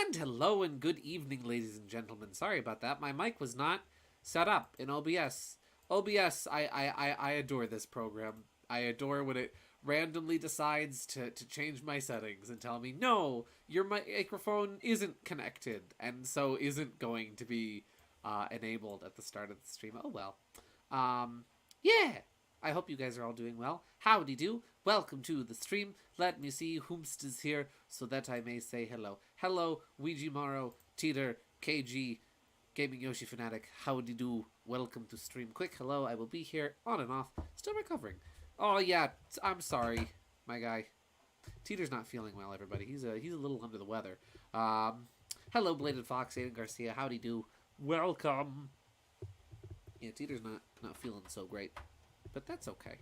And hello and good evening, ladies and gentlemen. Sorry about that. My mic was not set up in OBS. OBS, I adore this program. I adore when it randomly decides to change my settings and tell me, no, your microphone isn't connected, and so isn't going to be enabled at the start of the stream. Oh well. Yeah. I hope you guys are all doing well. Howdy do. Welcome to the stream. Let me see whomst is here so that I may say hello. Hello, Luigi Morrow, Teeter, KG, Gaming Yoshi Fanatic. Howdy do. Welcome to stream. Quick hello. I will be here on and off. Still recovering. Oh yeah, I'm sorry, my guy. Teeter's not feeling well, everybody. He's a little under the weather. Hello, Bladed Fox, Aiden Garcia. Howdy do. Welcome. Yeah, Teeter's not feeling so great. But that's okay.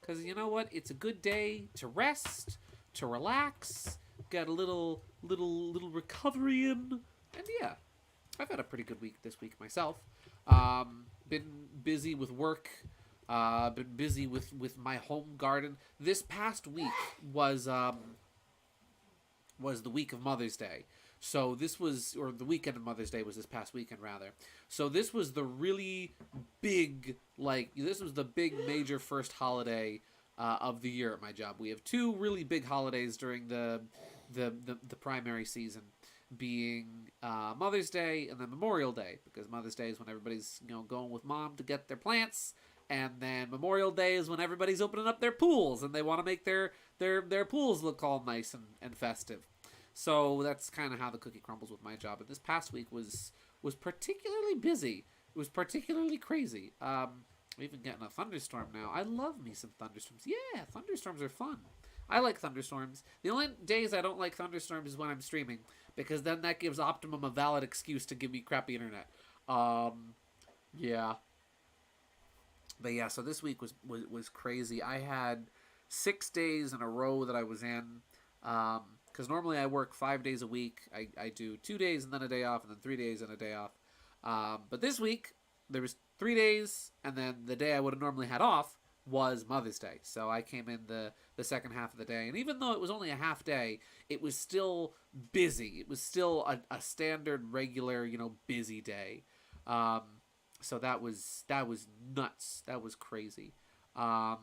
Because you know what? It's a good day to rest, to relax, get a little recovery in. And yeah, I've had a pretty good week this week myself. Been busy with work. Been busy with my home garden. This past week was the week of Mother's Day. So this was, or the weekend of Mother's Day was this past weekend, rather. So this was the really big, this was the big major first holiday of the year at my job. We have two really big holidays during the primary season, being Mother's Day and then Memorial Day, because Mother's Day is when everybody's going with mom to get their plants, and then Memorial Day is when everybody's opening up their pools and they want to make their pools look all nice and festive. So that's kind of how the cookie crumbles with my job. And this past week was particularly busy. It was particularly crazy. We're even getting a thunderstorm now. I love me some thunderstorms. Yeah, thunderstorms are fun. I like thunderstorms. The only days I don't like thunderstorms is when I'm streaming, because then that gives Optimum a valid excuse to give me crappy internet. Yeah. But yeah, so this week was crazy. I had 6 days in a row that I was in. Because normally I work 5 days a week. I do 2 days and then a day off, and then 3 days and a day off. But this week, there was 3 days, and then the day I would have normally had off was Mother's Day. So I came in the second half of the day. And even though it was only a half day, it was still busy. It was still a standard, regular, busy day. So that was nuts. That was crazy. And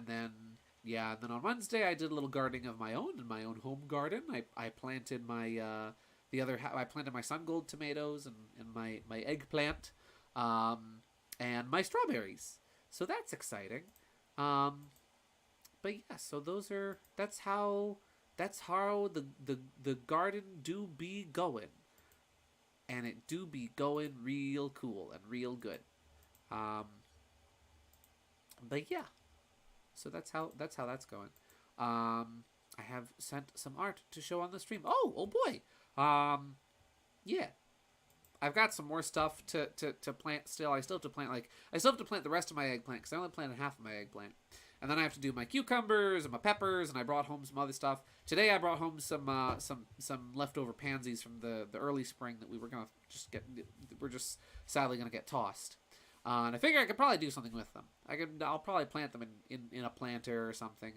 then... yeah, and then on Wednesday I did a little gardening of my own in my own home garden. I planted my I planted my sun gold tomatoes and my eggplant, and my strawberries. So that's exciting. But yeah, so that's how the garden do be going, and it do be going real cool and real good. But yeah. So that's how that's going. I have sent some art to show on the stream. Oh boy. Yeah. I've got some more stuff to plant still. I still have to plant the rest of my eggplant, because I only planted half of my eggplant. And then I have to do my cucumbers and my peppers, and I brought home some other stuff. Today I brought home some leftover pansies from the early spring that we were gonna we're just sadly gonna get tossed. And I figure I could probably do something with them. I'll probably plant them in a planter or something,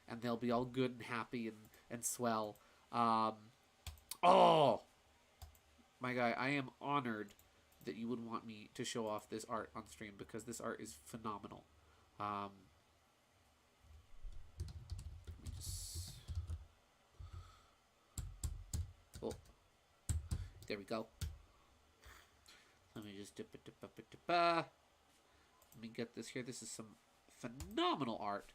and they'll be all good and happy and swell. Oh, my guy, I am honored that you would want me to show off this art on stream, because this art is phenomenal. Let me just... oh, there we go. Let me just let me get this here. This is some phenomenal art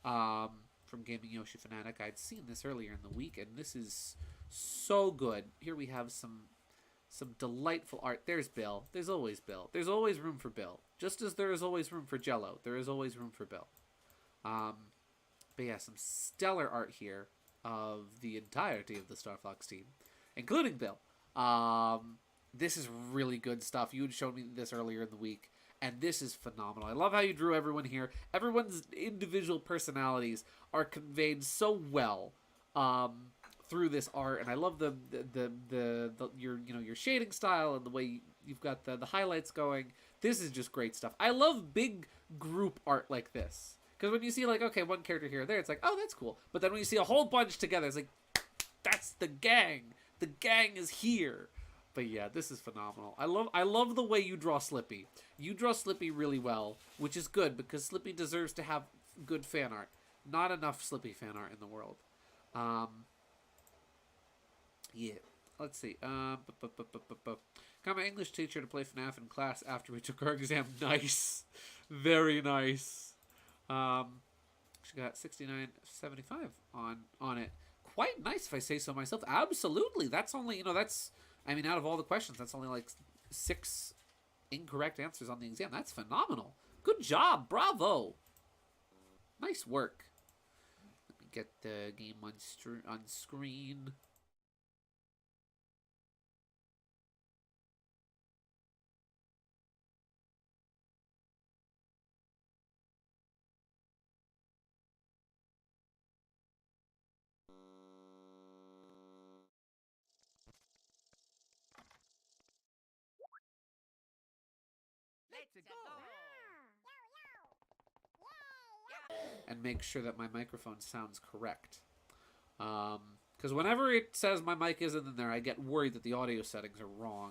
from Gaming Yoshi Fanatic. I'd seen this earlier in the week, and this is so good. Here we have some delightful art. There's Bill. There's always Bill. There's always room for Bill. Just as there is always room for Jello, there is always room for Bill. But yeah, some stellar art here of the entirety of the Star Fox team, including Bill. This is really good stuff. You had shown me this earlier in the week, and this is phenomenal. I love how you drew everyone here. Everyone's individual personalities are conveyed so well through this art, and I love your shading style and the way you've got the highlights going. This is just great stuff. I love big group art like this, because when you see okay, one character here or there, it's like, oh, that's cool. But then when you see a whole bunch together, it's like, that's the gang. The gang is here. But yeah, this is phenomenal. I love the way you draw Slippy. You draw Slippy really well, which is good because Slippy deserves to have good fan art. Not enough Slippy fan art in the world. Yeah. Let's see. Got my English teacher to play FNAF in class after we took our exam. Nice. Very nice. She got 69.75 on it. Quite nice if I say so myself. Absolutely. That's only, that's, I mean, out of all the questions, that's only like 6 incorrect answers on the exam. That's phenomenal. Good job. Bravo. Nice work. Let me get the game on screen. And make sure that my microphone sounds correct. Because whenever it says my mic isn't in there, I get worried that the audio settings are wrong.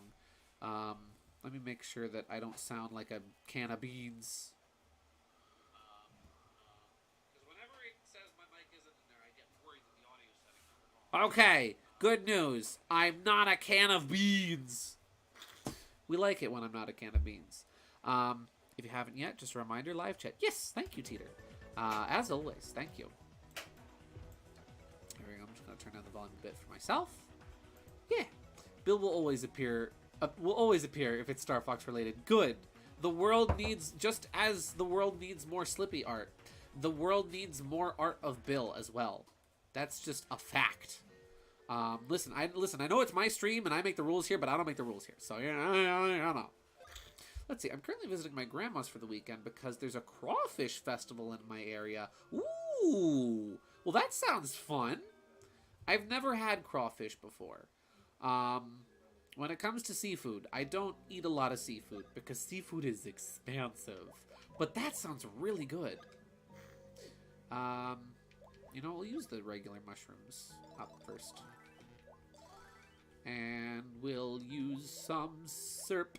Let me make sure that I don't sound like a can of beans. Because whenever it says my mic isn't in there, I get worried that the audio settings are wrong. Okay, good news. I'm not a can of beans. We like it when I'm not a can of beans. If you haven't yet, just a reminder, live chat. Yes, thank you, Teeter. As always, thank you. Here we go. I'm just going to turn down the volume a bit for myself. Yeah. Bill will always appear if it's Star Fox related. Good. The world needs, just as the world needs more Slippy art, the world needs more art of Bill as well. That's just a fact. Listen, I know it's my stream and I make the rules here, but I don't make the rules here. So, yeah, I don't know. Let's see, I'm currently visiting my grandma's for the weekend because there's a crawfish festival in my area. Ooh! Well, that sounds fun. I've never had crawfish before. When it comes to seafood, I don't eat a lot of seafood because seafood is expensive. But that sounds really good. We'll use the regular mushrooms up first. And we'll use some syrup.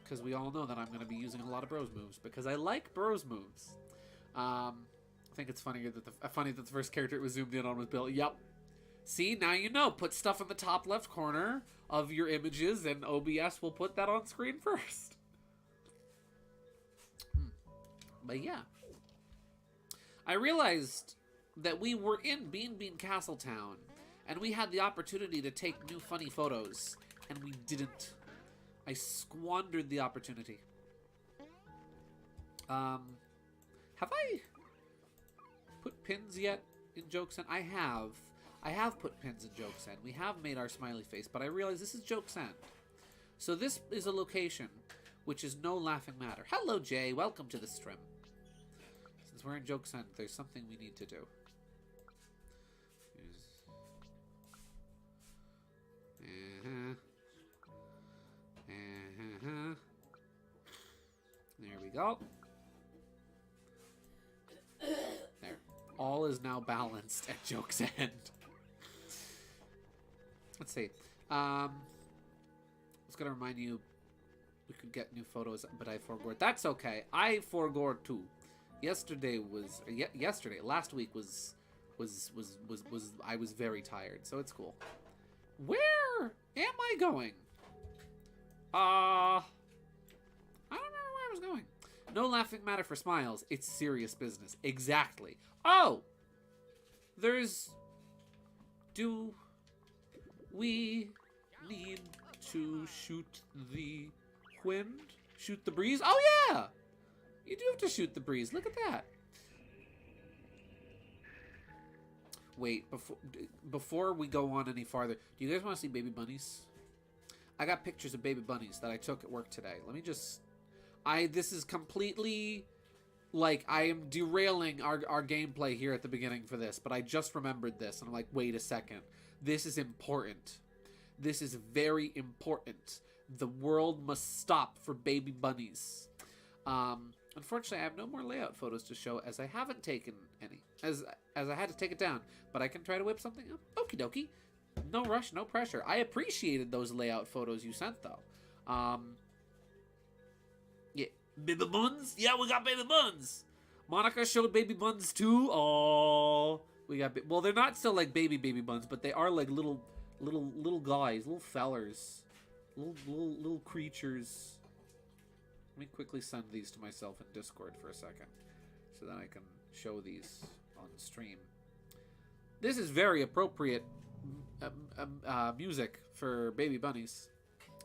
Because we all know that I'm going to be using a lot of bros moves. Because I like bros moves. I think it's funny that the first character it was zoomed in on was Bill. Yep. See, now you know. Put stuff in the top left corner of your images, and OBS will put that on screen first. But yeah. I realized that we were in Bean Bean Castletown, and we had the opportunity to take new funny photos, and we didn't. I squandered the opportunity. Have I put pins yet in Jokes End? I have. I have put pins in Jokes End. We have made our smiley face, but I realize this is Jokes End. So this is a location which is no laughing matter. Hello, Jay. Welcome to the stream. Since we're in Jokes End, there's something we need to do. There we go. There. All is now balanced at Joke's End. Let's see. I was going to remind you we could get new photos, but I forgot. That's okay. I forgot too. Last week was I was very tired, so it's cool. Where am I going? I don't remember where I was going. No laughing matter for smiles. It's serious business. Exactly. Oh! Do we need to shoot the wind? Shoot the breeze? Oh, yeah! You do have to shoot the breeze. Look at that. Wait, before we go on any farther, do you guys want to see baby bunnies? I got pictures of baby bunnies that I took at work today. Let me just... This is completely... Like, I am derailing our gameplay here at the beginning for this, but I just remembered this, and I'm like, wait a second. This is important. This is very important. The world must stop for baby bunnies. Unfortunately, I have no more layout photos to show, as I haven't taken any. as I had to take it down. But I can try to whip something up. Okie dokie. No rush, no pressure. I appreciated those layout photos you sent, though. Yeah. Baby buns? Yeah, we got baby buns. Monica showed baby buns, too. Oh, we got... Well, they're not still, like, baby buns, but they are, like, little guys, little fellers. Little creatures. Let me quickly send these to myself in Discord for a second, so that I can show these on stream. This is very appropriate music for baby bunnies.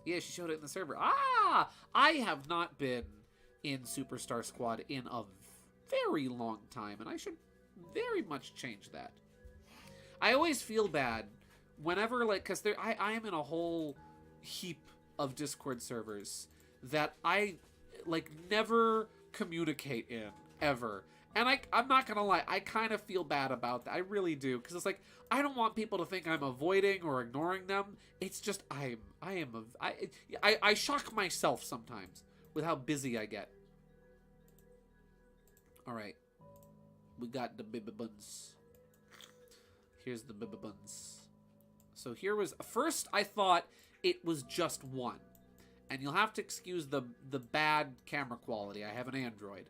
Yeah, she showed it in the server. Ah! I have not been in Superstar Squad in a very long time, and I should very much change that. I always feel bad whenever, like, because I am in a whole heap of Discord servers that I, like, never communicate in, ever. And I'm not gonna lie, I kind of feel bad about that. I really do, because it's like, I don't want people to think I'm avoiding or ignoring them. It's just, I shock myself sometimes with how busy I get. Alright. We got the baby buns. Here's the baby buns. So here was... First, I thought it was just one. And you'll have to excuse the bad camera quality. I have an Android.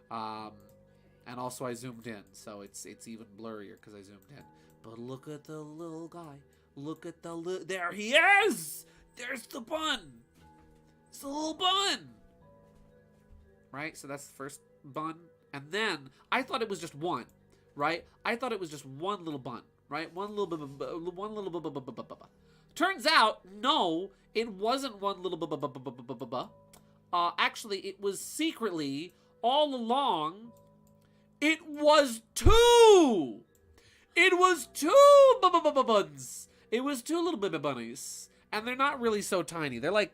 And also I zoomed in, so it's even blurrier because I zoomed in. But look at the little guy. Look at the little... There he is! There's the bun! It's the little bun! Right? So that's the first bun. And then, I thought it was just one. Right? I thought it was just one little bun. Right? One little... Turns out, no, it wasn't one little... Actually, it was secretly, all along... It was two! It was two buns! It was two little baby bunnies. And they're not really so tiny. They're like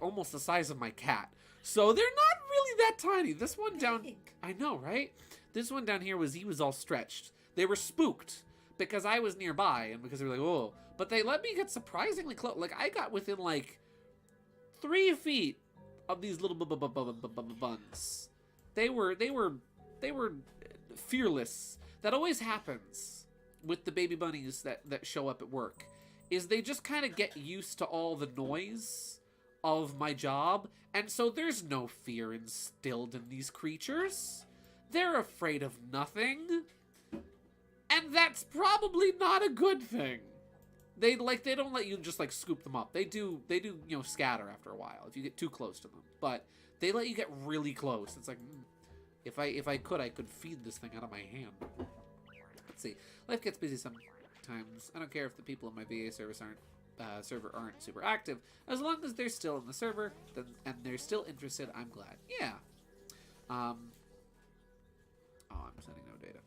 almost the size of my cat. So they're not really that tiny. This one down... I know, right? This one down here he was all stretched. They were spooked because I was nearby and because they were like, oh. But they let me get surprisingly close. Like, I got within like 3 feet of these little buns. They were fearless. That always happens with the baby bunnies that show up at work, is they just kind of get used to all the noise of my job, and so there's no fear instilled in these creatures. They're afraid of nothing, and that's probably not a good thing. They don't let you just like scoop them up. They do you know, scatter after a while if you get too close to them, but they let you get really close. It's like, if I could feed this thing out of my hand. Let's see. Life gets busy sometimes. I don't care if the people in my VA server aren't super active. As long as they're still in the server and they're still interested, I'm glad. Yeah. Oh, I'm sending no data.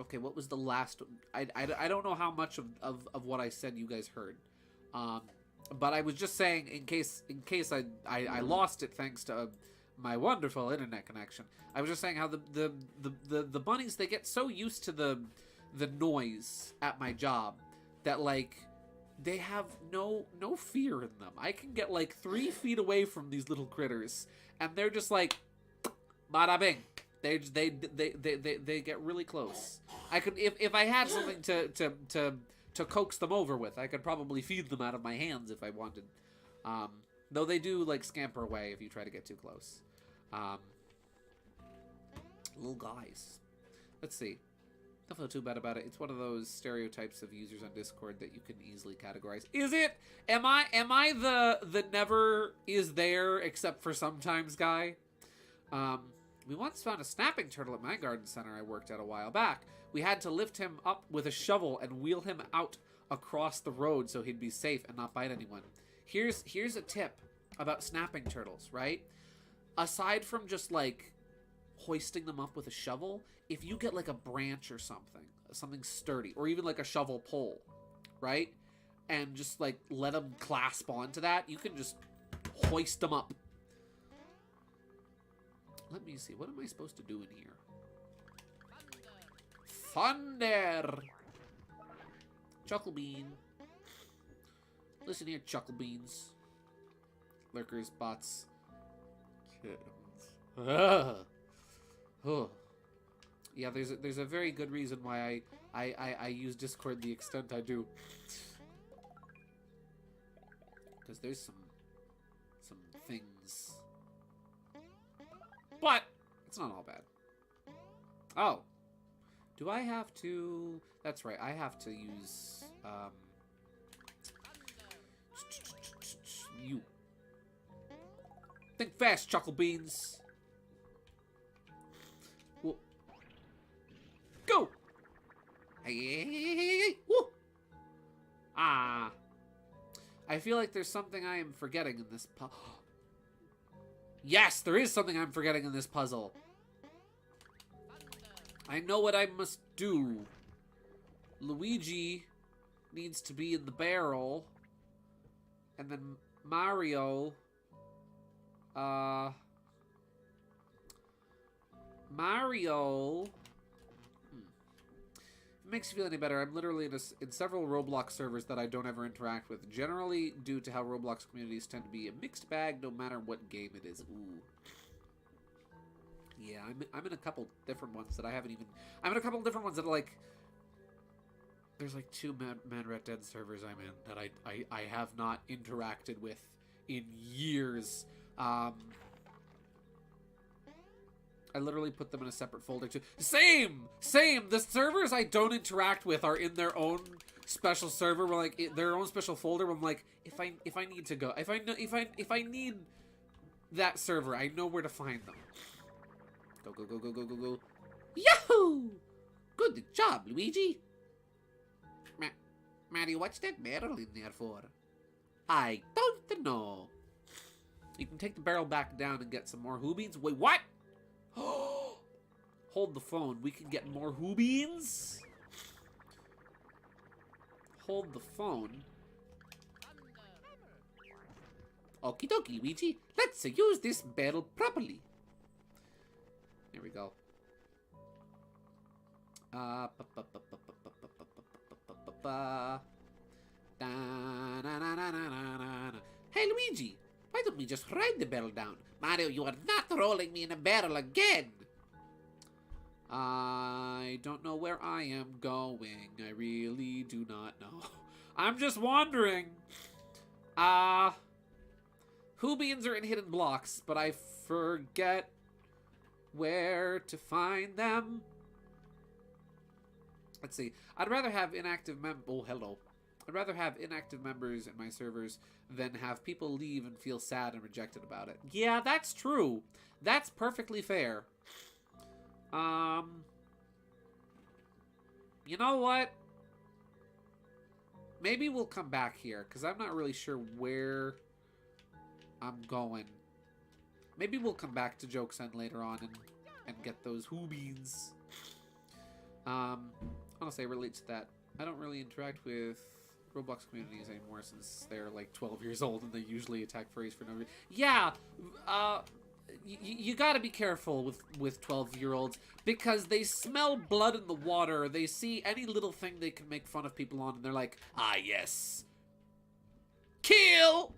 Okay, what was the last... I don't know how much of what I said you guys heard. But I was just saying, in case I lost it thanks to my wonderful internet connection. I was just saying how the bunnies, they get so used to the noise at my job that, like, they have no fear in them. I can get like 3 feet away from these little critters, and they're just like, bada bing. They get really close. I could, if I had something to coax them over with, I could probably feed them out of my hands if I wanted. Though they do, like, scamper away if you try to get too close. Little guys. Let's see. Don't feel too bad about it. It's one of those stereotypes of users on Discord that you can easily categorize. Is it? Am I the never is there except for sometimes guy? We once found a snapping turtle at my garden center I worked at a while back. We had to lift him up with a shovel and wheel him out across the road so he'd be safe and not bite anyone. Here's a tip about snapping turtles, right? Aside from just, like, hoisting them up with a shovel, if you get, like, a branch or something sturdy, or even, like, a shovel pole, right? And just, like, let them clasp onto that, you can just hoist them up. Let me see. What am I supposed to do in here? Thunder! Chuckle bean. Listen here, chuckle beans. Lurkers, bots. Oh. Yeah, there's a very good reason why I use Discord the extent I do. Because there's some things. But it's not all bad. Oh. Do I have to... That's right, I have to use... You. Think fast, Chuckle Beans. Whoa. Go! Hey. Woo! Ah. I feel like there's something I am forgetting in this puzzle. Yes, there is something I'm forgetting in this puzzle. I know what I must do. Luigi needs to be in the barrel. And then Mario... Mario... If it makes you feel any better, I'm literally in several Roblox servers that I don't ever interact with. Generally, due to how Roblox communities tend to be a mixed bag no matter what game it is. Ooh. Yeah, I'm in a couple different ones that I haven't even... I'm in a couple different ones that are like... There's like 2 Man Red Dead servers I'm in that I have not interacted with in years. I literally put them in a separate folder too. Same! The servers I don't interact with are in their own special server, where like their own special folder. Where I'm like, if I need to go, if I need that server, I know where to find them. Go. Yahoo! Good job, Luigi. Mario, what's that barrel in there for? I don't know. You can take the barrel back down and get some more Hoobins. Wait, what? Hold the phone. We can get more Hoobins? Hold the phone. Okie dokie, Luigi. Let's use this barrel properly. Here we go. Hey, Luigi. Why don't we just ride the barrel down? Mario, you are not rolling me in a barrel again. I don't know where I am going. I really do not know. I'm just wandering. Hoobins are in hidden blocks, but I forget where to find them. Let's see. I'd rather have inactive I'd rather have inactive members in my servers than have people leave and feel sad and rejected about it. Yeah, that's true. That's perfectly fair. You know what? Maybe we'll come back here, because I'm not really sure where I'm going. Maybe we'll come back to Joke's End later on and get those Hoobins. Honestly, I relate to that. I don't really interact with Roblox communities anymore since they're like 12 years old and they usually attack furries for no reason. Yeah, you gotta be careful with 12-year-olds because they smell blood in the water. They see any little thing they can make fun of people on and they're like, ah, yes. Kill!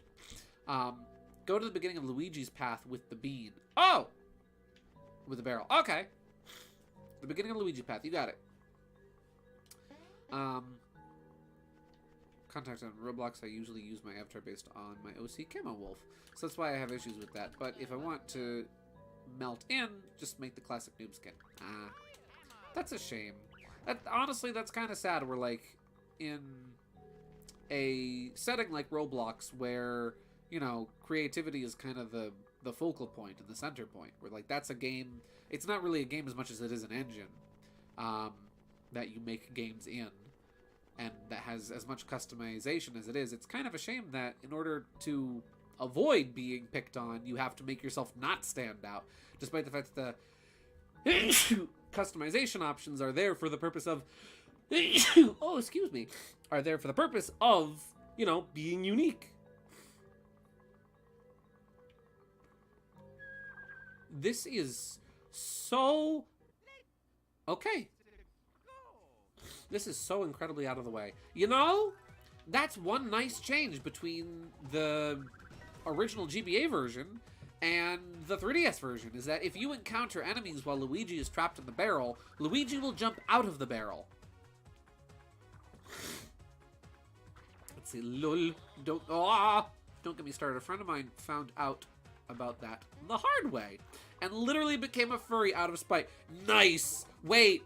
Go to the beginning of Luigi's path with the bean. Oh! With the barrel. Okay. The beginning of Luigi's path. You got it. Contact on Roblox, I usually use my avatar based on my OC Camo Wolf. So that's why I have issues with that. But if I want to melt in, just make the classic noob skin. Ah. That's a shame. Honestly, that's kind of sad. We're like in a setting like Roblox where, you know, creativity is kind of the focal point and the center point. Where like that's a game. It's not really a game as much as it is an engine that you make games in. And that has as much customization as it is. It's kind of a shame that in order to avoid being picked on, you have to make yourself not stand out. Despite the fact that the customization options are there for the purpose of... oh, excuse me. Are there for the purpose of, you know, being unique. This is so... Okay. This is so incredibly out of the way. You know, that's one nice change between the original GBA version And the 3DS version is that if you encounter enemies while Luigi is trapped in the barrel, Luigi will jump out of the barrel. Let's see, lol. Don't get me started. A friend of mine found out about that the hard way and literally became a furry out of spite. Nice. Wait.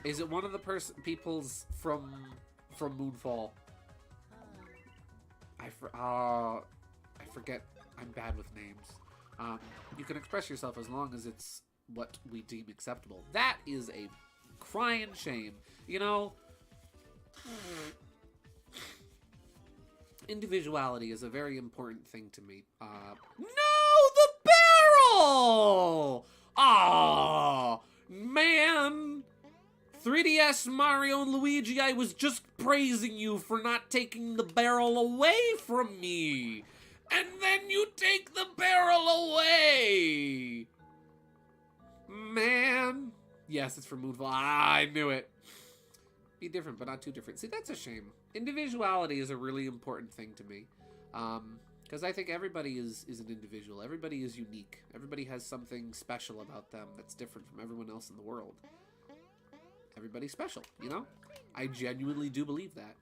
Is it one of the peoples from Moonfall? I forget. I'm bad with names. You can express yourself as long as it's what we deem acceptable. That is a crying shame. You know, individuality is a very important thing to me. No, the barrel! Oh, man. 3DS Mario and Luigi, I was just praising you for not taking the barrel away from me. And then you take the barrel away. Man. Yes, it's from Moonfall. I knew it. Be different, but not too different. See, that's a shame. Individuality is a really important thing to me. Because I think everybody is an individual. Everybody is unique. Everybody has something special about them that's different from everyone else in the world. Everybody's special, you know? I genuinely do believe that.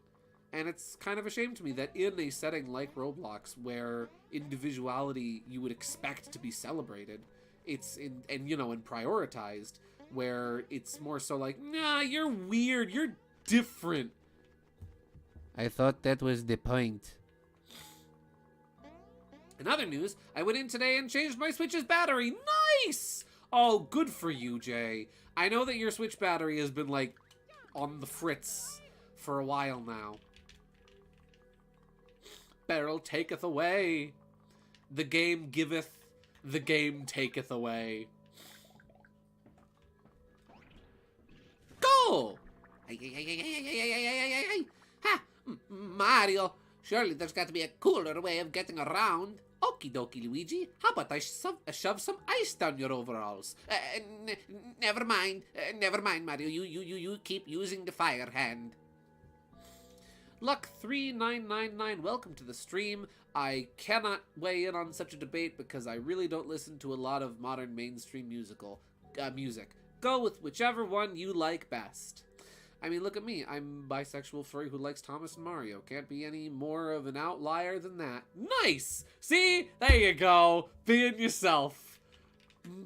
And it's kind of a shame to me that in a setting like Roblox, where individuality you would expect to be celebrated, it's and prioritized, where it's more so like, nah, you're weird, you're different. I thought that was the point. In other news, I went in today and changed my Switch's battery. Nice! Oh, good for you, Jay. I know that your Switch battery has been, like, on the fritz for a while now. Barrel taketh away. The game giveth, the game taketh away. Go! Ha! Mario, surely there's got to be a cooler way of getting around. Okie dokie, Luigi. How about I shove some ice down your overalls? Never mind. Never mind, Mario. You keep using the fire hand. Luck3999, welcome to the stream. I cannot weigh in on such a debate because I really don't listen to a lot of modern mainstream music. Go with whichever one you like best. I mean, look at me. I'm bisexual furry who likes Thomas and Mario. Can't be any more of an outlier than that. Nice! See? There you go. Being yourself.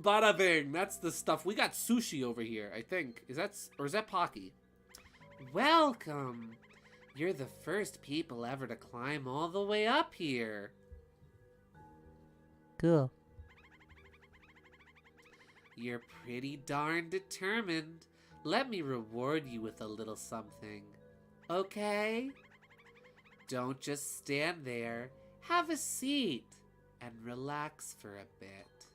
Bada bing. That's the stuff. We got sushi over here, I think. Is that Pocky? Welcome. You're the first people ever to climb all the way up here. Cool. You're pretty darn determined. Let me reward you with a little something. Okay? Don't just stand there. Have a seat and relax for a bit.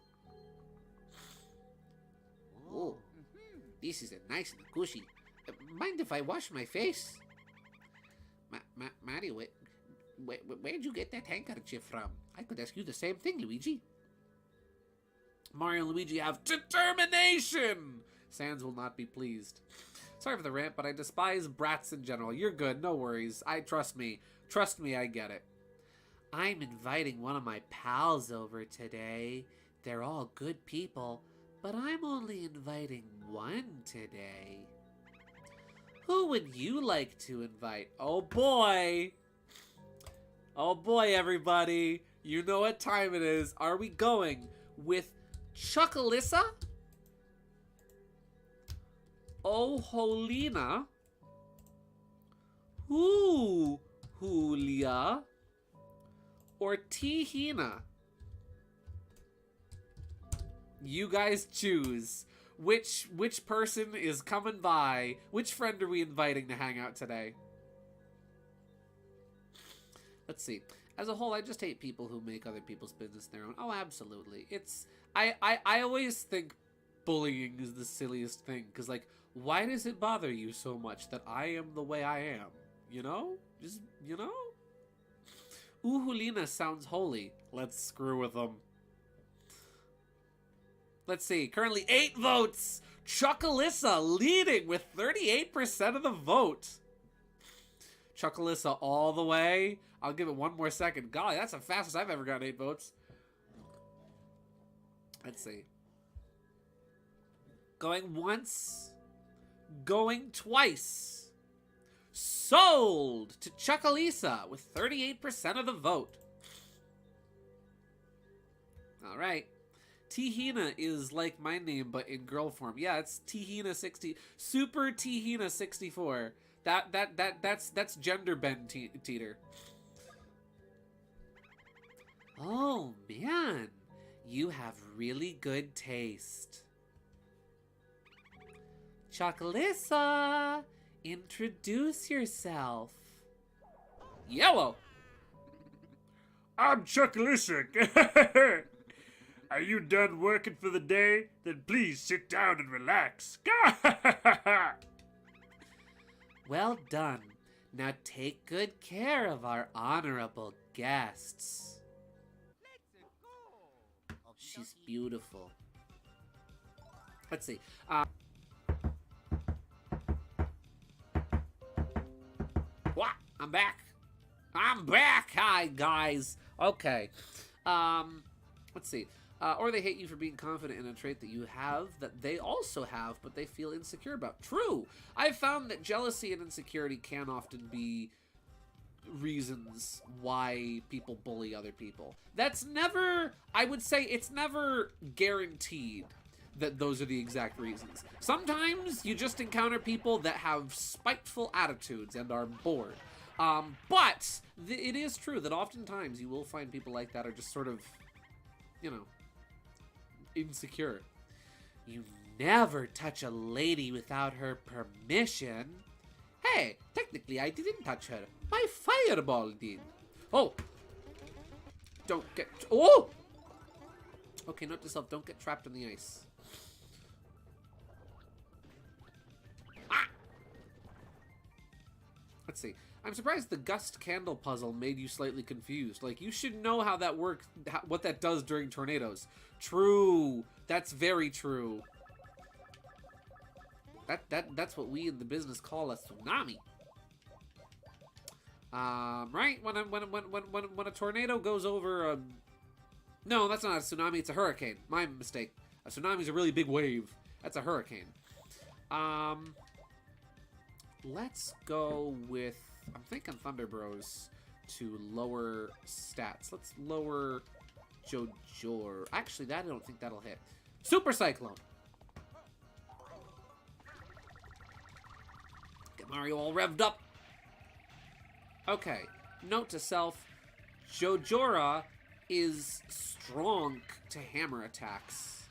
Oh, this is nice and cushy. Mind if I wash my face? Mario, where'd you get that handkerchief from? I could ask you the same thing, Luigi. Mario and Luigi have determination! Sans will not be pleased. Sorry for the rant, but I despise brats in general. You're good, no worries. Trust me. Trust me, I get it. I'm inviting one of my pals over today. They're all good people, but I'm only inviting one today. Who would you like to invite? Oh boy! Oh boy, everybody! You know what time it is. Are we going with Chuckalissa? Oh, Holina. Ooh, Julia. Or Tihina. You guys choose. Which person is coming by? Which friend are we inviting to hang out today? Let's see. As a whole, I just hate people who make other people's business their own. Oh, absolutely. I always think bullying is the silliest thing. Because, like, why does it bother you so much that I am the way I am? You know? Just, you know? Uhulina sounds holy. Let's screw with them. Let's see. Currently 8 votes. Chuckalissa leading with 38% of the vote. Chuckalissa all the way. I'll give it one more second. Golly, that's the fastest I've ever gotten 8 votes. Let's see. Going once. Going twice. Sold to Chuckalisa with 38% of the vote. All right. Tihina is like my name, but in girl form. Yeah, it's Tihina60. Super Tihina64. That's gender bend teeter. Oh man, you have really good taste. Chocolissa, introduce yourself. Yellow. I'm Chocolissa. Are you done working for the day? Then please sit down and relax. Well done. Now take good care of our honorable guests. She's beautiful. Let's see. What? I'm back. I'm back. Hi, guys. Okay. Let's see. Or they hate you for being confident in a trait that you have that they also have, but they feel insecure about. True. I've found that jealousy and insecurity can often be reasons why people bully other people. That's never, I would say it's never guaranteed that those are the exact reasons. Sometimes you just encounter people that have spiteful attitudes and are bored. But it is true that oftentimes you will find people like that are just sort of, you know, insecure. You never touch a lady without her permission. Hey, technically I didn't touch her. My fireball did. Oh! Don't get... Oh! Okay, note to self, don't get trapped in the ice. Ah! Let's see. I'm surprised the gust candle puzzle made you slightly confused. Like, you should know how that works, what that does during tornadoes. True. That's very true. That's what we in the business call a tsunami. Right? When a tornado goes over no, that's not a tsunami, it's a hurricane. My mistake. A tsunami is a really big wave. That's a hurricane. Let's go with, I'm thinking Thunder Bros to lower stats. Let's lower Jojor. Actually, I don't think that'll hit. Super Cyclone. Get Mario all revved up. Okay. Note to self, Jojora is strong to hammer attacks.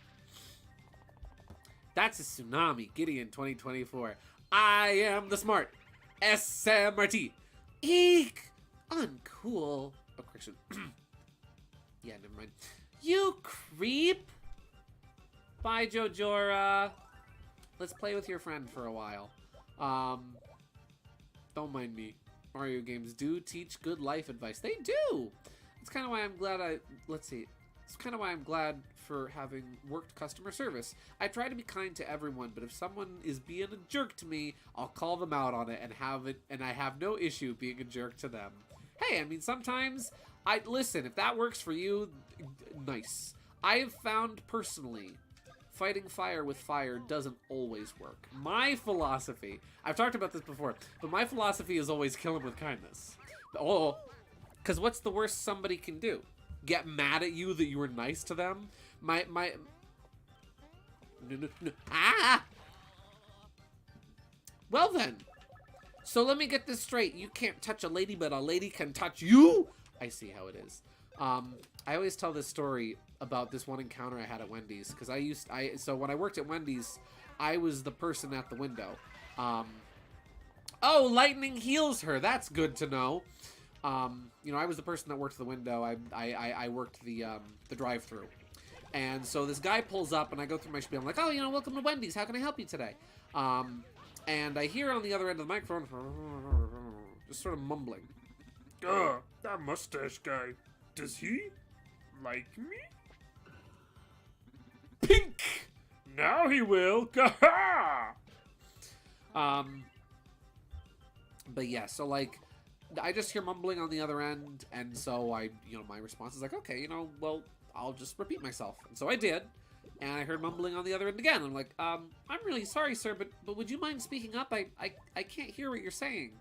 That's a tsunami. Gideon 2024. I am the smart SMRT. Eek! Uncool. Oh, correction. Yeah, never mind. You creep! Bye, Jojora. Let's play with your friend for a while. Don't mind me. Mario games do teach good life advice. They do! It's kind of why I'm glad let's see. It's kind of why I'm glad for having worked customer service. I try to be kind to everyone, but if someone is being a jerk to me, I'll call them out on it and I have no issue being a jerk to them. Hey, I mean, sometimes listen, if that works for you, nice. I've found personally, fighting fire with fire doesn't always work. My philosophy, I've talked about this before, but my philosophy is always kill them with kindness. Oh, because what's the worst somebody can do? Get mad at you that you were nice to them? No. Ah! Well then. So let me get this straight. You can't touch a lady, but a lady can touch you? I see how it is. I always tell this story about this one encounter I had at Wendy's. Because so when I worked at Wendy's, I was the person at the window. Oh, lightning heals her. That's good to know. You know, I was the person that worked the window. I worked the drive-thru. And so this guy pulls up, and I go through my spiel. I'm like, oh, you know, welcome to Wendy's. How can I help you today? And I hear on the other end of the microphone, just sort of mumbling. That mustache guy. Does he like me? Pink! Now he will. But yeah, so like, I just hear mumbling on the other end, and so my response is like, okay, well, I'll just repeat myself. And so I did, and I heard mumbling on the other end again. I'm like, I'm really sorry, sir, but would you mind speaking up? I can't hear what you're saying.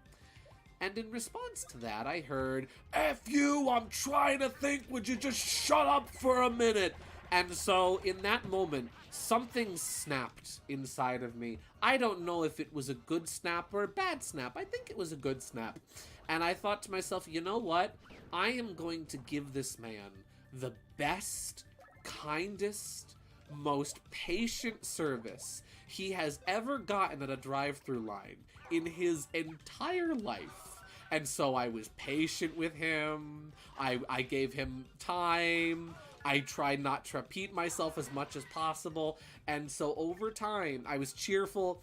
And in response to that, I heard, F you, I'm trying to think, would you just shut up for a minute? And so, in that moment, something snapped inside of me. I don't know if it was a good snap or a bad snap. I think it was a good snap. And I thought to myself, you know what? I am going to give this man the best, kindest, most patient service he has ever gotten at a drive-thru line in his entire life. And so I was patient with him. I gave him time. I tried not to repeat myself as much as possible. And so over time, I was cheerful.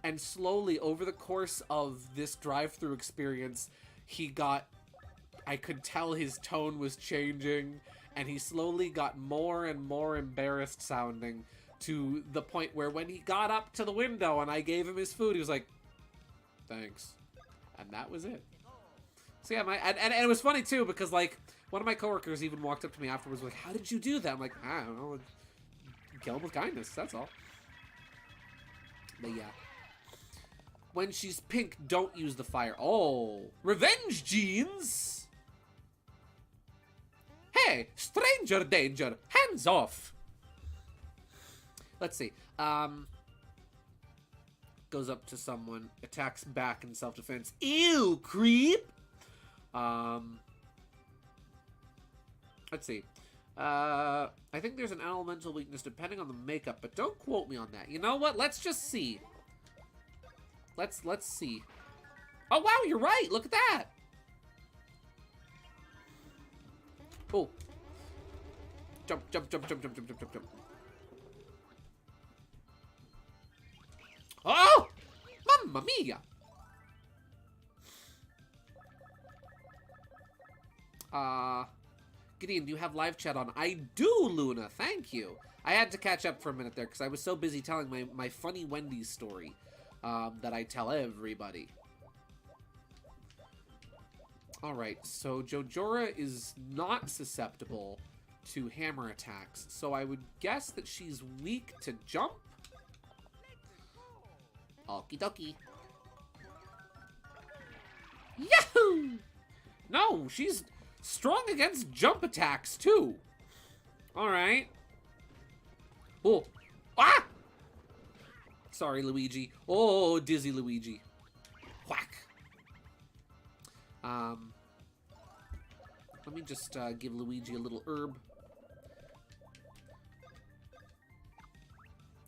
And slowly, over the course of this drive-thru experience, I could tell his tone was changing. And he slowly got more and more embarrassed sounding, to the point where when he got up to the window and I gave him his food, he was like, thanks. And that was it. So yeah, and it was funny too, because like one of my coworkers even walked up to me afterwards, like, "How did you do that?" I'm like, "I don't know, kill him with kindness. That's all." But yeah, when she's pink, don't use the fire. Oh, revenge jeans. Hey, stranger danger, hands off. Let's see. Goes up to someone, attacks back in self-defense. Ew, creep. Let's see. I think there's an elemental weakness depending on the makeup, but don't quote me on that. You know what? Let's just see. Let's see. Oh, wow, you're right. Look at that. Oh. Jump, jump, jump, jump, jump, jump, jump, jump, jump. Oh! Mamma mia! Gideon, do you have live chat on? I do, Luna. Thank you. I had to catch up for a minute there because I was so busy telling my funny Wendy's story that I tell everybody. Alright, so Jojora is not susceptible to hammer attacks, so I would guess that she's weak to jump. Okie dokie. Yahoo! No, she's strong against jump attacks, too. Alright. Oh. Ah! Sorry, Luigi. Oh, dizzy Luigi. Whack. Let me just give Luigi a little herb.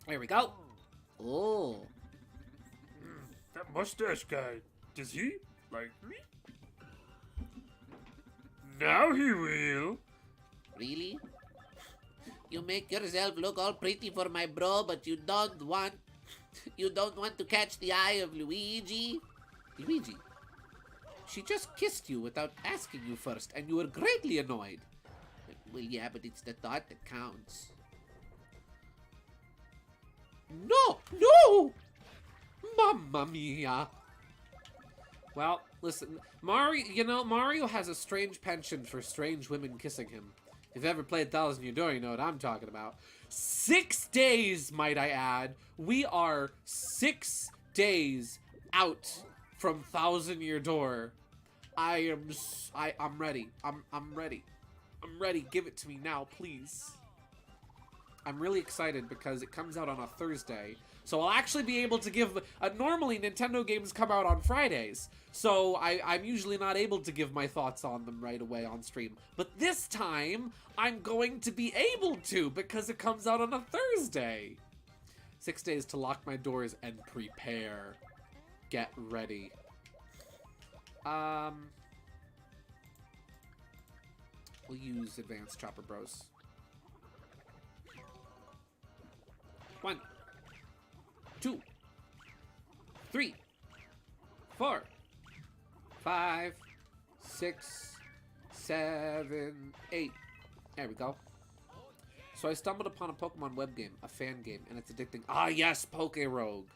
There we go. Oh. That mustache guy, does he like me? Now he will. Really? You make yourself look all pretty for my bro, but you don't want to catch the eye of Luigi? Luigi, she just kissed you without asking you first, and you were greatly annoyed. Well, yeah, but it's the thought that counts. No! No! Mamma mia! Well, listen, Mario has a strange penchant for strange women kissing him. If you've ever played Thousand Year Door, you know what I'm talking about. 6 days, might I add. We are 6 days out from Thousand Year Door. I'm ready. I'm ready. I'm ready. Give it to me now, please. I'm really excited because it comes out on a Thursday. So I'll actually be able to give... normally, Nintendo games come out on Fridays. So I'm usually not able to give my thoughts on them right away on stream. But this time, I'm going to be able to because it comes out on a Thursday. 6 days to lock my doors and prepare. Get ready. We'll use Advanced Chopper Bros. 1, 2, 3, 4, 5, 6, 7, 8. There we go. So I stumbled upon a Pokemon web game, a fan game, and it's addicting. Ah, yes, Poke Rogue.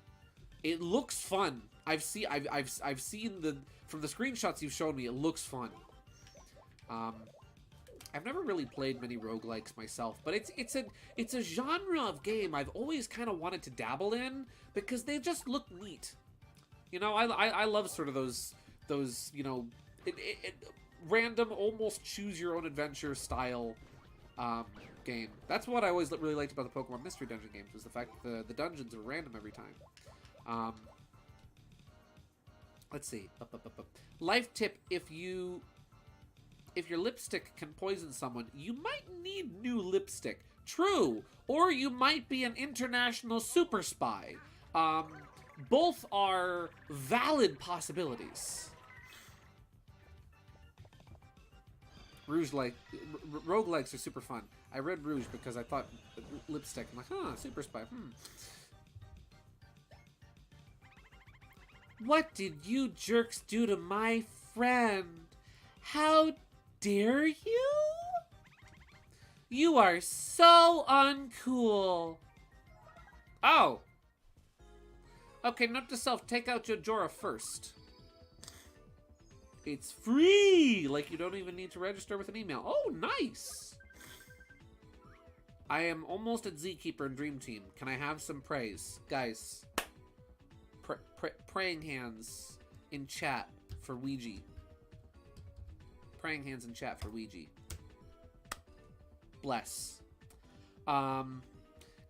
It looks fun. I've seen the from the screenshots you've shown me. It looks fun. I've never really played many roguelikes myself, but it's a genre of game I've always kind of wanted to dabble in because they just look neat. You know, I love sort of those you know, random, almost choose your own adventure style game. That's what I always really liked about the Pokemon Mystery Dungeon games, was the fact that the dungeons were random every time. Let's see. Life tip: if your lipstick can poison someone, you might need new lipstick. True. Or you might be an international super spy. Both are valid possibilities. Roguelikes are super fun. I read Rouge because I thought lipstick. I'm like, huh, super spy. What did you jerks do to my friend? How dare you? You are so uncool. Oh. Okay, note to self, take out Jojora first. It's free! Like, you don't even need to register with an email. Oh, nice! I am almost at Zkeeper and Dream Team. Can I have some praise? Guys, praying hands in chat for Luigi. Praying hands in chat for Luigi. Bless.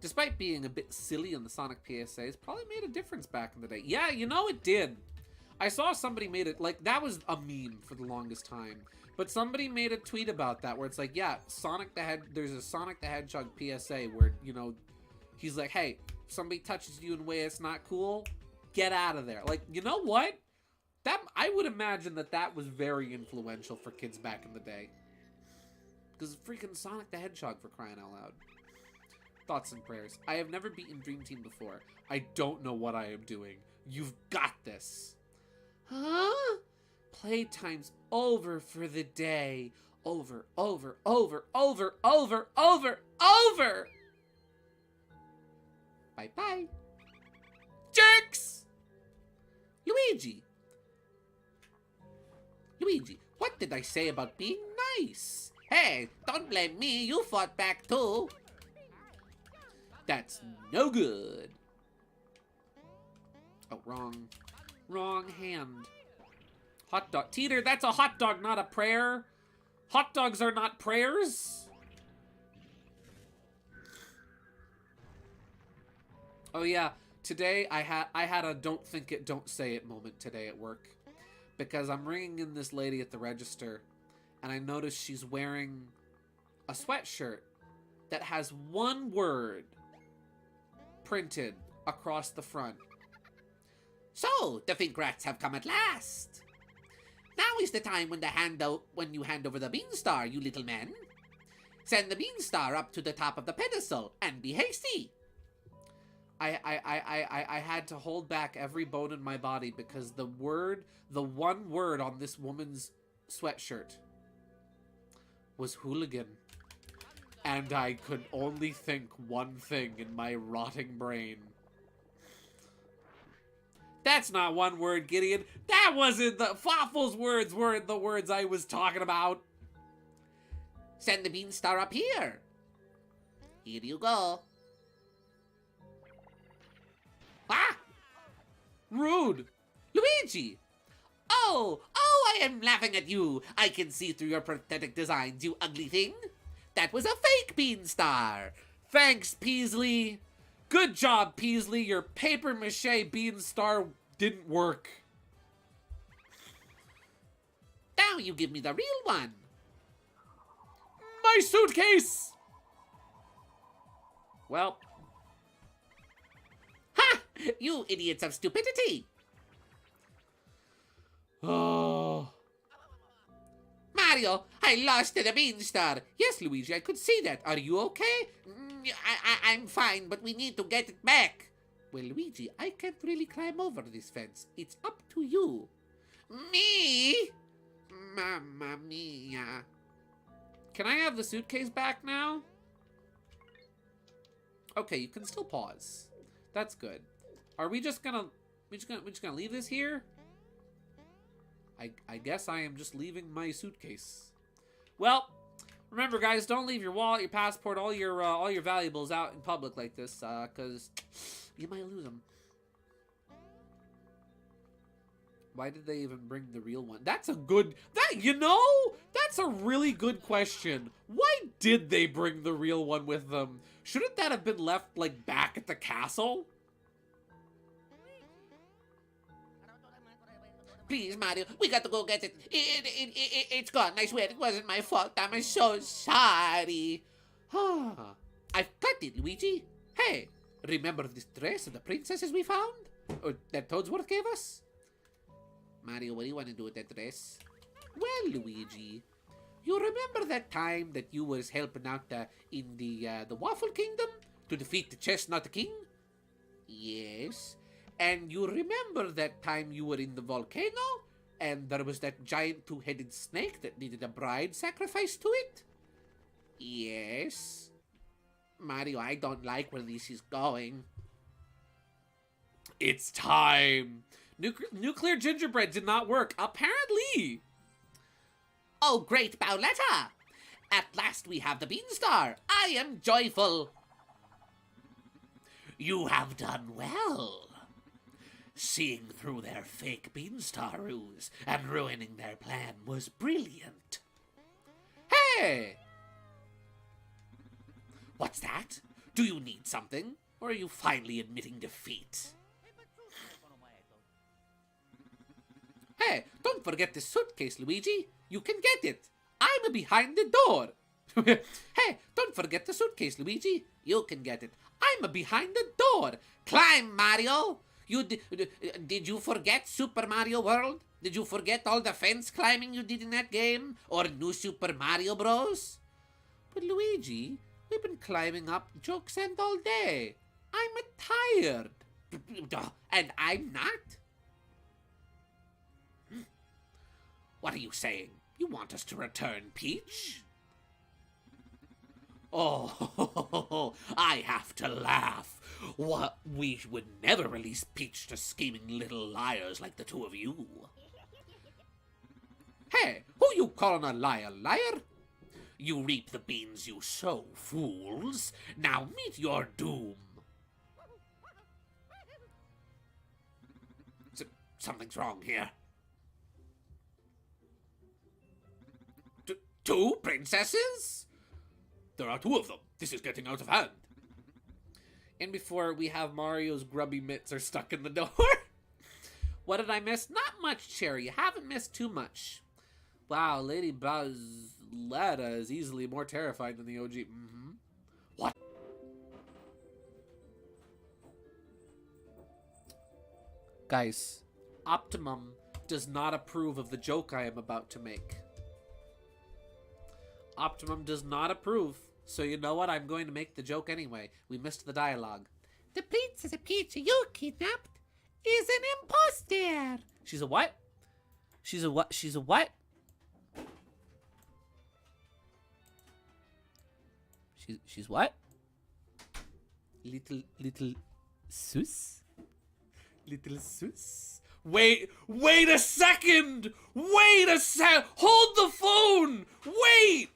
Despite being a bit silly on the Sonic PSAs, probably made a difference back in the day. Yeah, you know it did. I saw somebody made it, like, that was a meme for the longest time. But somebody made a tweet about that where it's like, yeah, there's a Sonic the Hedgehog PSA where, you know, he's like, hey, if somebody touches you in a way that's not cool, get out of there. Like, you know what? I would imagine that was very influential for kids back in the day. Because freaking Sonic the Hedgehog, for crying out loud. Thoughts and prayers. I have never beaten Dream Team before. I don't know what I am doing. You've got this. Huh? Playtime's over for the day. Over, over, over, over, over, over, over. Bye-bye. Jerks! Luigi, what did I say about being nice? Hey, don't blame me. You fought back too. That's no good. Oh, wrong hand. Hot dog. Teeter, that's a hot dog, not a prayer. Hot dogs are not prayers. Oh yeah, today I had a don't think it, don't say it moment today at work. Because I'm ringing in this lady at the register, and I notice she's wearing a sweatshirt that has one word printed across the front. So, the Finkrats have come at last. Now is the time when you hand over the Beanstar, you little men. Send the Beanstar up to the top of the pedestal and be hasty. I had to hold back every bone in my body because the one word on this woman's sweatshirt was hooligan. And I could only think one thing in my rotting brain. That's not one word, Gideon. That wasn't the... Fawful's words weren't the words I was talking about. Send the Beanstar up here. Here you go. Ah! Rude. Luigi! Oh, I am laughing at you. I can see through your pathetic designs, you ugly thing. That was a fake Beanstar. Thanks, Peasley. Good job, Peasley. Your paper-mache Beanstar didn't work. Now you give me the real one. My suitcase! Well. Ha! You idiots of stupidity. Oh. Mario, I lost the Beanstar. Yes, Luigi, I could see that. Are you okay? I'm fine, but we need to get it back. Well, Luigi, I can't really climb over this fence. It's up to you. Me? Mamma mia. Can I have the suitcase back now? Okay, you can still pause. That's good. Are we just gonna We just gonna leave this here? I guess I am just leaving my suitcase. Well, remember guys, don't leave your wallet, your passport, all your valuables out in public like this, cause you might lose them. Why did they even bring the real one? That's a good, that's a really good question. Why did they bring the real one with them? Shouldn't that have been left, like, back at the castle? Please, Mario, we got to go get it. It's gone. I swear it wasn't my fault. I'm so sorry. I've got it, Luigi. Hey, remember this dress of the princesses we found? Or that Toadsworth gave us? Mario, what do you want to do with that dress? Well, Luigi, you remember that time that you was helping out in the Waffle Kingdom to defeat the Chestnut King? Yes. And you remember that time you were in the volcano and there was that giant two-headed snake that needed a bride sacrificed to it? Yes. Mario, I don't like where this is going. It's time. Nuclear gingerbread did not work, apparently. Oh, great, Paoletta! At last we have the Beanstar. I am joyful. You have done well. Seeing through their fake Beanstar ruse and ruining their plan was brilliant. Hey! What's that? Do you need something? Or are you finally admitting defeat? Hey, don't forget the suitcase, Luigi. You can get it. I'm behind the door. Hey, don't forget the suitcase, Luigi. You can get it. I'm behind the door. Climb, Mario! Did you forget Super Mario World? Did you forget all the fence climbing you did in that game? Or New Super Mario Bros? But Luigi, we've been climbing up Joke's End all day. I'm tired. And I'm not? What are you saying? You want us to return Peach? Oh, I have to laugh. What? We would never release Peach to scheming little liars like the two of you. Hey, who you calling a liar, liar? You reap the beans you sow, fools. Now meet your doom. Something's wrong here. Two princesses? There are two of them. This is getting out of hand. And before we have Mario's grubby mitts are stuck in the door. What did I miss? Not much, Cherry. You haven't missed too much. Wow, Lady Buzzletta is easily more terrifying than the OG. What? Guys, Optimum does not approve of the joke I am about to make. Optimum does not approve. So you know what? I'm going to make the joke anyway. We missed the dialogue. The Princess Peach you kidnapped is an imposter. She's a what? She's a what? She's a what? She's what? Little sus? Little sus? Wait a second! Wait a sec! Hold the phone! Wait!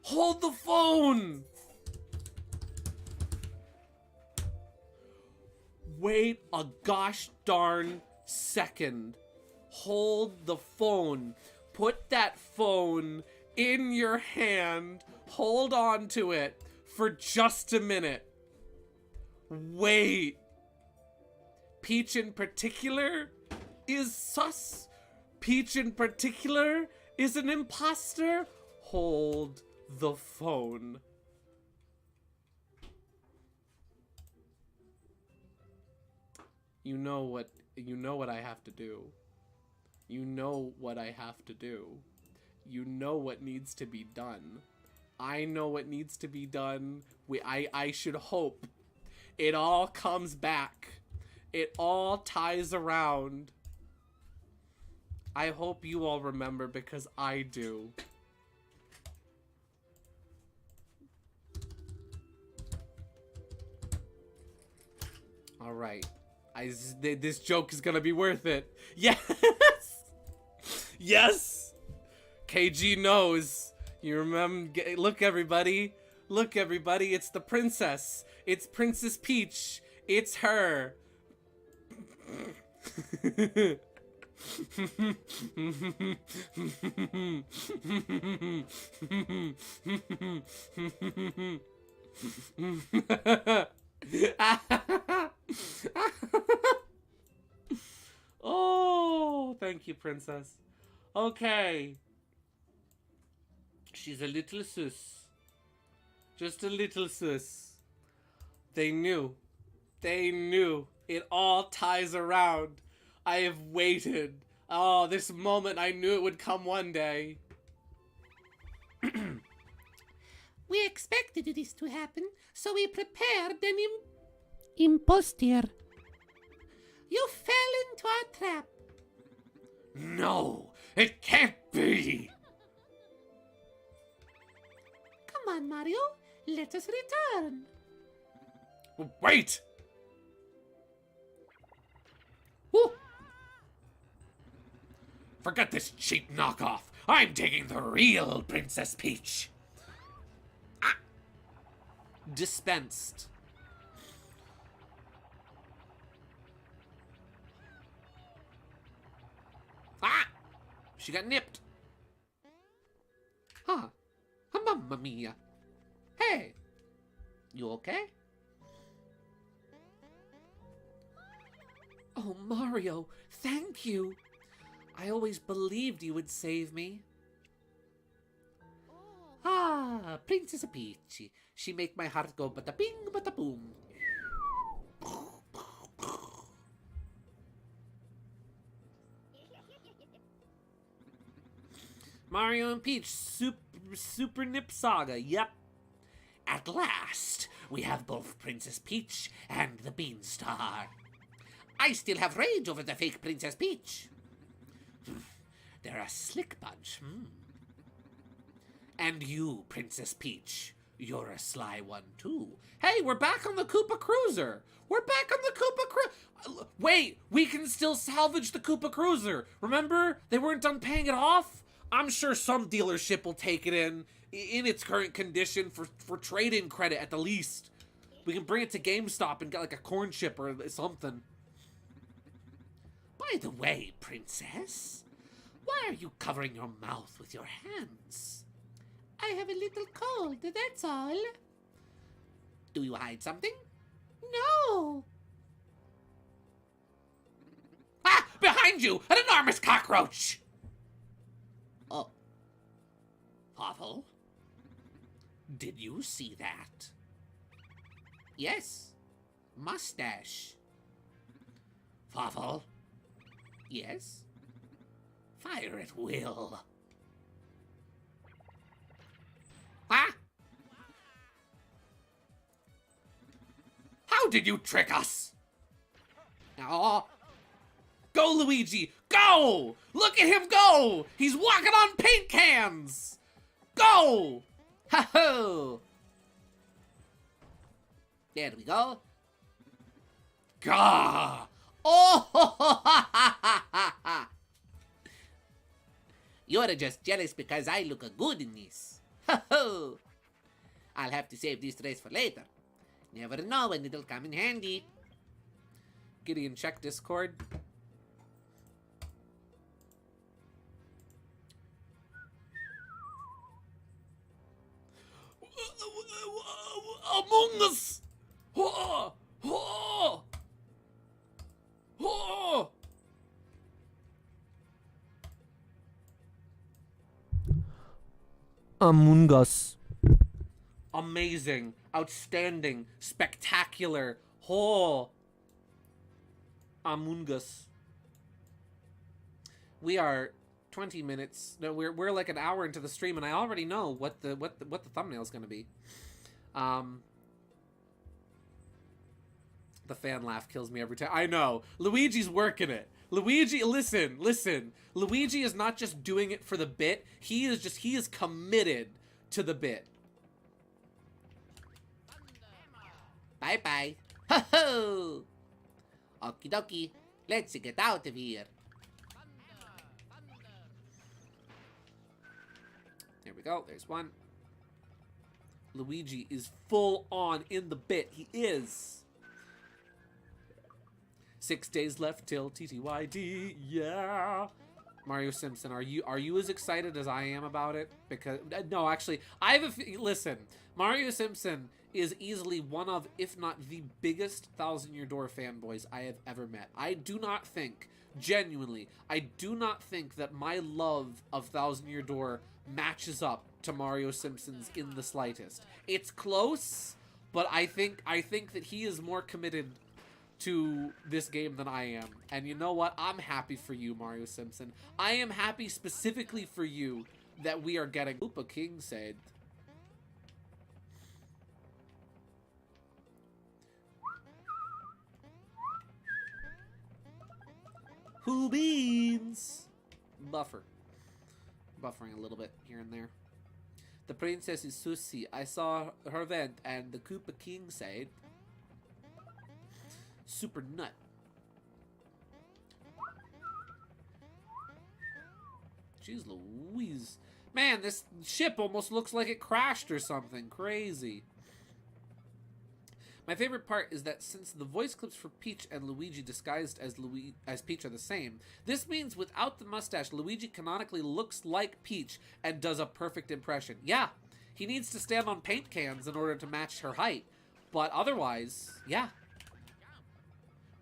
Hold the phone! Wait a gosh darn second. Hold the phone. Put that phone in your hand. Hold on to it for just a minute. Wait. Peach in particular is sus? Peach in particular is an imposter? Hold the phone. You know what I have to do. You know what I have to do. You know what needs to be done. I know what needs to be done. I should hope it all comes back. It all ties around. I hope you all remember because I do. All right. This joke is gonna be worth it. Yes! Yes! KG knows. You remember? Look, everybody. Look, everybody. It's the princess. It's Princess Peach. It's her. Oh, thank you, princess. Okay. She's a little sus. Just a little sus. They knew. They knew. It all ties around. I have waited. Oh, this moment, I knew it would come one day. We expected this to happen, so we prepared an imposture. You fell into our trap. No, it can't be. Come on, Mario. Let us return. Wait. Ooh. Forget this cheap knockoff. I'm taking the real Princess Peach. Ah. Dispensed. Ah! She got nipped. Huh. Mamma mia. Hey. You okay? Oh, Mario, thank you. I always believed you would save me. Ah, Princess Peach. She make my heart go bada bing bada boom. Mario and Peach, super nip saga, yep. At last, we have both Princess Peach and the Beanstar. I still have rage over the fake Princess Peach. They're a slick bunch, And you, Princess Peach, you're a sly one, too. Hey, we're back on the Koopa Cruiser. We're back on the Koopa Cruiser. Wait, we can still salvage the Koopa Cruiser. Remember, they weren't done paying it off? I'm sure some dealership will take it in its current condition for trade-in credit at the least. We can bring it to GameStop and get like a corn chip or something. By the way, Princess, why are you covering your mouth with your hands? I have a little cold, that's all. Do you hide something? No. Ah! Behind you! An enormous cockroach! Oh. Pavel? Did you see that? Yes. Mustache. Pavel? Yes. Fire at will. Ah! How did you trick us? Oh. Go, Luigi! Go! Look at him go! He's walking on paint cans! Go! Ho-ho! There we go. Gah! Oh! You're just jealous because I look good in this. Ho-ho! I'll have to save this race for later. Never know when it'll come in handy. Gideon, check Discord. Among Us! Oh! Oh! Oh! Among Us. Amazing, outstanding, spectacular. Oh! Among Us. We are 20 minutes. No, we're like an hour into the stream, and I already know what the thumbnail is going to be. The fan laugh kills me every time. I know. Luigi's working it. Luigi, listen. Luigi is not just doing it for the bit. He is committed to the bit. Bye-bye. Ho-ho! Okie dokie. Let's get out of here. There we go. There's one. Luigi is full on in the bit. He is. 6 days left till TTYD. Yeah. Mario Simpson, are you as excited as I am about it? Because no, actually, I have listen. Mario Simpson is easily one of, if not the biggest Thousand Year Door fanboys I have ever met. I do not think, genuinely, I do not think that my love of Thousand Year Door matches up to Mario Simpson's in the slightest. It's close, but I think that he is more committed to this game than I am. And you know what? I'm happy for you, Mario Simpson. I am happy specifically for you that we are getting Koopa King said. Who beans? Buffering a little bit here and there. The princess is Susie. I saw her vent and the Koopa King said super nut. Jeez Louise. Man, this ship almost looks like it crashed or something. Crazy. My favorite part is that since the voice clips for Peach and Luigi disguised as Peach are the same, this means without the mustache, Luigi canonically looks like Peach and does a perfect impression. Yeah, he needs to stand on paint cans in order to match her height, but otherwise, yeah.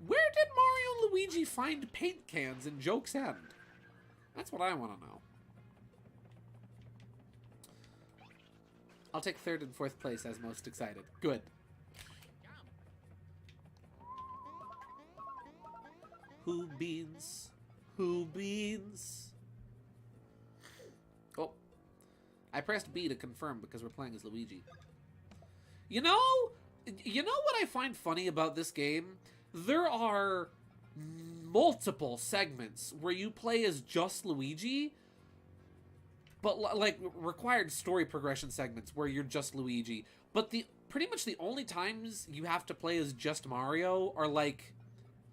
Where did Mario and Luigi find paint cans in Joke's End? That's what I want to know. I'll take 3rd and 4th place as most excited. Good. Who beans? Who beans? Oh. I pressed B to confirm because we're playing as Luigi. You know what I find funny about this game? There are multiple segments where you play as just Luigi, but like required story progression segments where you're just Luigi. But pretty much the only times you have to play as just Mario are like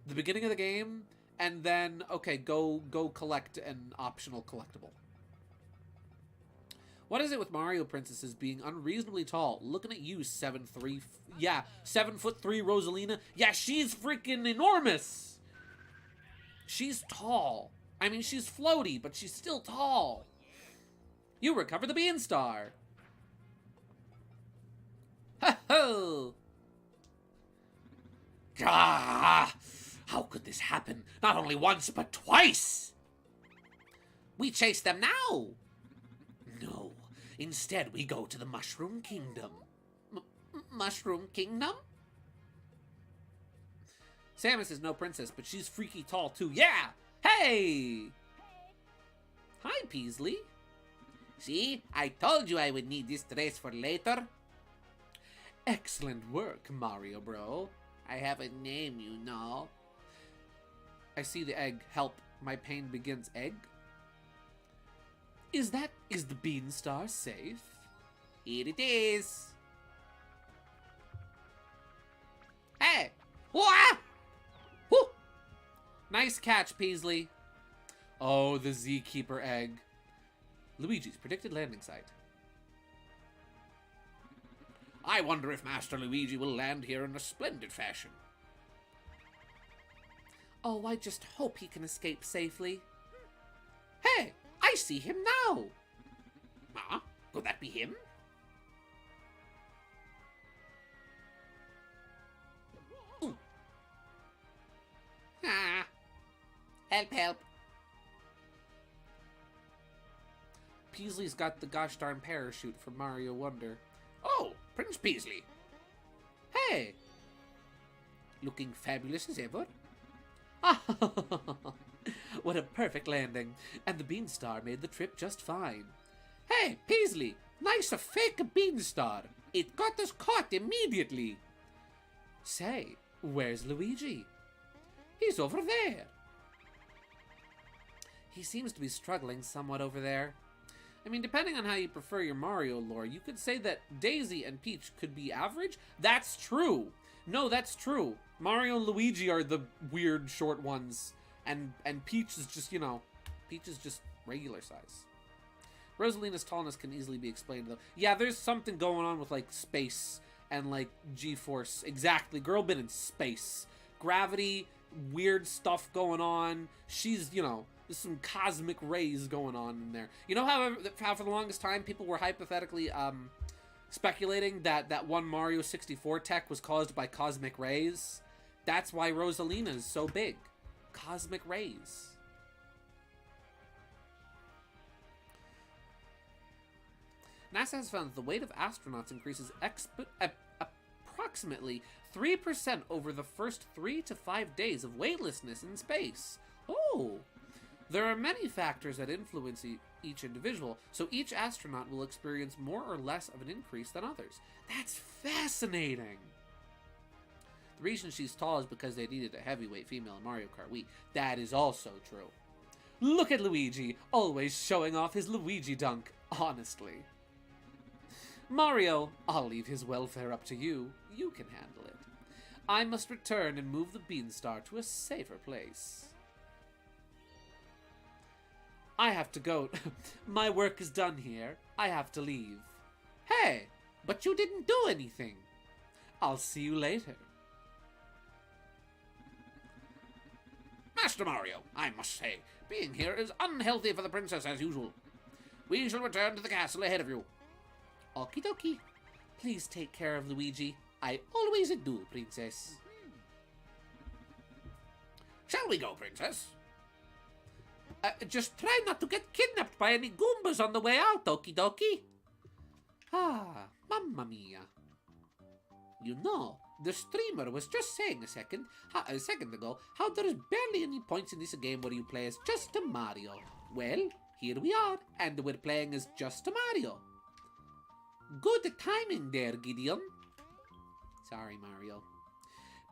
the beginning of the game, and then okay, go collect an optional collectible. What is it with Mario princesses being unreasonably tall? Looking at you, 7'3", yeah, 7'3" Rosalina. Yeah, she's freaking enormous. She's tall. I mean, she's floaty, but she's still tall. You recover the Bean Star. Ho ho! Ah! How could this happen? Not only once, but twice! We chase them now! No. Instead, we go to the Mushroom Kingdom. Mushroom Kingdom? Samus is no princess, but she's freaky tall too. Yeah! Hey! Hi, Peasley. See? I told you I would need this dress for later. Excellent work, Mario Bro. I have a name, you know. I see the egg. Help. My pain begins. Egg? Is the Bean Star safe? Here it is. Hey! Whoa! Woo! Nice catch, Peasley. Oh, the Z-Keeper egg. Luigi's predicted landing site. I wonder if Master Luigi will land here in a splendid fashion. Oh, I just hope he can escape safely. Hey! I see him now! Ah, could that be him? Ooh. Ah. Help, help. Peasley's got the gosh darn parachute from Mario Wonder. Oh, Prince Peasley. Hey! Looking fabulous as ever. Ah, what a perfect landing. And the Beanstar made the trip just fine. Hey, Peasley, nice a fake Beanstar. It got us caught immediately. Say, where's Luigi? He's over there. He seems to be struggling somewhat over there. I mean, depending on how you prefer your Mario lore, you could say that Daisy and Peach could be average. That's true. No, that's true. Mario and Luigi are the weird short ones, and Peach is just, you know, Peach is just regular size. Rosalina's tallness can easily be explained, though. Yeah, there's something going on with, like, space and, like, G-force. Exactly. Girl been in space. Gravity, weird stuff going on. She's, you know, there's some cosmic rays going on in there. You know how for the longest time people were hypothetically, speculating that one Mario 64 tech was caused by cosmic rays? That's why Rosalina is so big. Cosmic rays. NASA has found that the weight of astronauts increases approximately 3% over the first 3 to 5 days of weightlessness in space. Oh! There are many factors that influence each individual, so each astronaut will experience more or less of an increase than others. That's fascinating! The reason she's tall is because they needed a heavyweight female in Mario Kart Wii. That is also true. Look at Luigi, always showing off his Luigi dunk, honestly. Mario, I'll leave his welfare up to you. You can handle it. I must return and move the Beanstar to a safer place. I have to go. My work is done here. I have to leave. Hey, but you didn't do anything. I'll see you later. Master Mario, I must say, being here is unhealthy for the princess as usual. We shall return to the castle ahead of you. Okie dokie. Please take care of Luigi. I always do, princess. Shall we go, princess? Just try not to get kidnapped by any Goombas on the way out, okie dokie. Ah, mamma mia. You know, the streamer was just saying a second ago how there's barely any points in this game where you play as just a Mario. Well, here we are, and we're playing as just a Mario. Good timing there, Gideon. Sorry, Mario.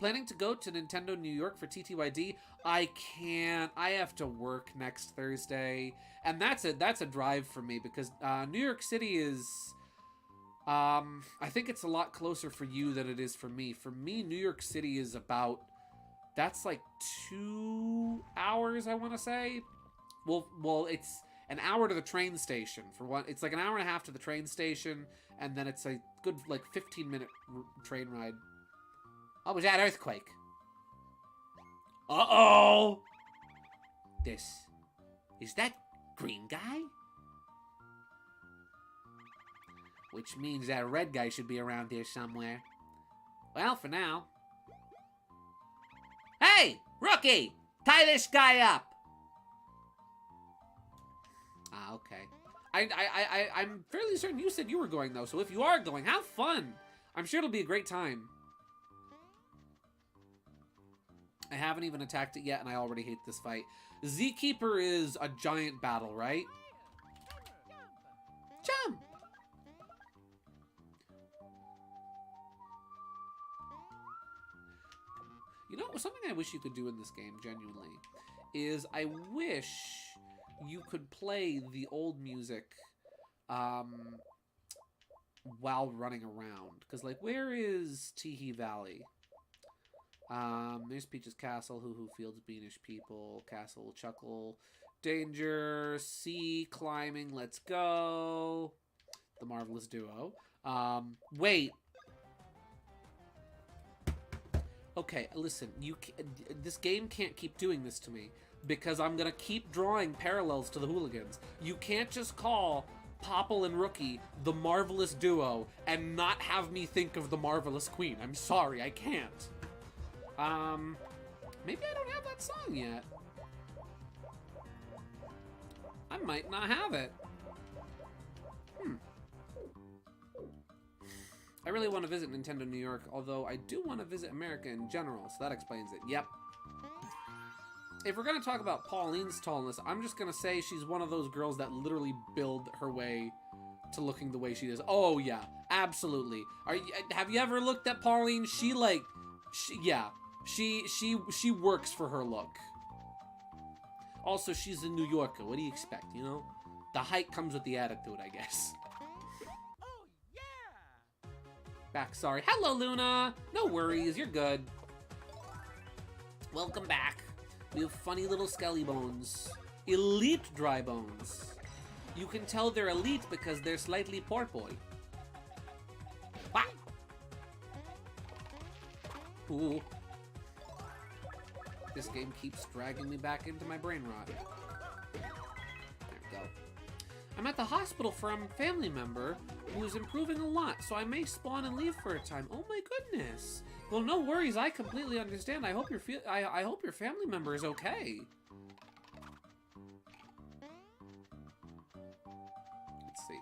Planning to go to Nintendo New York for TTYD? I can't. I have to work next Thursday. And that's a drive for me because New York City is... I think it's a lot closer for you than it is for me. For me, New York City is about... That's like 2 hours, I want to say. Well, it's an hour to the train station. For one, it's like an hour and a half to the train station, and then it's a good, like, 15-minute train ride. What was that earthquake? Uh-oh! Is that green guy? Which means that red guy should be around here somewhere. Well, for now. Hey! Rookie! Tie this guy up! Ah, okay. I'm fairly certain you said you were going, though, so if you are going, have fun! I'm sure it'll be a great time. I haven't even attacked it yet, and I already hate this fight. Z-Keeper is a giant battle, right? Jump! You know, something I wish you could do in this game, genuinely, is I wish you could play the old music while running around. Because, like, where is Teehee Valley? There's Peach's Castle, Hoo Hoo Fields, Beanish People, Castle, Chuckle, Danger, Sea, Climbing, Let's Go, The Marvelous Duo. Wait. Okay, listen, this game can't keep doing this to me, because I'm gonna keep drawing parallels to the Hooligans. You can't just call Popple and Rookie the Marvelous Duo and not have me think of the Marvelous Queen. I'm sorry, I can't. Maybe I don't have that song yet. I might not have it. I really want to visit Nintendo New York, although I do want to visit America in general, so that explains it. Yep. If we're going to talk about Pauline's tallness, I'm just going to say she's one of those girls that literally build her way to looking the way she does. Oh, yeah. Absolutely. Have you ever looked at Pauline? She works for her look. Also, she's a New Yorker. What do you expect, you know? The height comes with the attitude, I guess. Back, sorry. Hello, Luna! No worries, you're good. Welcome back. We have funny little skelly bones. Elite dry bones. You can tell they're elite because they're slightly porpoise. Wah! Ooh. This game keeps dragging me back into my brain rot. There we go. I'm at the hospital for a family member who is improving a lot, so I may spawn and leave for a time. Oh my goodness. Well, no worries. I completely understand. I hope I hope your family member is okay. Let's see.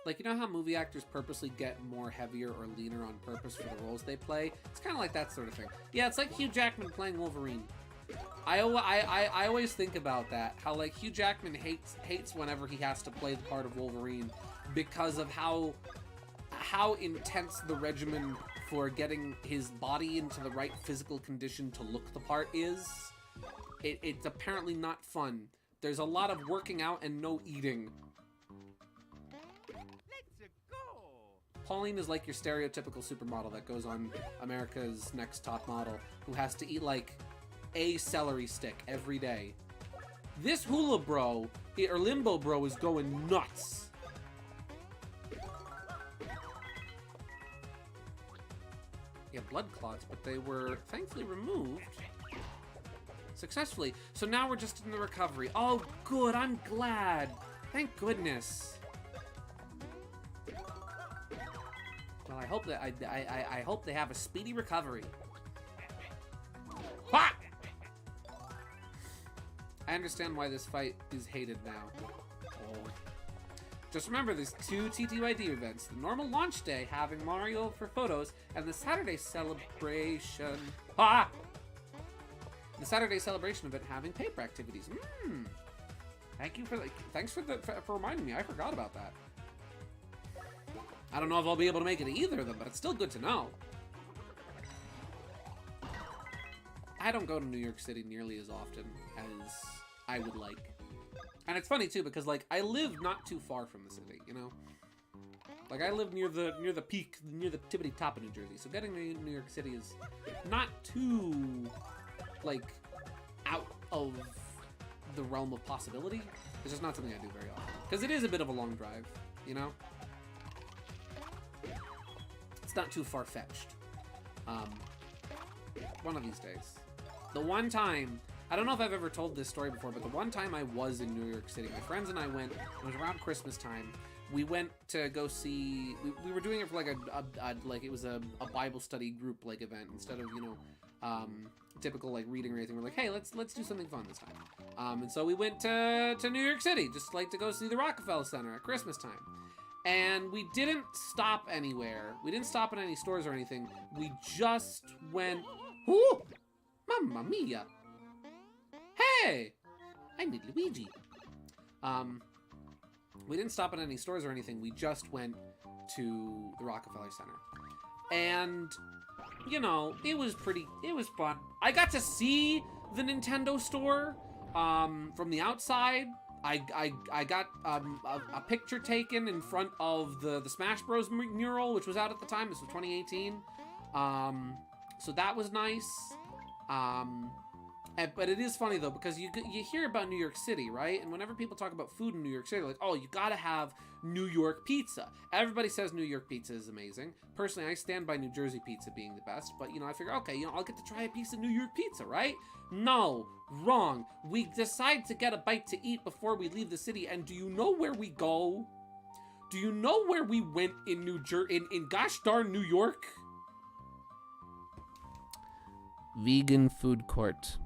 Like, you know how movie actors purposely get more heavier or leaner on purpose for the roles they play? It's kind of like that sort of thing. Yeah, it's like Hugh Jackman playing Wolverine. I always think about that. How, like, Hugh Jackman hates whenever he has to play the part of Wolverine because of how intense the regimen for getting his body into the right physical condition to look the part is. It's apparently not fun. There's a lot of working out and no eating. Pauline is like your stereotypical supermodel that goes on America's Next Top Model, who has to eat like a celery stick every day. This hula bro, or limbo bro, is going nuts. Yeah, blood clots, but they were thankfully removed successfully. So now we're just in the recovery. Oh, good, I'm glad. Thank goodness. Well, I hope that I hope they have a speedy recovery. Ha! I understand why this fight is hated now. Oh. Just remember, there's two TTYD events. The normal launch day, having Mario for photos, and the Saturday celebration. Ha! The Saturday celebration event having paper activities. Thank you for thanks for reminding me. I forgot about that. I don't know if I'll be able to make it to either of them, but it's still good to know. I don't go to New York City nearly as often as I would like. And it's funny too, because like I live not too far from the city, you know? Like I live near the peak, near the tippity top of New Jersey. So getting to New York City is not too like out of the realm of possibility. It's just not something I do very often. Because it is a bit of a long drive, you know? It's not too far-fetched. One of these days. The one time, I don't know if I've ever told this story before, but the one time I was in New York City, my friends and I went, it was around Christmas time, we went to go see, we were doing it for like like it was a Bible study group like event instead of, you know, typical like reading or anything. We're like, hey, let's do something fun this time. And so we went to New York City, just like to go see the Rockefeller Center at Christmas time. And we didn't stop anywhere. We didn't stop at any stores or anything. We just went, ooh, mamma mia. Hey, I need Luigi. We didn't stop at any stores or anything. We just went to the Rockefeller Center. And, you know, it was fun. I got to see the Nintendo store from the outside. I got a picture taken in front of the Smash Bros. Mural, which was out at the time. This was 2018. So that was nice. But it is funny, though, because you hear about New York City, right? And whenever people talk about food in New York City, they're like, oh, you gotta have New York pizza. Everybody says New York pizza is amazing. Personally, I stand by New Jersey pizza being the best. But, you know, I figure, okay, you know, I'll get to try a piece of New York pizza, right? No, wrong. We decide to get a bite to eat before we leave the city. And do you know where we go? Do you know where we went in in gosh darn New York? Vegan food court.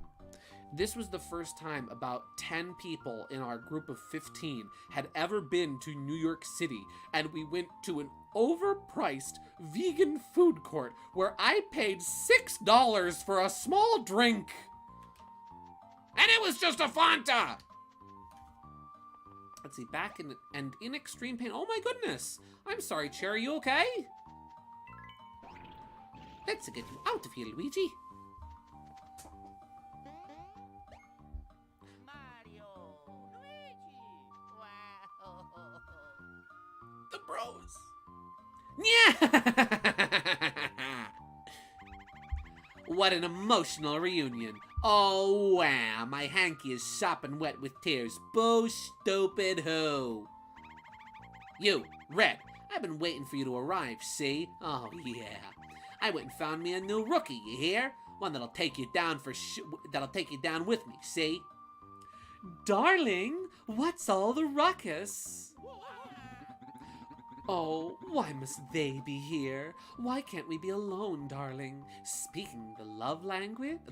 This was the first time about 10 people in our group of 15 had ever been to New York City, and we went to an overpriced vegan food court where I paid $6 for a small drink. And it was just a Fanta! Let's see, back in extreme pain. Oh my goodness! I'm sorry, Cherry, are you okay? Let's get you out of here, Luigi. The bros. Yeah. what an emotional reunion. Oh, wow, my hanky is sopping wet with tears. Boo stupid who. You, Red, I've been waiting for you to arrive, see? Oh, yeah. I went and found me a new rookie, you hear? One that'll take you down that'll take you down with me, see? Darling, what's all the ruckus? Oh, why must they be here? Why can't we be alone, darling? Speaking the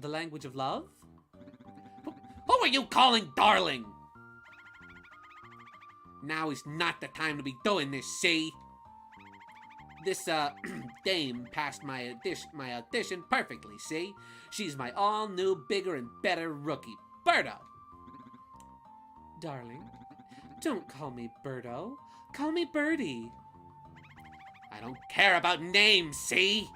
language of love? Who are you calling darling? Now is not the time to be doing this, see? This, dame passed my audition perfectly, see? She's my all-new, bigger and better rookie, Birdo. Darling, don't call me Birdo. Call me Birdie. I don't care about names, see?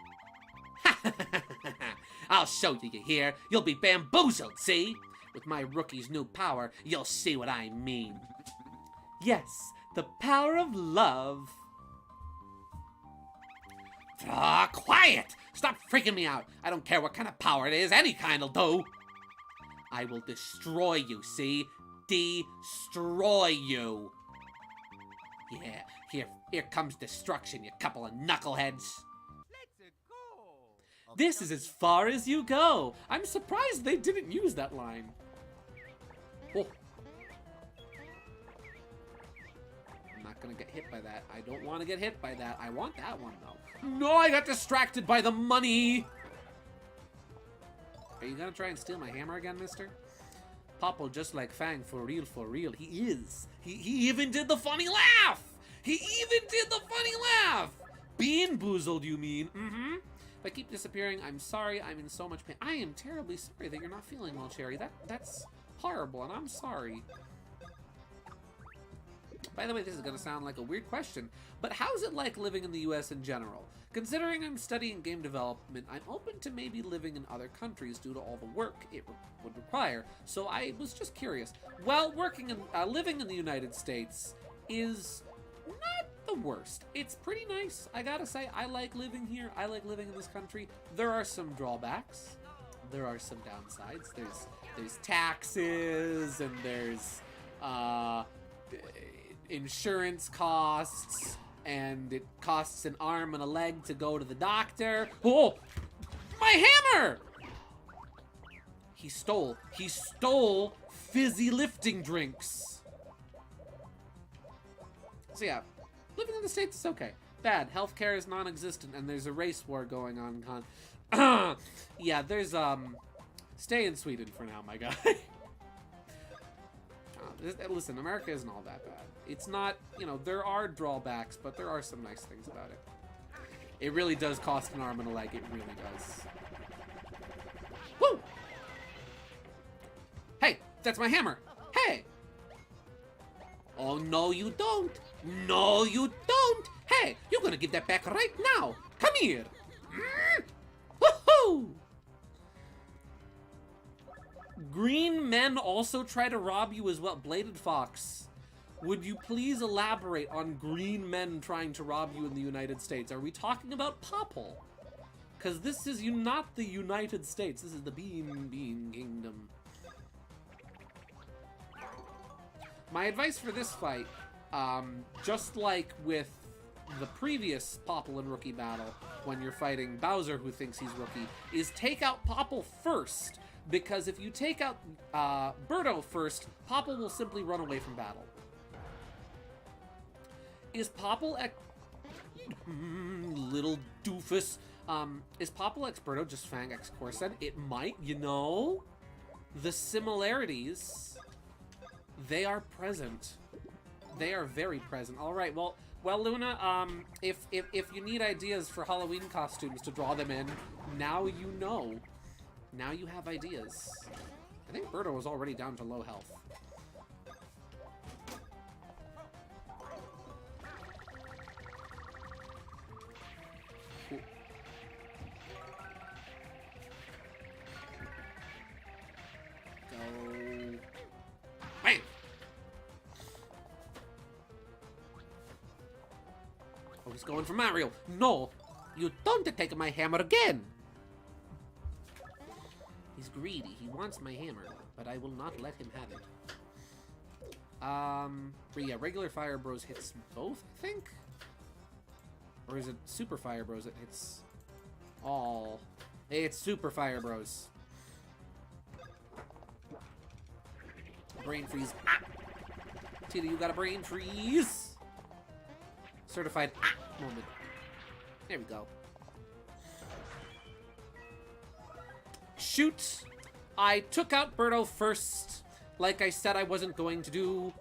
I'll show you, you hear? You'll be bamboozled, see? With my rookie's new power, you'll see what I mean. Yes, the power of love. Ah, quiet! Stop freaking me out. I don't care what kind of power it is. Any kind'll do. I will destroy you, see? Destroy you. Yeah, here comes destruction, you couple of knuckleheads. This is as far as you go. I'm surprised they didn't use that line. Oh. I'm not gonna get hit by that. I don't want to get hit by that. I want that one, though. No, I got distracted by the money. Are you gonna try and steal my hammer again, mister? Popple just like Fang, for real, for real. He is. He even did the funny laugh. He even did the funny laugh. Bean boozled, you mean? Mm-hmm. If I keep disappearing, I'm sorry. I'm in so much pain. I am terribly sorry that you're not feeling well, Cherry. That's horrible, and I'm sorry. By the way, this is going to sound like a weird question, but how's it like living in the US in general? Considering I'm studying game development, I'm open to maybe living in other countries due to all the work it would require. So I was just curious. Well, living in the United States is not the worst. It's pretty nice. I gotta say, I like living here. I like living in this country. There are some drawbacks. There are some downsides. There's taxes, and there's insurance costs, and it costs an arm and a leg to go to the doctor. Oh, my hammer! He stole fizzy lifting drinks. So yeah, living in the States is okay. Bad, healthcare is non-existent, and there's a race war going on. Yeah, there's, stay in Sweden for now, my guy. Listen, America isn't all that bad. It's not, there are drawbacks, but there are some nice things about it. It really does cost an arm and a leg. It really does. Woo! Hey, that's my hammer. Hey! Oh, no, you don't. No, you don't. Hey, you're gonna give that back right now. Come here. Woohoo! Green men also try to rob you as well. Bladed Fox, would you please elaborate on green men trying to rob you in the United States? Are we talking about Popple? Because this is not the United States. This is the Bean Kingdom. My advice for this fight, just like with the previous Popple and Rookie battle, when you're fighting Bowser who thinks he's Rookie, is take out Popple first. Because if you take out Birdo first, Popple will simply run away from battle. Is Popple little doofus. Is Popple X Birdo just Fang X Corset? It might, The similarities, they are present. They are very present. All right, well, Luna, if you need ideas for Halloween costumes to draw them in, now you know. Now you have ideas. I think Birdo was already down to low health. Cool. Go. Bam! Oh, he's going for Mario. No! You don't take my hammer again! He's greedy. He wants my hammer, but I will not let him have it. But yeah, regular Fire Bros hits both, I think? Or is it Super Fire Bros that hits all? Hey, it's Super Fire Bros. Brain freeze. Ah! Tita, you got a brain freeze. Certified moment. There we go. Shoot! I took out Birdo first, like I said I wasn't going to do,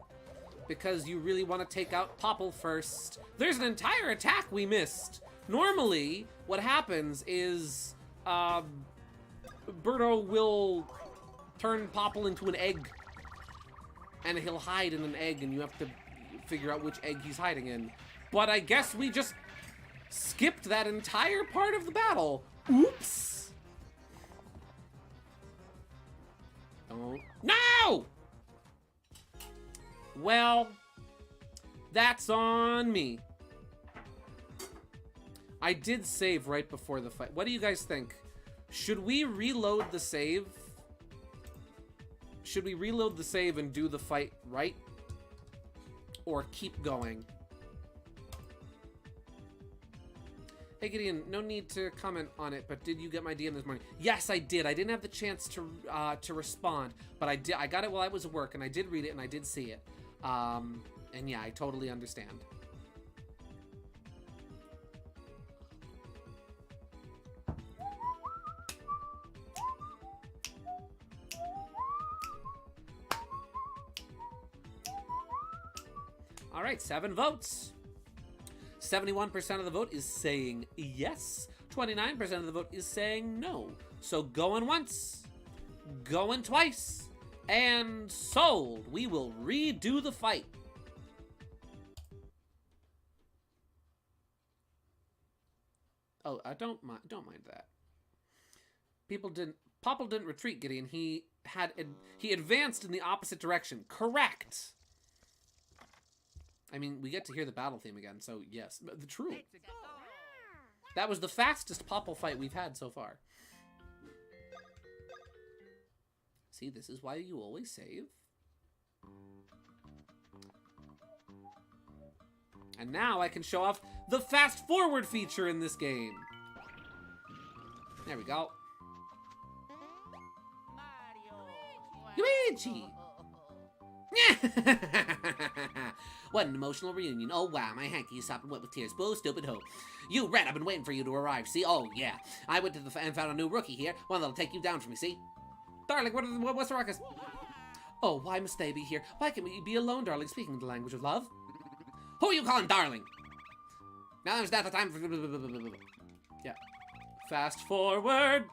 because you really want to take out Popple first. There's an entire attack we missed. Normally, what happens is, Birdo will turn Popple into an egg, and he'll hide in an egg, and you have to figure out which egg he's hiding in. But I guess we just skipped that entire part of the battle. Oops! Oh. No! Well, that's on me. I did save right before the fight. What do you guys think? Should we reload the save? Should we reload the save and do the fight right? Or keep going? Hey Gideon, no need to comment on it, but did you get my DM this morning? Yes, I did. I didn't have the chance to respond, but I did. I got it while I was at work, and I did read it, and I did see it. And yeah, I totally understand. All right, 7 votes. 71% of the vote is saying yes. 29% of the vote is saying no. So going once, going twice, and sold. We will redo the fight. Oh, don't mind that. Popple didn't retreat, Gideon. He advanced in the opposite direction. Correct. I mean, we get to hear the battle theme again, so yes. True. That was the fastest Popple fight we've had so far. See, this is why you always save. And now I can show off the fast forward feature in this game. There we go. Luigi! What an emotional reunion. Oh wow, my hanky is sopping wet with tears. Bull stupid hoe. You rat, I've been waiting for you to arrive, see? Oh yeah. I went to the and found a new rookie here. One that'll take you down for me, see? Darling, what's the ruckus? Oh, why must they be here? Why can't we be alone, darling, speaking the language of love? Who are you calling darling? Now is not the time for... Yeah. Fast forward.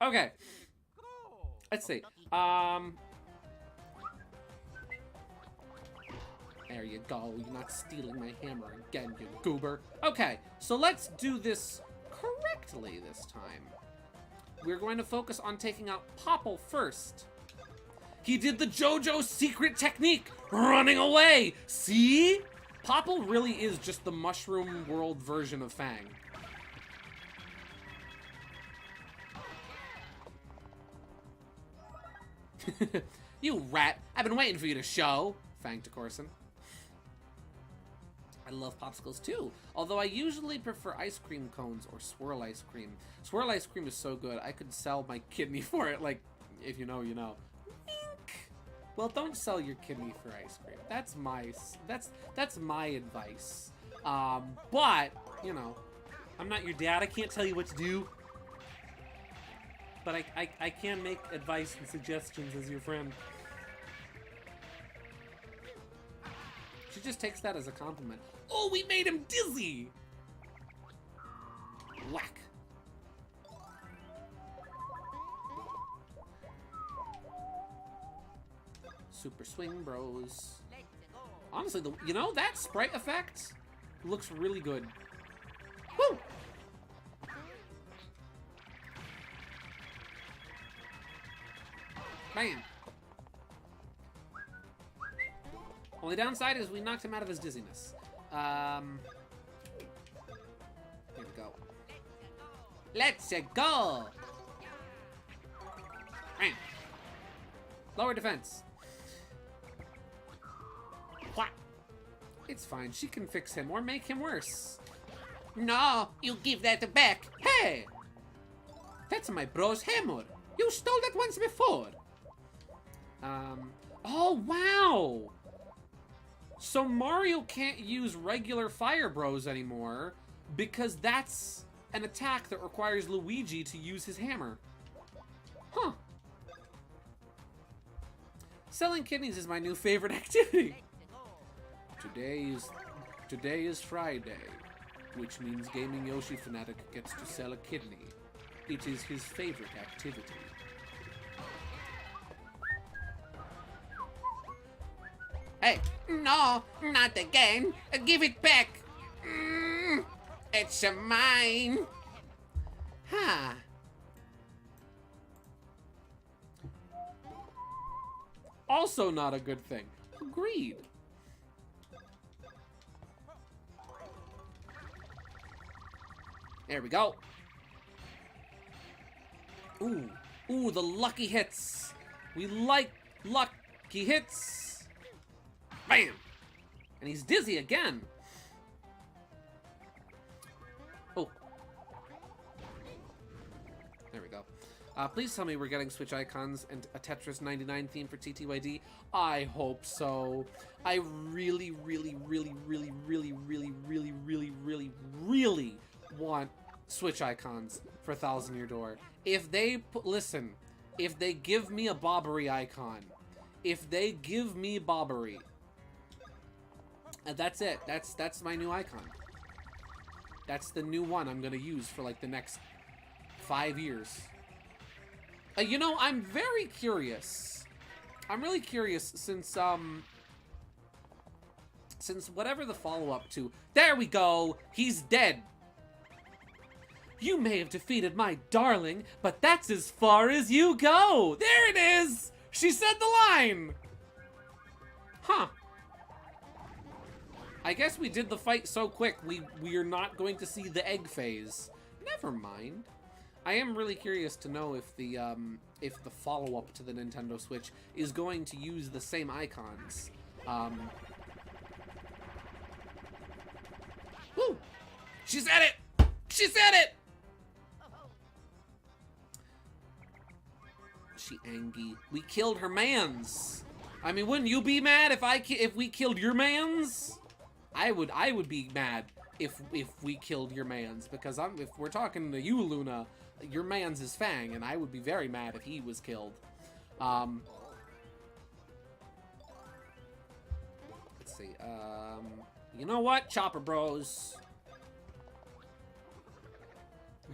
Okay. Let's see. There you go. You're not stealing my hammer again, you goober. Okay, so let's do this correctly this time. We're going to focus on taking out Popple first. He did the JoJo's secret technique, running away. See? Popple really is just the Mushroom World version of Fang. You rat! I've been waiting for you to show. Fang to Corson. I love popsicles too, although I usually prefer ice cream cones or swirl ice cream. Swirl ice cream is so good, I could sell my kidney for it, like, if you know, you know. Wink. Well, don't sell your kidney for ice cream. That's my advice. But, you know, I'm not your dad, I can't tell you what to do. But I can make advice and suggestions as your friend. She just takes that as a compliment. Oh, we made him dizzy! Whack. Super swing, bros. Honestly, you know, that sprite effect looks really good. Woo! Bam! Only downside is we knocked him out of his dizziness. Here we go. Let's go! Bam. Lower defense. What? It's fine. She can fix him or make him worse. No, you give that back. Hey! That's my bro's hammer. You stole that once before. Oh, wow! So Mario can't use regular Fire Bros anymore because that's an attack that requires Luigi to use his hammer. Huh. Selling kidneys is my new favorite activity. Today is Friday, which means Gaming Yoshi Fanatic gets to sell a kidney. It is his favorite activity. Hey, no, not again. Give it back. It's mine. Huh. Also not a good thing. Agreed. There we go. Ooh, ooh, the lucky hits. We like lucky hits. Bam! And he's dizzy again. Oh. There we go. Please tell me we're getting Switch icons and a Tetris 99 theme for TTYD. I hope so. I really, really, really, really, really, really, really, really, really, really want Switch icons for 1000 Year Door. If they listen, if they give me a Bobbery icon, if they give me Bobbery, and that's it. That's my new icon. That's the new one I'm gonna use for like the next 5 years. You know, I'm very curious. I'm really curious since whatever the follow-up to, there we go, he's dead. You may have defeated my darling, but that's as far as you go. There it is. She said the line. Huh. I guess we did the fight so quick, we are not going to see the egg phase. Never mind. I am really curious to know if the follow-up to the Nintendo Switch is going to use the same icons. Woo! She said it! She said it! She angry. We killed her mans. I mean, wouldn't you be mad if we killed your mans? I would be mad if we killed your mans, because if we're talking to you, Luna, your man's is Fang, and I would be very mad if he was killed. Let's see. You know what, Chopper Bros?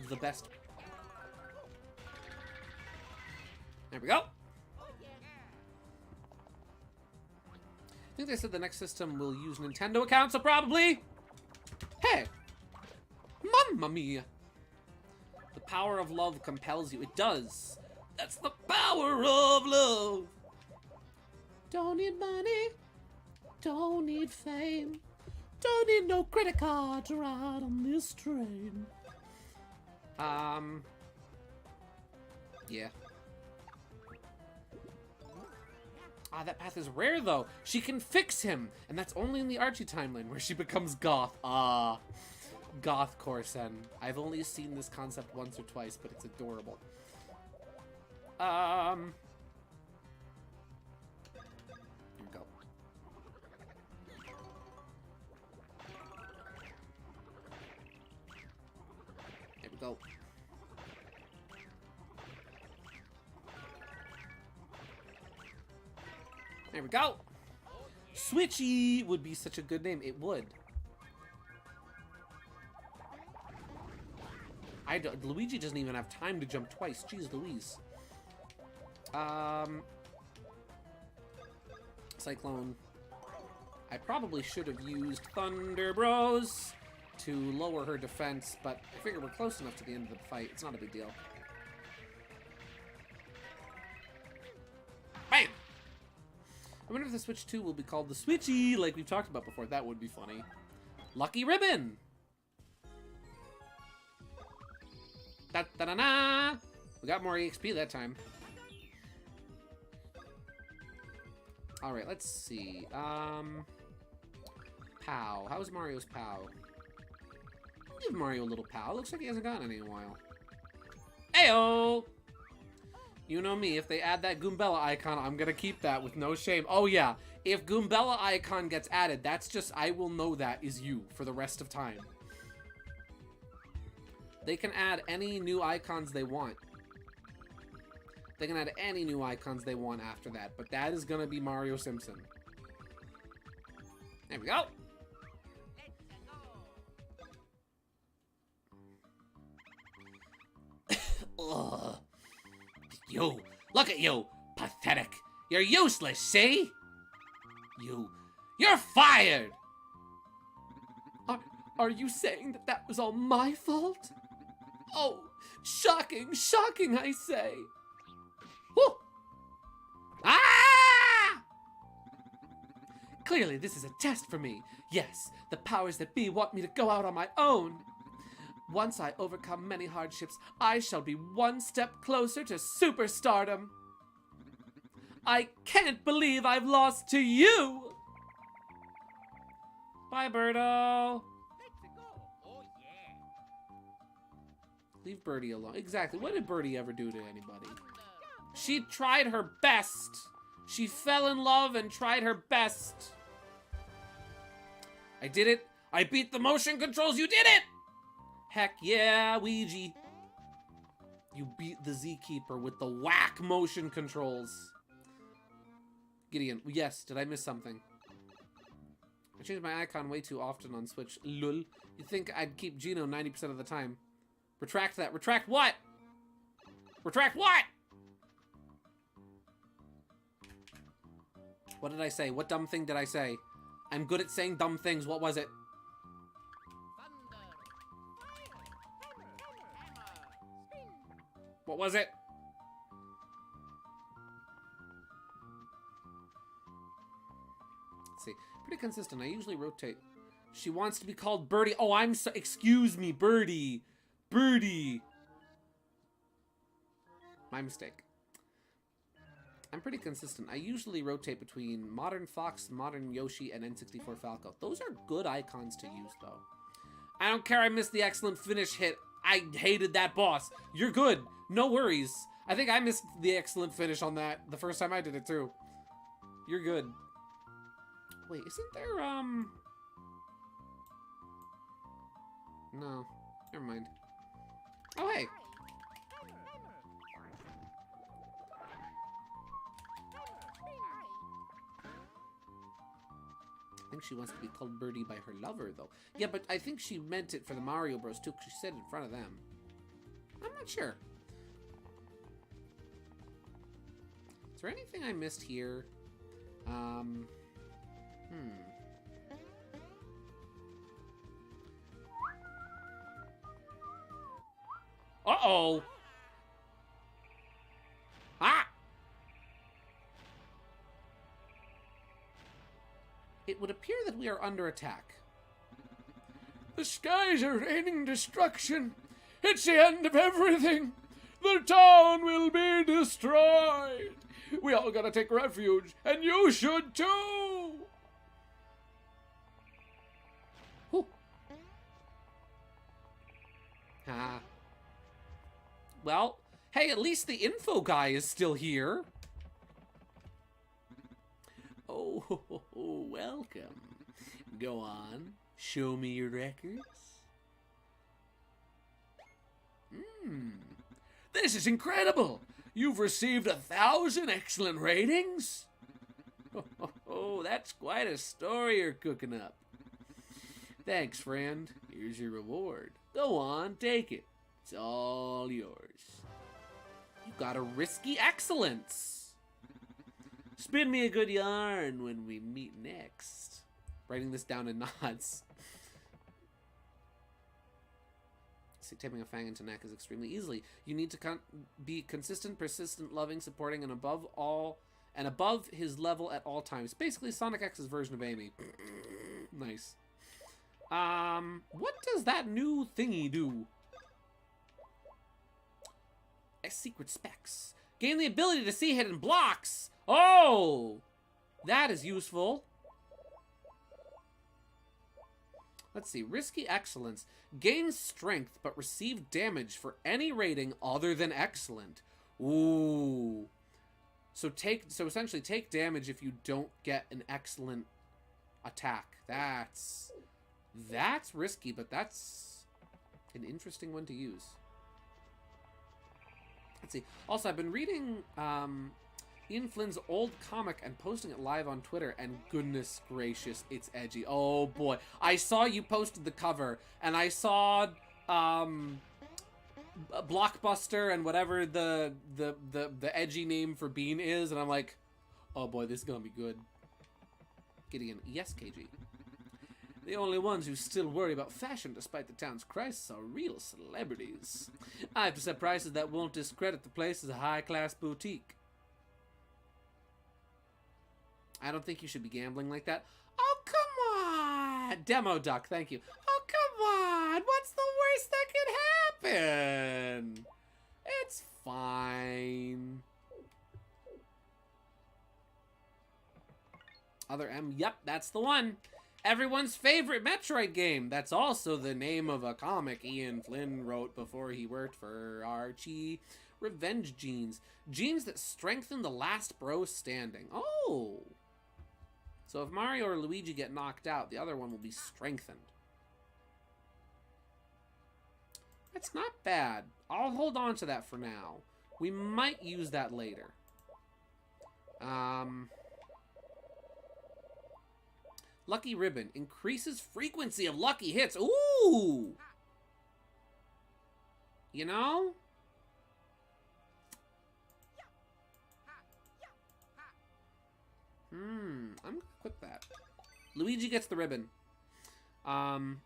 The best. There we go. I think they said the next system will use Nintendo accounts, so probably. Hey! Mamma mia! The power of love compels you. It does. That's the power of love. Don't need money. Don't need fame. Don't need no credit card to ride on this train. Yeah. Ah, that path is rare, though. She can fix him, and that's only in the Archie timeline, where she becomes Goth. Ah, Goth Corsen. I've only seen this concept once or twice, but it's adorable. Here we go. There we go. There we go. Switchy would be such a good name. It would. Luigi doesn't even have time to jump twice. Jeez Louise. Cyclone. I probably should have used Thunder Bros to lower her defense, but I figure we're close enough to the end of the fight. It's not a big deal. Bam! I wonder if the Switch 2 will be called the Switchy, like we've talked about before. That would be funny. Lucky Ribbon! Da-da-da-da! We got more EXP that time. Alright, let's see. Pow. How's Mario's Pow? Give Mario a little Pow. Looks like he hasn't gotten any in a while. Ayo! You know me, if they add that Goombella icon, I'm gonna keep that with no shame. Oh yeah, if Goombella icon gets added, that's just, I will know that is you for the rest of time. They can add any new icons they want. They can add any new icons they want after that, but that is gonna be Mario Simpson. There we go. Ugh. You, look at you, pathetic. You're useless, see? You're fired. Are you saying that that was all my fault? Oh, shocking, shocking, I say. Whew. Ah! Clearly, this is a test for me. Yes, the powers that be want me to go out on my own. Once I overcome many hardships, I shall be one step closer to superstardom. I can't believe I've lost to you. Bye, Birdo. Leave Birdie alone. Exactly. What did Birdie ever do to anybody? She tried her best. She fell in love and tried her best. I did it. I beat the motion controls. You did it. Heck yeah, Luigi. You beat the Z-Keeper with the whack motion controls. Gideon. Yes, did I miss something? I change my icon way too often on Switch. Lul. You'd think I'd keep Gino 90% of the time. Retract that. Retract what? Retract what? What did I say? What dumb thing did I say? I'm good at saying dumb things. What was it? What was it? Let's see. Pretty consistent. I usually rotate. She wants to be called Birdie. Oh, I'm so... Excuse me, Birdie. Birdie. My mistake. I'm pretty consistent. I usually rotate between Modern Fox, Modern Yoshi, and N64 Falco. Those are good icons to use, though. I don't care I missed the excellent finish hit. I hated that boss. You're good. No worries. I think I missed the excellent finish on that the first time I did it, too. You're good. Wait, isn't there, No. Never mind. Oh, hey. I think she wants to be called Birdie by her lover, though. Yeah, but I think she meant it for the Mario Bros, too, because she said it in front of them. I'm not sure. Is there anything I missed here? Uh-oh! Ah! It would appear that we are under attack. The skies are raining destruction. It's the end of everything. The town will be destroyed. We all gotta take refuge, and you should too. Whew. Ah. Well, hey, at least the info guy is still here. Oh, welcome. Go on, show me your records. This is incredible. You've received 1,000 excellent ratings. Oh, that's quite a story you're cooking up. Thanks, friend. Here's your reward. Go on, take it. It's all yours. You got a risky excellence. Spin me a good yarn when we meet next. Writing this down in nods. Taping a fang into neck is extremely easily. You need to be consistent, persistent, loving, supporting, and above his level at all times. Basically, Sonic X's version of Amy. Nice. What does that new thingy do? Secret specs. Gain the ability to see hidden blocks. Oh! That is useful. Let's see. Risky excellence. Gain strength, but receive damage for any rating other than excellent. Ooh. So essentially take damage if you don't get an excellent attack. That's risky, but that's an interesting one to use. Let's see. Also, I've been reading Ian Flynn's old comic and posting it live on Twitter, and goodness gracious, it's edgy. Oh boy. I saw you posted the cover, and I saw Blockbuster and whatever the edgy name for Bean is, and I'm like, oh boy, this is gonna be good. Gideon, yes, KG. The only ones who still worry about fashion despite the town's crisis are real celebrities. I have to set prices that won't discredit the place as a high-class boutique. I don't think you should be gambling like that. Oh, come on! Demo Duck, thank you. Oh, come on! What's the worst that could happen? It's fine. Other M, yep, that's the one. Everyone's favorite Metroid game. That's also the name of a comic Ian Flynn wrote before he worked for Archie. Revenge genes. Genes that strengthen the last bro standing. Oh. So if Mario or Luigi get knocked out, the other one will be strengthened. That's not bad. I'll hold on to that for now. We might use that later. Lucky Ribbon. Increases frequency of lucky hits. Ooh! You know? I'm gonna equip that. Luigi gets the ribbon. Well,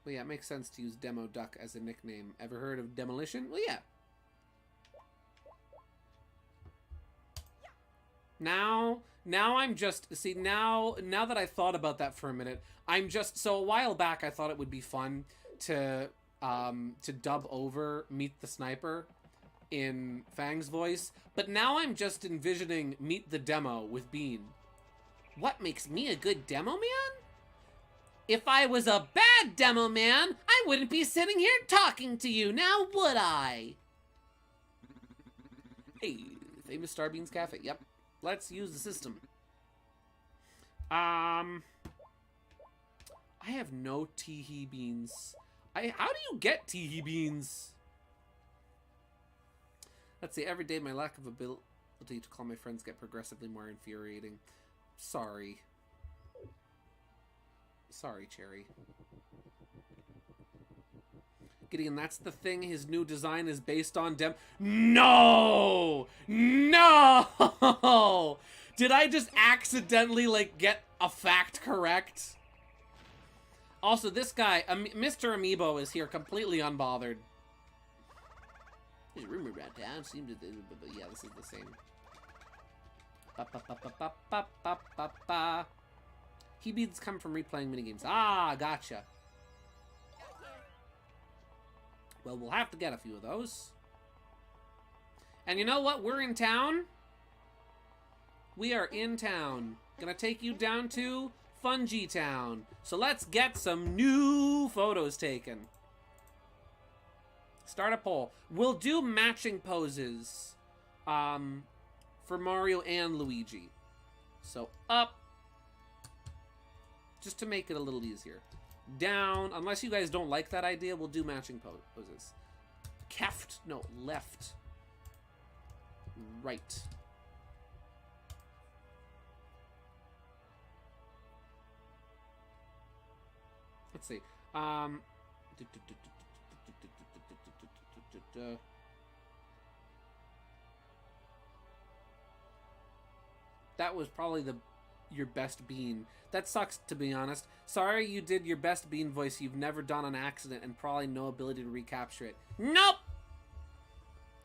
yeah, it makes sense to use Demo Duck as a nickname. Ever heard of Demolition? Well, yeah. Now I'm just, see, now that I thought about that for a minute, I'm just, so a while back I thought it would be fun to dub over Meet the Sniper in Fang's voice, but now I'm just envisioning Meet the Demo with Bean. What makes me a good demo man? If I was a bad demo man, I wouldn't be sitting here talking to you, now would I? Hey, famous Starbeans Cafe, yep. Let's use the system. I have no teehee beans. How do you get teehee beans? Let's see, every day my lack of ability to call my friends get progressively more infuriating. Sorry. Sorry, Cherry. Gideon, that's the thing his new design is based on No! No! Did I just accidentally, like, get a fact correct? Also, this guy, Mr. Amiibo, is here completely unbothered. There's a rumor around town. Seems that, but yeah, this is the same. He beads come from replaying minigames. Ah, gotcha. Well, we'll have to get a few of those. And you know what? We're in town. We are in town. Gonna take you down to Fungi Town. So let's get some new photos taken. Start a poll. We'll do matching poses for Mario and Luigi. So up. Just to make it a little easier. Down. Unless you guys don't like that idea, we'll do matching poses. Keft. No, left. Right. Let's see. That was probably your best Bean. That sucks, to be honest. Sorry you did your best Bean voice you've never done on accident and probably no ability to recapture it. Nope!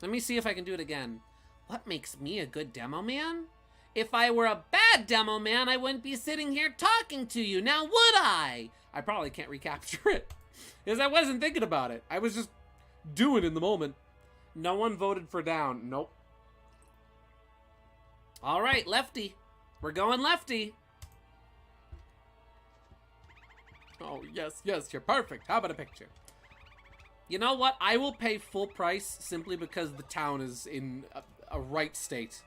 Let me see if I can do it again. What makes me a good demo man? If I were a bad demo man, I wouldn't be sitting here talking to you, now would I? I probably can't recapture it. Because I wasn't thinking about it. I was just doing it in the moment. No one voted for down. Nope. Alright, Lefty. We're going lefty. Oh, yes, yes, you're perfect. How about a picture? You know what? I will pay full price simply because the town is in a right state.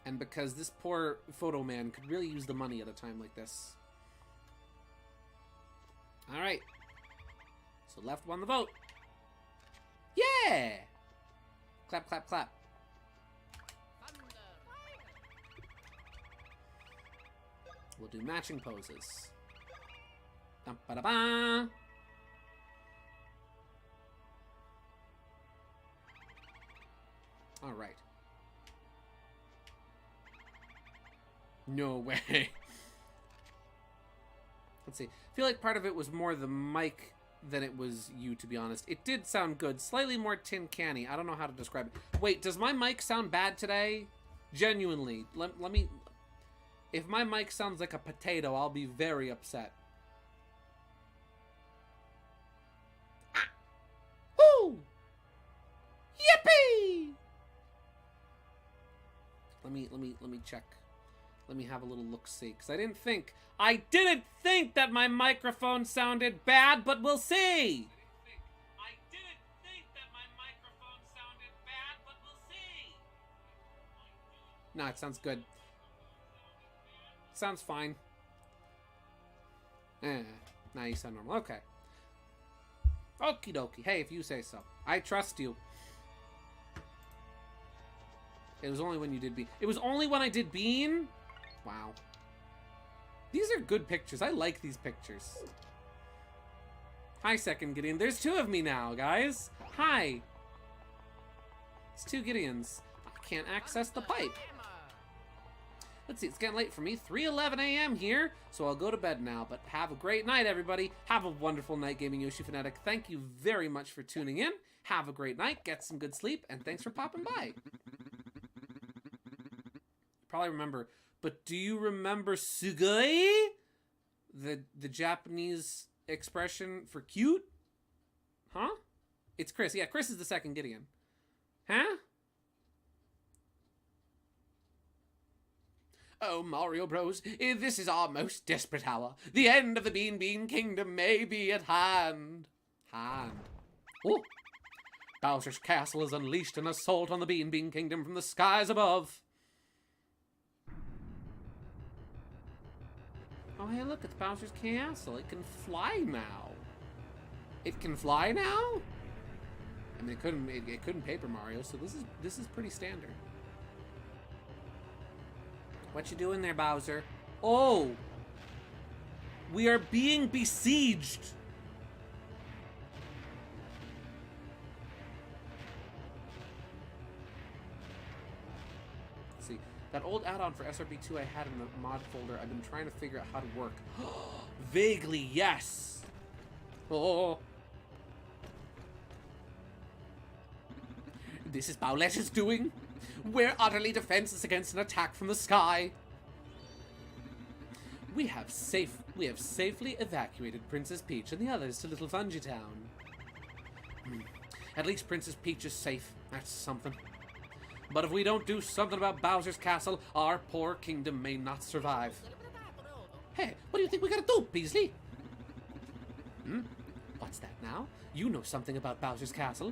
And because this poor photo man could really use the money at a time like this. Alright. So left won the vote. Yeah! Clap, clap, clap. We'll do matching poses. Dum-ba-da-ba. All right. No way. Let's see. I feel like part of it was more the mic than it was you, to be honest. It did sound good. Slightly more tin canny. I don't know how to describe it. Wait, does my mic sound bad today? Genuinely. Let me... If my mic sounds like a potato, I'll be very upset. Ah! Woo! Yippee! Let me check. Let me have a little look-see, because I didn't think that my microphone sounded bad, but we'll see! No, it sounds good. Sounds fine. Now you sound normal. Okay. Okie dokie. Hey, if you say so. I trust you. It was only when you did Bean. It was only when I did Bean? Wow. These are good pictures. I like these pictures. Hi, second Gideon. There's two of me now, guys. Hi. It's two Gideons. I can't access the pipe. Let's see, it's getting late for me. 3:11 a.m. here, so I'll go to bed now. But have a great night, everybody. Have a wonderful night, Gaming Yoshi Fanatic. Thank you very much for tuning in. Have a great night, get some good sleep, and thanks for popping by. Probably remember, but do you remember sugoi? The Japanese expression for cute? Huh? It's Chris. Yeah, Chris is the second Gideon. Huh? Oh, Mario Bros, this is our most desperate hour. The end of the Bean Kingdom may be at hand. Oh! Bowser's castle has unleashed an assault on the Bean Kingdom from the skies above. Oh, hey, look, it's Bowser's castle. It can fly now. It can fly now? I mean, it couldn't Paper Mario, so this is pretty standard. What you doing there, Bowser? Oh! We are being besieged! Let's see. That old add-on for SRB2 I had in the mod folder, I've been trying to figure out how to work. Vaguely, yes! Oh! This is Bowlette's doing? We're utterly defenseless against an attack from the sky. We have safely evacuated Princess Peach and the others to Little Fungi Town. At least Princess Peach is safe. That's something. But if we don't do something about Bowser's castle, our poor kingdom may not survive. Hey, what do you think we gotta do, Beasley? What's that now? You know something about Bowser's castle.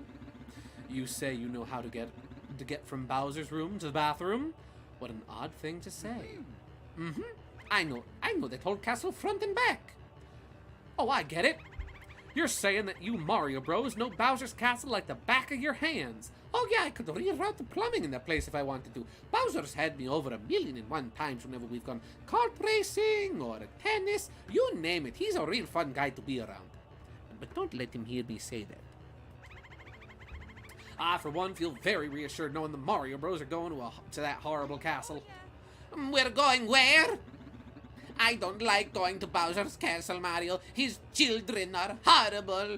You say you know how to get from Bowser's room to the bathroom? What an odd thing to say. I know that whole castle front and back. Oh, I get it. You're saying that you Mario Bros know Bowser's castle like the back of your hands. Oh yeah, I could reroute the plumbing in that place if I wanted to. Bowser's had me over 1,000,001 times whenever we've gone kart racing or tennis. You name it, he's a real fun guy to be around. But don't let him hear me say that. I, for one, feel very reassured knowing the Mario Bros are going to that horrible castle. We're going where? I don't like going to Bowser's castle, Mario. His children are horrible.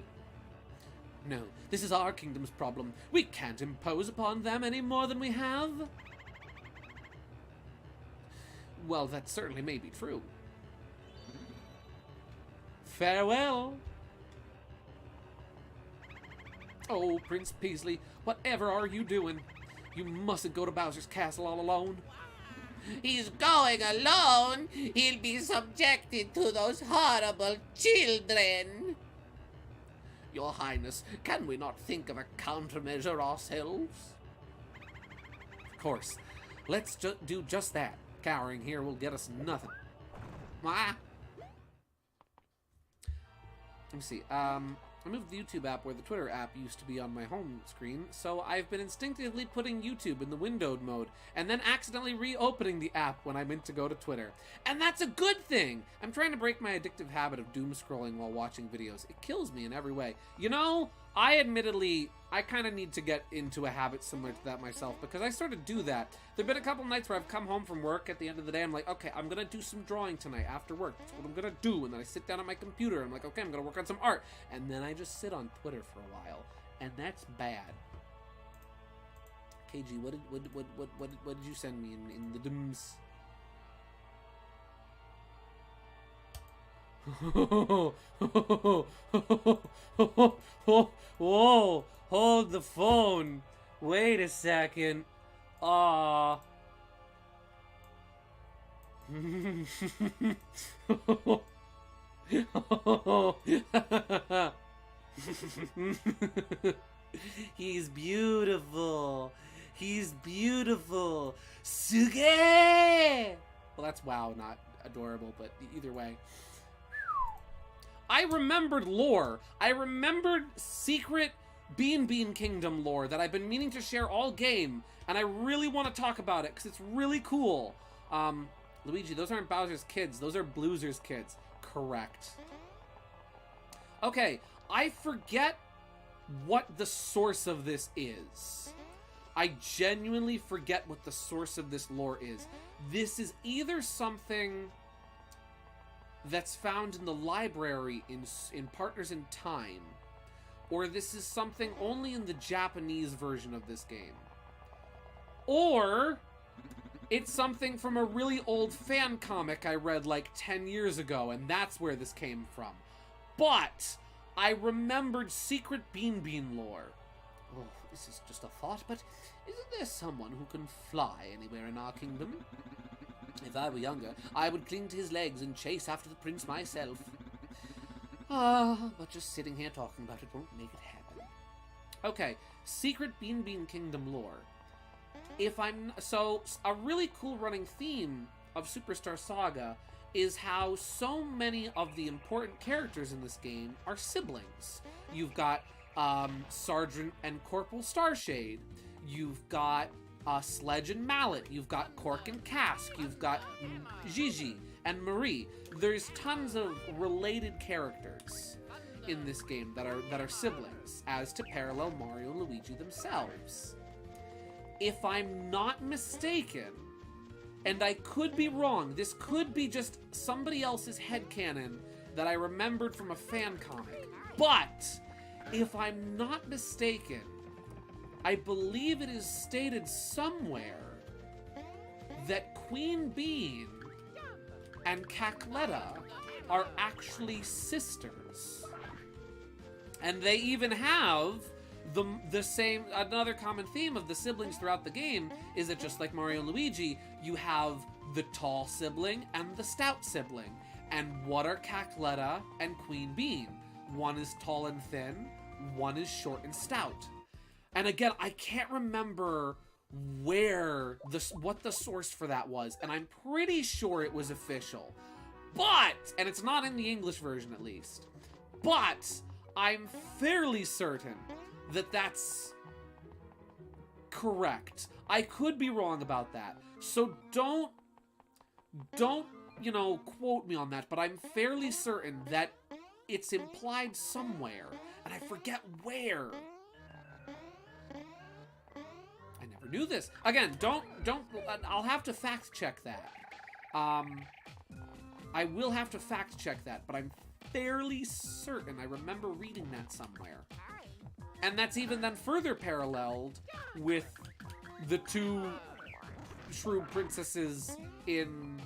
No, this is our kingdom's problem. We can't impose upon them any more than we have. Well, that certainly may be true. Farewell. Oh, Prince Peasley, whatever are you doing? You mustn't go to Bowser's castle all alone. He's going alone. He'll be subjected to those horrible children. Your Highness, can we not think of a countermeasure ourselves? Of course. Let's do just that. Cowering here will get us nothing. Ah. Let me see. I moved the YouTube app where the Twitter app used to be on my home screen, so I've been instinctively putting YouTube in the windowed mode, and then accidentally reopening the app when I meant to go to Twitter. And that's a good thing! I'm trying to break my addictive habit of doom scrolling while watching videos. It kills me in every way. You know, I kind of need to get into a habit similar to that myself, because I sort of do that. There've been a couple nights where I've come home from work at the end of the day, I'm like, okay, I'm gonna do some drawing tonight after work. That's what I'm gonna do. And then I sit down at my computer, and I'm like, okay, I'm gonna work on some art. And then I just sit on Twitter for a while, and that's bad. KG, what did you send me in the DMs? Whoa, hold the phone. Wait a second. Aw. He's beautiful. He's beautiful. Suge! Well, that's wow, not adorable, but either way. I remembered lore. I remembered secret Bean Kingdom lore that I've been meaning to share all game, and I really want to talk about it because it's really cool. Luigi, those aren't Bowser's kids. Those are Bloozer's kids. Correct. Okay, I forget what the source of this is. I genuinely forget what the source of this lore is. This is either something that's found in the library in Partners in Time, or this is something only in the Japanese version of this game. Or it's something from a really old fan comic I read like 10 years ago, and that's where this came from. But I remembered secret Bean lore. Oh, this is just a thought, but isn't there someone who can fly anywhere in our kingdom? If I were younger, I would cling to his legs and chase after the prince myself. But just sitting here talking about it won't make it happen. Okay, secret Bean Kingdom lore. So, a really cool running theme of Superstar Saga is how so many of the important characters in this game are siblings. You've got Sergeant and Corporal Starshade. You've got Sledge and Mallet. You've got Cork and Cask. You've got Gigi and Marie. There's tons of related characters in this game that are siblings, as to parallel Mario and Luigi themselves. If I'm not mistaken, and I could be wrong, this could be just somebody else's headcanon that I remembered from a fan comic, but if I'm not mistaken, I believe it is stated somewhere that Queen Bean and Cacletta are actually sisters. And they even have the same, another common theme of the siblings throughout the game is that just like Mario and Luigi, you have the tall sibling and the stout sibling. And what are Cacletta and Queen Bean? One is tall and thin, one is short and stout. And again, I can't remember what the source for that was, and I'm pretty sure it was official. But, and it's not in the English version at least, but I'm fairly certain that that's correct. I could be wrong about that. So don't, quote me on that, but I'm fairly certain that it's implied somewhere, and I forget where. I never knew this. Again, don't, I'll have to fact check that. I will have to fact check that, but I'm fairly certain I remember reading that somewhere. And that's even then further paralleled with the two shrew princesses in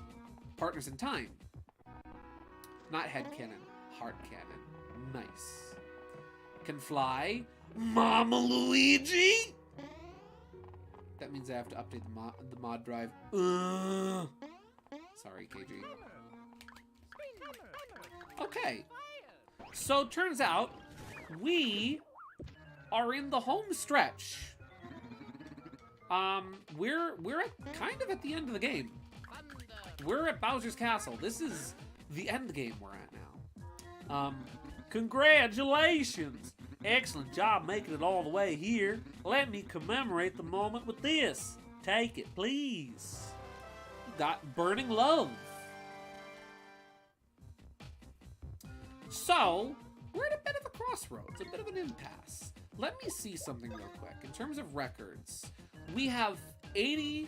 Partners in Time. Not headcanon, heart cannon. Nice. Can fly. Mama Luigi? That means I have to update the mod drive. Sorry, KG. Okay. So turns out we are in the home stretch. We're kind of at the end of the game. We're at Bowser's Castle. This is the end game we're at now. Congratulations! Excellent job making it all the way here. Let me commemorate the moment with this. Take it, please. Got burning love. So, we're at a bit of a crossroads, a bit of an impasse. Let me see something real quick. In terms of records, we have 67%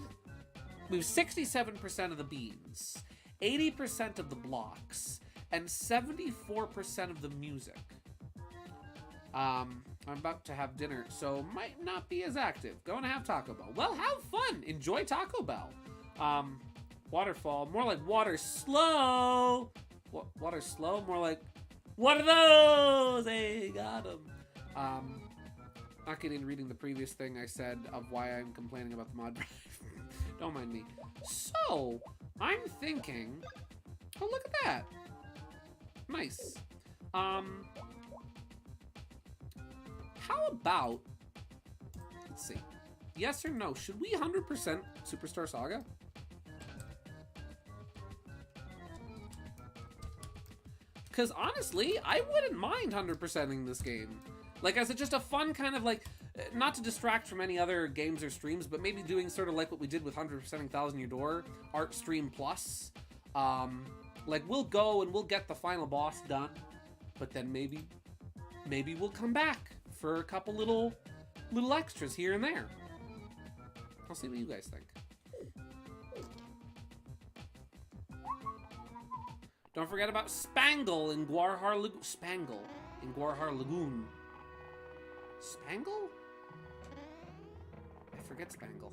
of the beans, 80% of the blocks, and 74% of the music. I'm about to have dinner, so might not be as active. Going to have Taco Bell. Well, have fun. Enjoy Taco Bell. Waterfall, more like water slow. Water slow, more like, what are those? Hey, got them. Not getting reading the previous thing I said of why I'm complaining about the mod drive. Don't mind me. So, I'm thinking, oh, look at that. Nice. How about, let's see, yes or no, should we 100% Superstar Saga? Because honestly, I wouldn't mind 100%ing this game. Like, as just a fun kind of like, not to distract from any other games or streams, but maybe doing sort of like what we did with 100%ing Thousand Year Door, Art Stream Plus. Like, we'll go and we'll get the final boss done, but then maybe we'll come back for a couple little extras here and there. I'll see what you guys think. Don't forget about Spangle in Guarhar Lagoon. Spangle in Guarhar Lagoon. Spangle? I forget Spangle.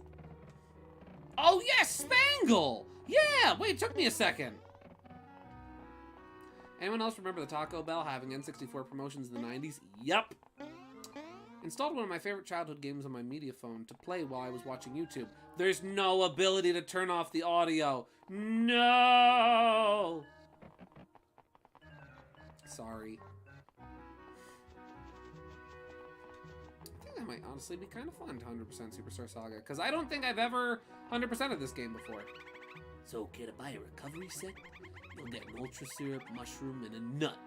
Oh yes, Spangle! Yeah! Wait, it took me a second. Anyone else remember the Taco Bell having N64 promotions in the 90s? Yup. Installed one of my favorite childhood games on my media phone to play while I was watching YouTube. There's no ability to turn off the audio. No! Sorry. I think that might honestly be kind of fun to 100% Superstar Saga, because I don't think I've ever 100%ed this game before. So, kid, buy a recovery set, you'll get an ultra syrup, mushroom, and a nut.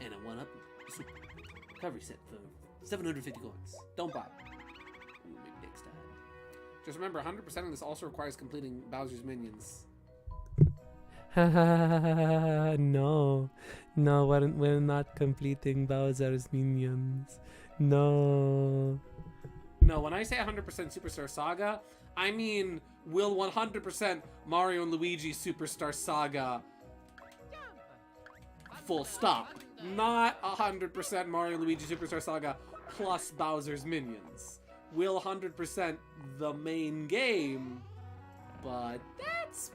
And a 1-up super recovery set for 750 coins. Don't buy. Ooh, maybe next time. Just remember, 100%ing this also requires completing Bowser's Minions. No, we're not completing Bowser's Minions. No. No, when I say 100% Superstar Saga, I mean will 100% Mario and Luigi Superstar Saga. Full stop. Not 100% Mario and Luigi Superstar Saga plus Bowser's Minions. Will 100% the main game, but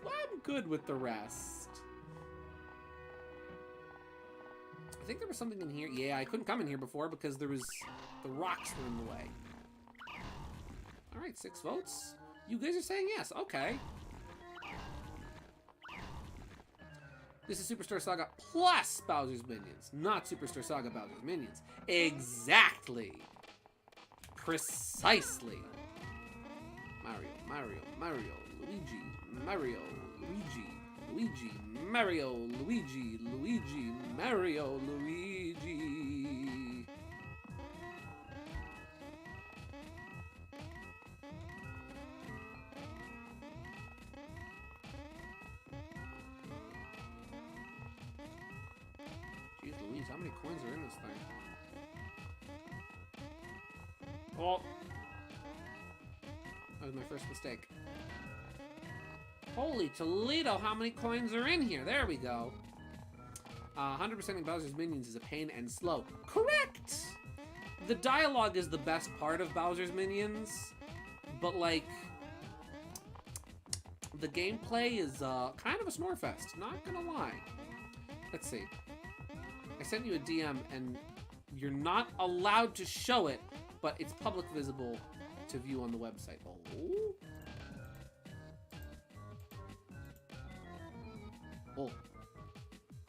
I'm good with the rest. I think there was something in here. Yeah, I couldn't come in here before because the rocks were in the way. All right, 6 votes. You guys are saying yes. Okay. This is Superstar Saga plus Bowser's Minions, not Superstar Saga Bowser's Minions. Exactly. Precisely. Mario, Luigi, Mario, Luigi, Mario, Luigi, Mario, Luigi. Jeez Louise, how many coins are in this thing? Oh. That was my first mistake. Holy Toledo, how many coins are in here? There we go. 100%ing Bowser's Minions is a pain and slow. Correct! The dialogue is the best part of Bowser's Minions, but like, the gameplay is kind of a snore fest, not gonna lie. Let's see. I sent you a DM and you're not allowed to show it, but it's public visible to view on the website. Oh.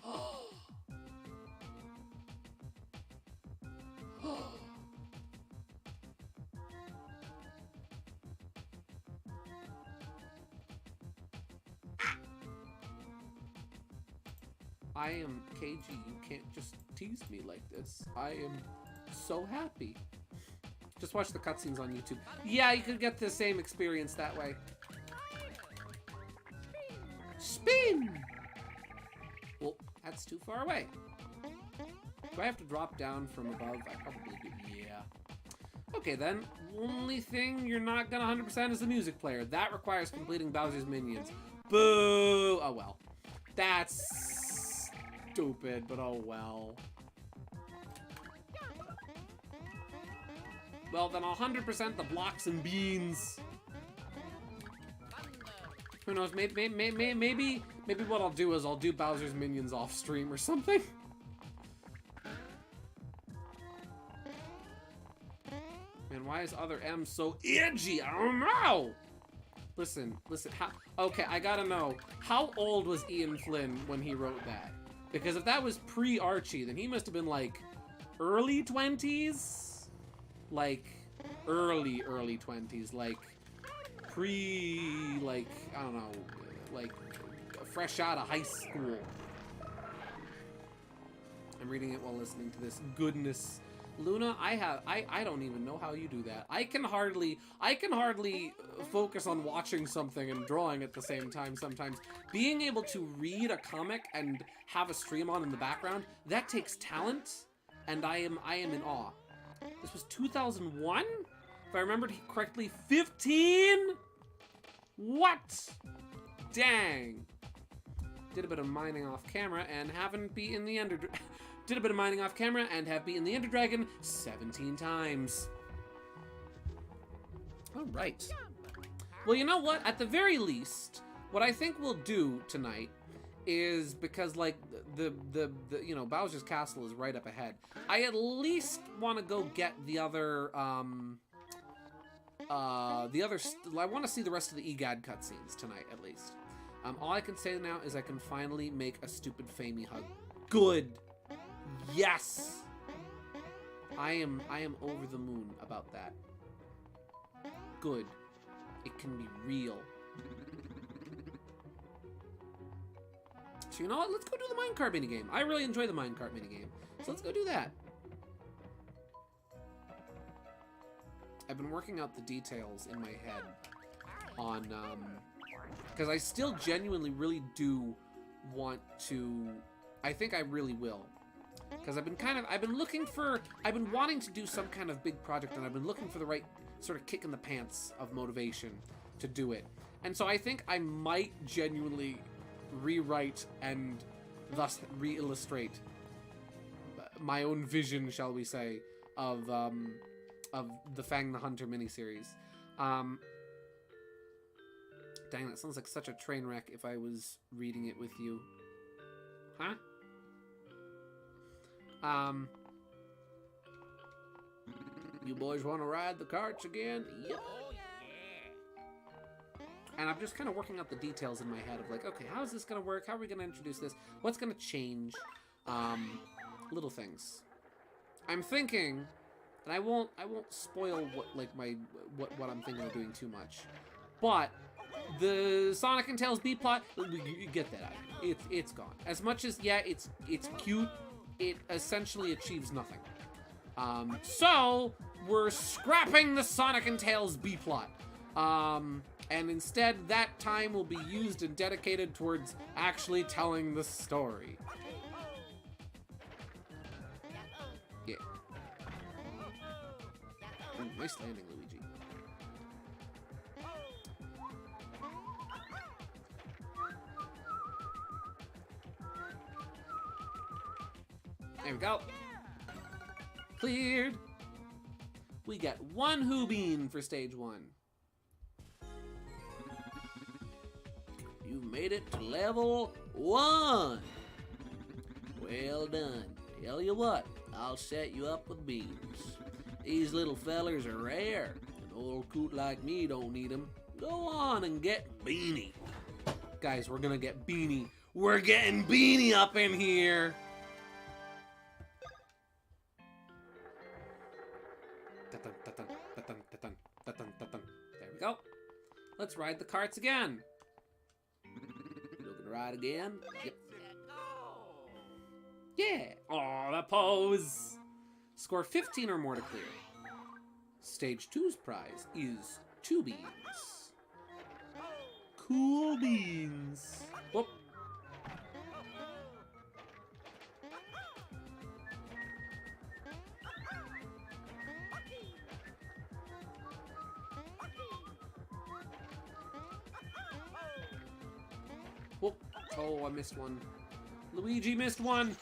Oh. I am KG. You can't just tease me like this. I am so happy. Just watch the cutscenes on YouTube. Yeah, you could get the same experience that way. Spin! Well, that's too far away. Do I have to drop down from above? I probably do. Yeah. Okay, then. Only thing you're not gonna 100% is the music player. That requires completing Bowser's minions. Boo! Oh, well. That's stupid, but oh, well. Well, then I'll 100% the blocks and beans. Who knows? Maybe what I'll do is I'll do Bowser's minions off stream or something. Man, why is other M so edgy? I don't know. Listen. Okay, I gotta know. How old was Ian Flynn when he wrote that? Because if that was pre-Archie, then he must have been like early 20s, like early 20s, like like I don't know, like fresh out of high school. I'm reading it while listening to this goodness. Luna, I don't even know how you do that. I can hardly focus on watching something and drawing at the same time sometimes. Being able to read a comic and have a stream on in the background, that takes talent, and I am in awe. This was 2001? If I remembered correctly, 15? What? Dang. Did a bit of mining off camera and haven't beaten the Ender... Did a bit of mining off camera and have beaten the Ender Dragon 17 times. All right. Well, you know what? At the very least, what I think we'll do tonight is, because like the you know, Bowser's Castle is right up ahead. I at least want to go get the other I want to see the rest of the EGAD cutscenes tonight at least. All I can say now is I can finally make a stupid Famey hug. Good. Yes! I am over the moon about that. Good. It can be real. So you know what? Let's go do the minecart minigame. I really enjoy the minecart minigame. So let's go do that. I've been working out the details in my head on, because I still genuinely really do want to, I think I really will. Because I've been wanting to do some kind of big project, and I've been looking for the right sort of kick in the pants of motivation to do it. And so I think I might genuinely rewrite and thus re-illustrate my own vision, shall we say, of the Fang the Hunter miniseries. Dang, that sounds like such a train wreck if I was reading it with you. Huh? You boys want to ride the carts again? Yep. And I'm just kind of working out the details in my head of like, okay, how is this going to work? How are we going to introduce this? What's going to change? Little things. I'm thinking, and I won't spoil what I'm thinking of doing too much. But the Sonic and Tails B plot, you get that. It's gone. As much as, yeah, it's cute, it essentially achieves nothing. So we're scrapping the Sonic and Tails B plot. And instead that time will be used and dedicated towards actually telling the story. Yeah. Ooh, nice landing, Luigi. There we go. Cleared. We get 1 Hoobeen for stage 1. You made it to level 1. Well done. Tell you what, I'll set you up with beans. These little fellers are rare, and Old coot like me don't need them. Go on and get Beanie. Guys, we're gonna get Beanie. We're getting Beanie up in here. There we go. Let's ride the carts again. Looking to ride again? Yep. Yeah. Oh, that pose. Score 15 or more to clear. Stage 2's prize is 2 beans. Cool beans. Whoop. Whoop. Oh, I missed one. Luigi missed one.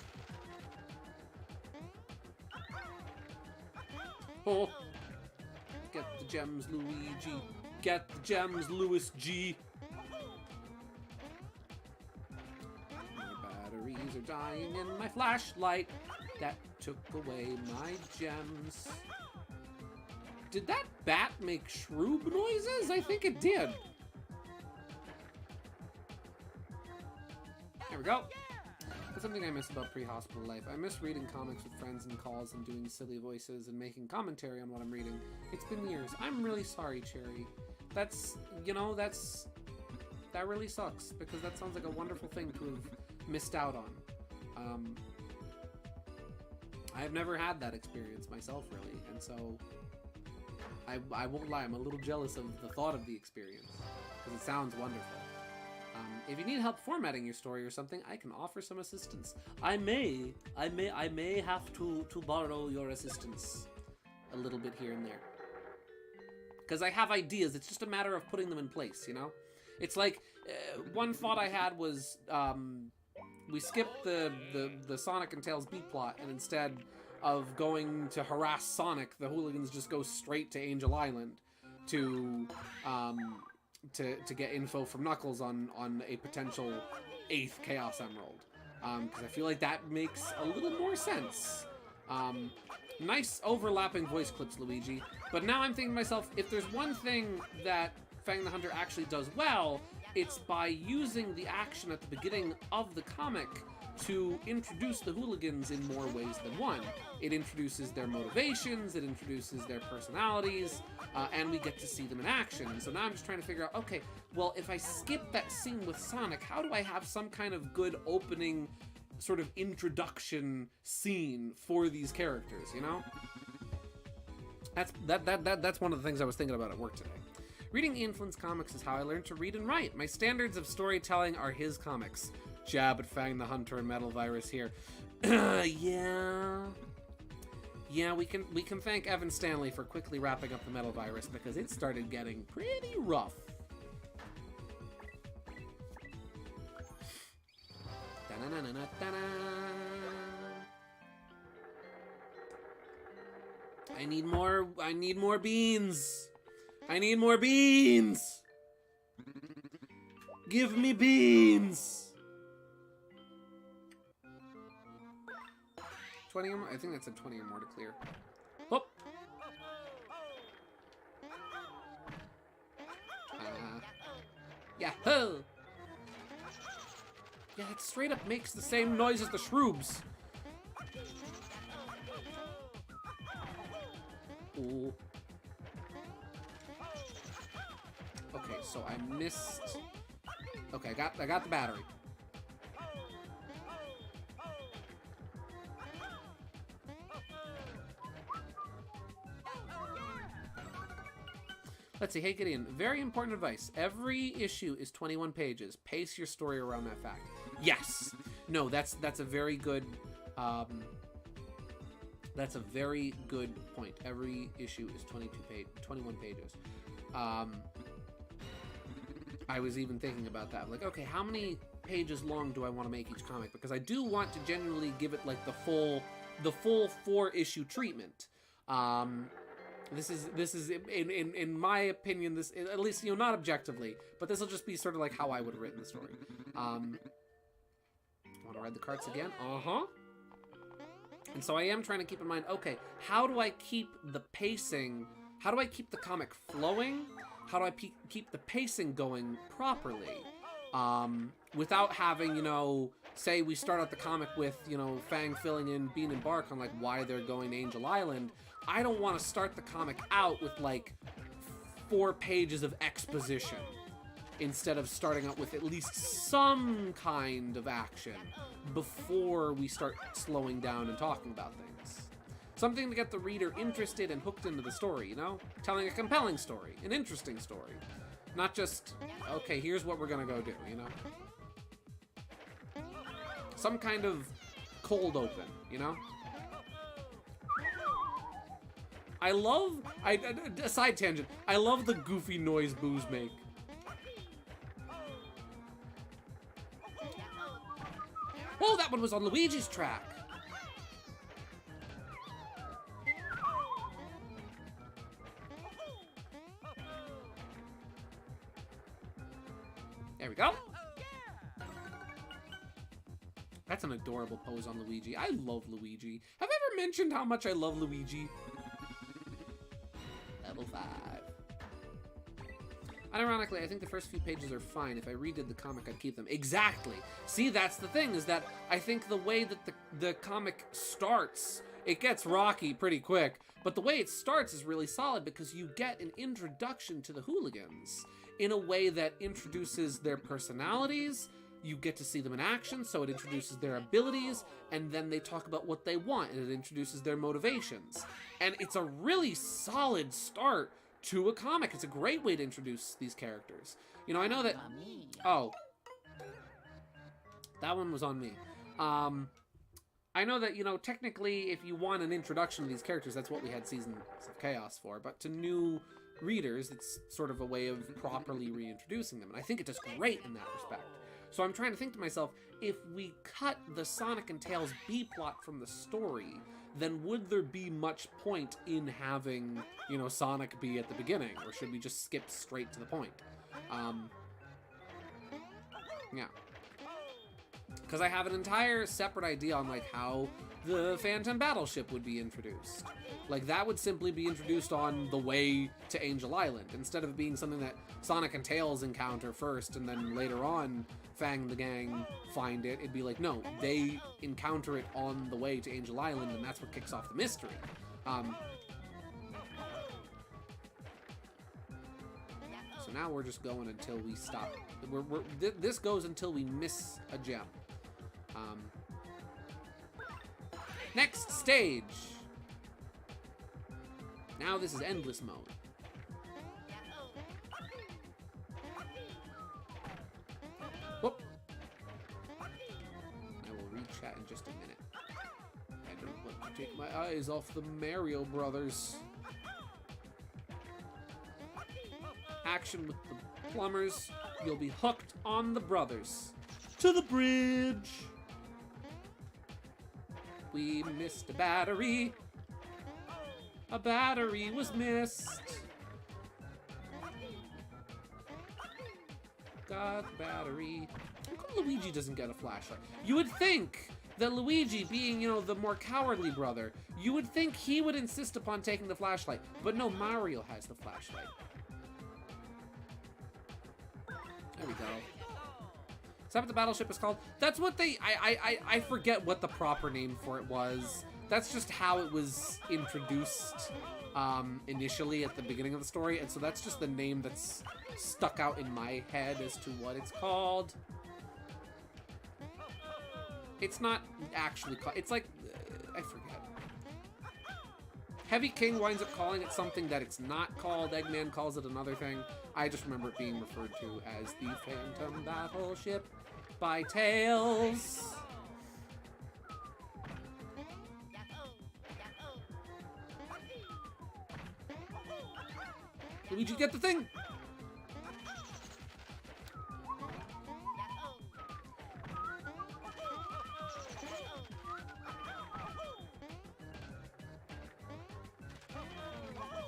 Oh. Get the gems, Luigi. Get the gems, Louis G. My batteries are dying in my flashlight. That took away my gems. Did that bat make shroob noises? I think it did. There we go. That's something I miss about pre-hospital life. I miss reading comics with friends and calls and doing silly voices and making commentary on what I'm reading. It's been years. I'm really sorry, Cherry. That's, you know, that really sucks, because that sounds like a wonderful thing to have missed out on. I have never had that experience myself, really, and so I won't lie, I'm a little jealous of the thought of the experience, because it sounds wonderful. If you need help formatting your story or something, I can offer some assistance. I may have to borrow your assistance a little bit here and there. Because I have ideas, it's just a matter of putting them in place, you know? It's like, one thought I had was, we skipped the Sonic and Tails B-plot, and instead of going to harass Sonic, the hooligans just go straight to Angel Island to get info from Knuckles on a potential 8th Chaos Emerald. Because I feel like that makes a little more sense. Nice overlapping voice clips, Luigi. But now I'm thinking to myself, if there's one thing that Fang the Hunter actually does well, it's by using the action at the beginning of the comic to introduce the hooligans in more ways than one. It introduces their motivations, it introduces their personalities, and we get to see them in action. So now I'm just trying to figure out, okay, well, if I skip that scene with Sonic, how do I have some kind of good opening sort of introduction scene for these characters, you know? That's one of the things I was thinking about at work today. Reading Ian Flynn's comics is how I learned to read and write. My standards of storytelling are his comics. Jab at Fang the Hunter and Metal Virus here. Yeah, we can thank Evan Stanley for quickly wrapping up the Metal Virus, because it started getting pretty rough. I need more beans. I need more beans. Give me beans. 20 or more? I think that said 20 or more to clear. Oh! Yahoo! Yeah, it straight up makes the same noise as the shroobs. Ooh. Okay, so I missed... Okay, I got the battery. Let's see, hey Gideon, very important advice. Every issue is 21 pages. Pace your story around that fact. Yes! No, that's a very good, that's a very good point. Every issue is 21 pages. I was even thinking about that. Like, okay, how many pages long do I want to make each comic? Because I do want to genuinely give it like the full 4-issue treatment. This is in my opinion, this, at least, you know, not objectively, but this will just be sort of like how I would have written the story. Want to ride the carts again? Uh-huh. And so I am trying to keep in mind, okay, how do I keep the pacing how do I keep the comic flowing? How do I keep the pacing going properly? Without having, you know, say we start out the comic with, you know, Fang filling in Bean and Bark on, like, why they're going to Angel Island. I don't want to start the comic out with, like, 4 pages of exposition instead of starting out with at least some kind of action before we start slowing down and talking about things. Something to get the reader interested and hooked into the story, you know? Telling a compelling story, an interesting story. Not just, okay, here's what we're gonna go do, you know? Some kind of cold open, you know? A side tangent, I love the goofy noise boos make. Whoa, that one was on Luigi's track. There we go. That's an adorable pose on Luigi. I love Luigi. Have I ever mentioned how much I love Luigi? Level 5. Unironically, I think the first few pages are fine. If I redid the comic, I'd keep them. Exactly. See, that's the thing, is that I think the way that the comic starts, it gets rocky pretty quick, but the way it starts is really solid because you get an introduction to the hooligans in a way that introduces their personalities. You get to see them in action, so it introduces their abilities, and then they talk about what they want, and it introduces their motivations. And it's a really solid start to a comic. It's a great way to introduce these characters. You know, I know that... Oh. That one was on me. I know that, you know, technically, if you want an introduction to these characters, that's what we had Seasons of Chaos for, but to new readers, it's sort of a way of properly reintroducing them, and I think it does great in that respect. So I'm trying to think to myself, if we cut the Sonic and Tails B-plot from the story, then would there be much point in having, you know, Sonic be at the beginning? Or should we just skip straight to the point? Yeah. Because I have an entire separate idea on, like, how the Phantom Battleship would be introduced. Like, that would simply be introduced on the way to Angel Island, instead of being something that Sonic and Tails encounter first, and then later on, Fang and the gang find it. It'd be like, no, they encounter it on the way to Angel Island, and that's what kicks off the mystery. So now we're just going until we stop. This goes until we miss a gem. Next stage. Now this is endless mode. Whoop. I will read chat in just a minute. I don't want to take my eyes off the Mario Brothers. Action with the plumbers. You'll be hooked on the brothers. To the bridge. We missed a battery. A battery was missed. Got the battery. How come Luigi doesn't get a flashlight? You would think that Luigi, being, you know, the more cowardly brother, you would think he would insist upon taking the flashlight. But no, Mario has the flashlight. There we go. Is that what the battleship is called? That's what they... I forget what the proper name for it was. That's just how it was introduced initially at the beginning of the story, and so that's just the name that's stuck out in my head as to what it's called. It's not actually called... It's like... I forget. Heavy King winds up calling it something that it's not called. Eggman calls it another thing. I just remember it being referred to as the Phantom Battleship by Tails. Luigi, get the thing!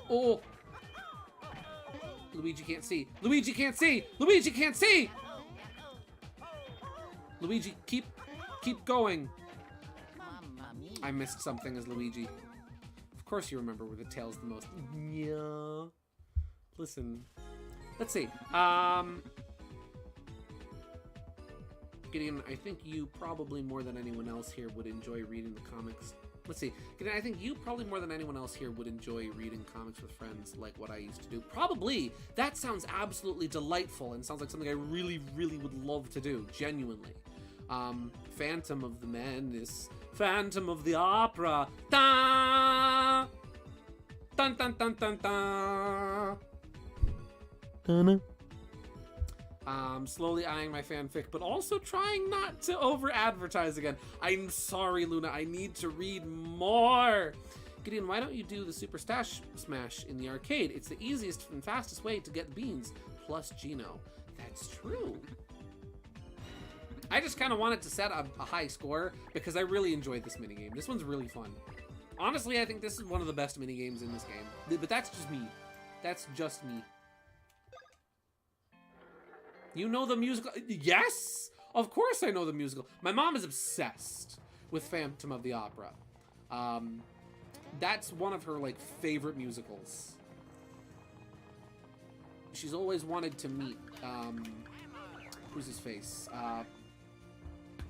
Oh! Luigi can't see. Luigi can't see! Luigi can't see! Luigi, keep going. I missed something as Luigi. Of Of course you remember where the tail's the most. Yeah. Listen. Let's see. Gideon, I think you probably more than anyone else here would enjoy reading the comics. Let's see. Gideon, I think you probably more than anyone else here would enjoy reading comics with friends like what I used to do. Probably. That sounds absolutely delightful and sounds like something I really, really would love to do. Genuinely. Phantom of the Menace. Phantom of the Opera. Da! Dun dun dun dun dun. Dun. Slowly eyeing my fanfic, but also trying not to over-advertise again. I'm sorry, Luna. I need to read more. Gideon, why don't you do the Super Stash Smash in the arcade? It's the easiest and fastest way to get beans, plus Gino. That's true. I just kind of wanted to set a high score because I really enjoyed this minigame. This one's really fun. Honestly, I think this is one of the best minigames in this game. But that's just me. That's just me. You know the musical? Yes! Of course I know the musical. My mom is obsessed with Phantom of the Opera. That's one of her, like, favorite musicals. She's always wanted to meet, who's his face?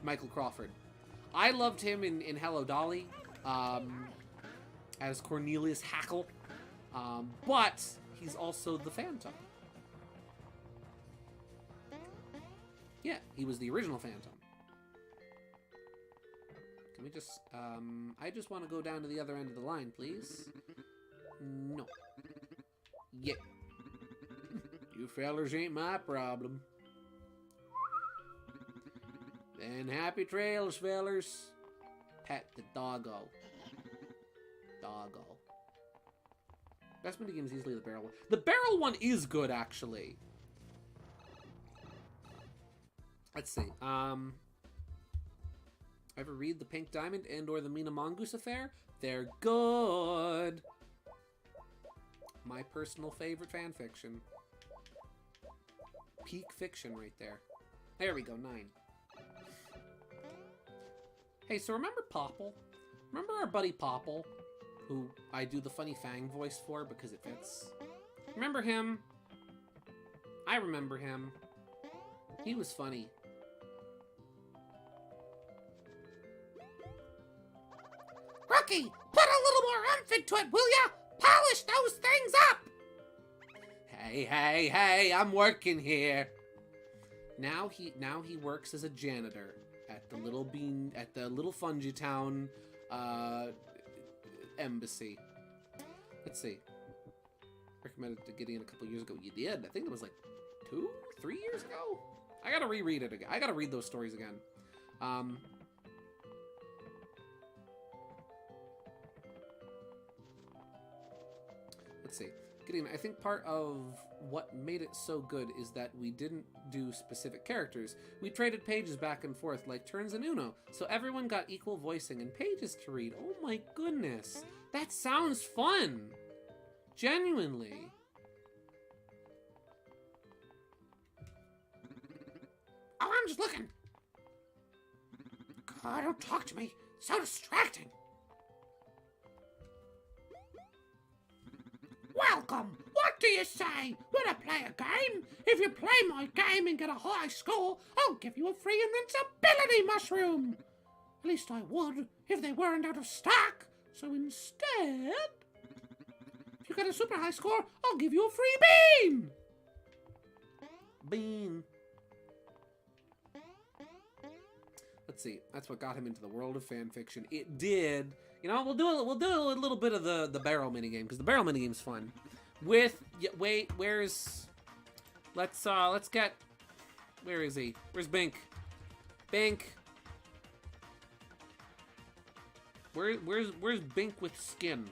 Michael Crawford. I loved him in Hello Dolly, as Cornelius Hackle, but he's also the Phantom. Yeah, he was the original Phantom. Can we just, I just want to go down to the other end of the line, please. No. Yeah. You fellers ain't my problem. And happy trails, fellers. Pet the doggo. Doggo. Best minigame is easily the barrel one. The barrel one is good, actually. Let's see. Ever read The Pink Diamond and or The Mina Mongoose Affair? They're good. My personal favorite fan fiction. Peak fiction right there. There we go, 9. Hey, so remember Popple? Remember our buddy Popple? Who I do the funny Fang voice for because it fits. Remember him? I remember him. He was funny. Rookie, put a little more oomph into it, will ya? Polish those things up! Hey, I'm working here. Now he works as a janitor at the Little Fungi Town embassy. Let's see. Recommended to Gideon a couple years ago. You did. I think it was like 2, 3 years ago. I gotta reread it again. I gotta read those stories again. Let's see. Gideon, I think part of what made it so good is that we didn't do specific characters. We traded pages back and forth like turns in Uno, so everyone got equal voicing and pages to read. Oh my goodness. That sounds fun. Genuinely. Oh, I'm just looking. God, don't talk to me. It's so distracting. Welcome! What do you say? Wanna play a game? If you play my game and get a high score, I'll give you a free invincibility mushroom! At least I would, if they weren't out of stock. So instead, if you get a super high score, I'll give you a free bean! Bean. Let's see. That's what got him into the world of fanfiction. It did. You know, we'll do a little bit of the barrel minigame because the barrel minigame's fun. Wait, where's? Let's get. Where is he? Where's Bink? Bink. Where's Bink with skin?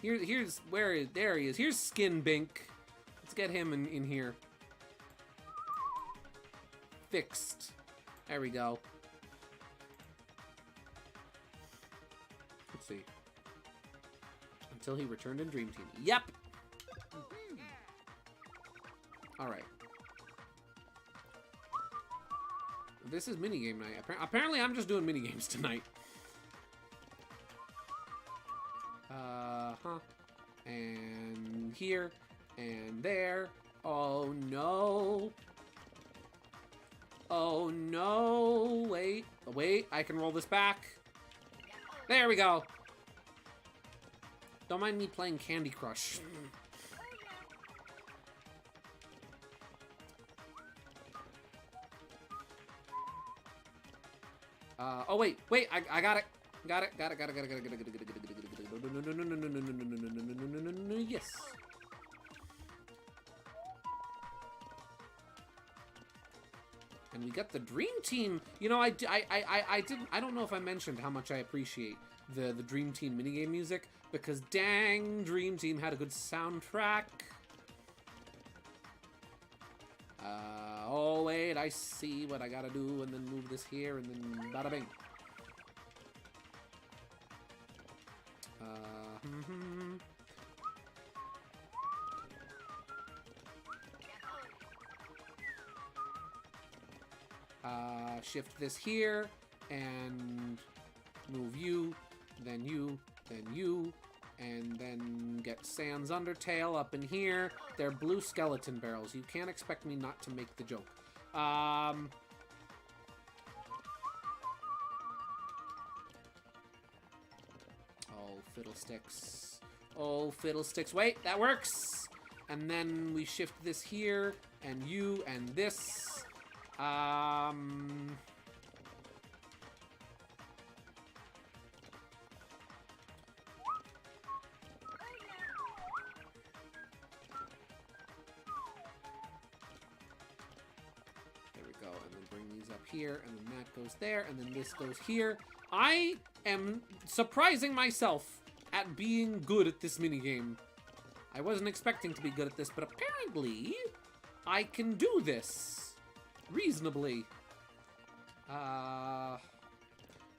Here's where there he is. Here's Skin Bink. Let's get him in here. Fixed. There we go. Let's see. Until he returned in Dream Team. Yep. All right. This is minigame night. Apparently, I'm just doing minigames tonight. And here, and there. Oh no. Oh no. Wait, wait, I can roll this back. There we go. Don't mind me playing Candy Crush. Oh wait, I got it. Got it. Yes. And we got the Dream Team. You know, I don't know if I mentioned how much I appreciate the Dream Team minigame music, because dang, Dream Team had a good soundtrack. Oh wait, I see what I gotta do, and then move this here, and then bada bing. Shift this here, and move you, then you, then you, and then get Sans Undertale up in here. They're blue skeleton barrels. You can't expect me not to make the joke. Oh, fiddlesticks. Oh, fiddlesticks. Wait, that works! And then we shift this here, and you, and this. There we go, and then bring these up here, and then that goes there, and then this goes here. I am surprising myself at being good at this minigame. I wasn't expecting to be good at this, but apparently I can do this reasonably.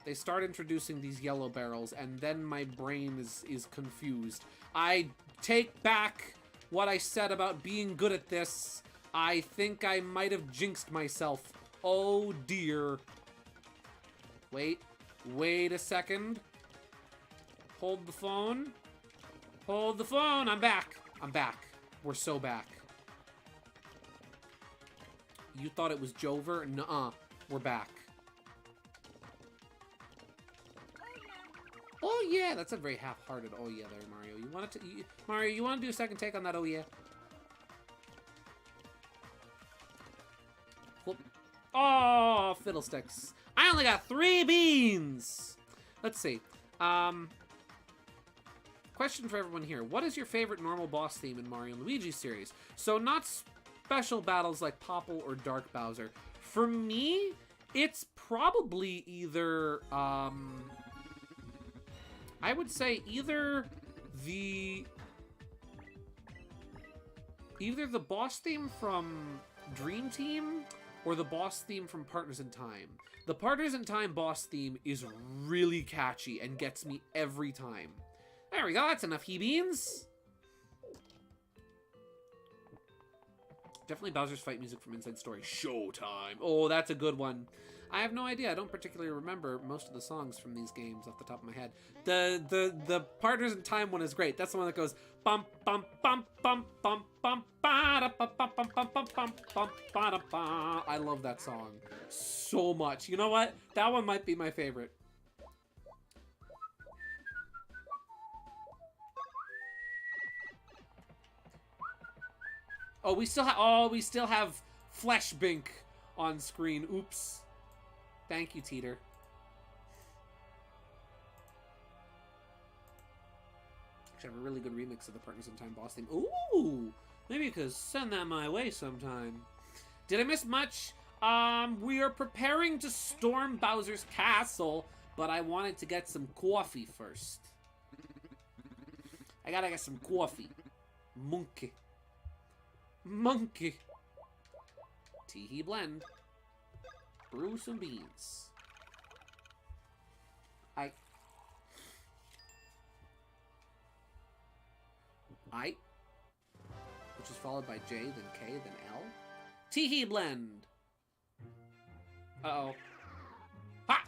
They start introducing these yellow barrels, and then my brain is confused. I take back what I said about being good at this. I think I might have jinxed myself. Oh dear. Wait a second. Hold the phone. Hold the phone. I'm back. I'm back. We're so back. You thought it was Jover? Nuh-uh. We're back. Oh yeah, that's a very half-hearted oh yeah there, Mario. You want to Mario, you want to do a second take on that oh yeah? Whoop. Oh, fiddlesticks. I only got 3 beans. Let's see. Question for everyone here. What is your favorite normal boss theme in Mario and Luigi series? So not special battles like Popple or Dark Bowser. For me, it's probably either, I would say either the boss theme from Dream Team or the boss theme from Partners in Time. The Partners in Time boss theme is really catchy and gets me every time. There we go, that's enough he-beans. Definitely Bowser's fight music from Inside Story. Showtime. Oh, that's a good one. I have no idea. I don't particularly remember most of the songs from these games off the top of my head. The Partners in Time one is great. That's the one that goes bum bum bum bum bum bum ba da bum bum bum bum bum bum bum ba da ba. I love that song so much. You know what? That one might be my favorite. Oh, we still have Flesh Bink on screen. Oops. Thank you, Teeter. Actually, I have a really good remix of the Partners in Time boss theme. Ooh! Maybe you could send that my way sometime. Did I miss much? We are preparing to storm Bowser's castle, but I wanted to get some coffee first. I gotta get some coffee. Monkey. Monkey. Teehee blend. Brew some beans. I. Which is followed by J, then K, then L. Teehee blend. Uh-oh. Ha!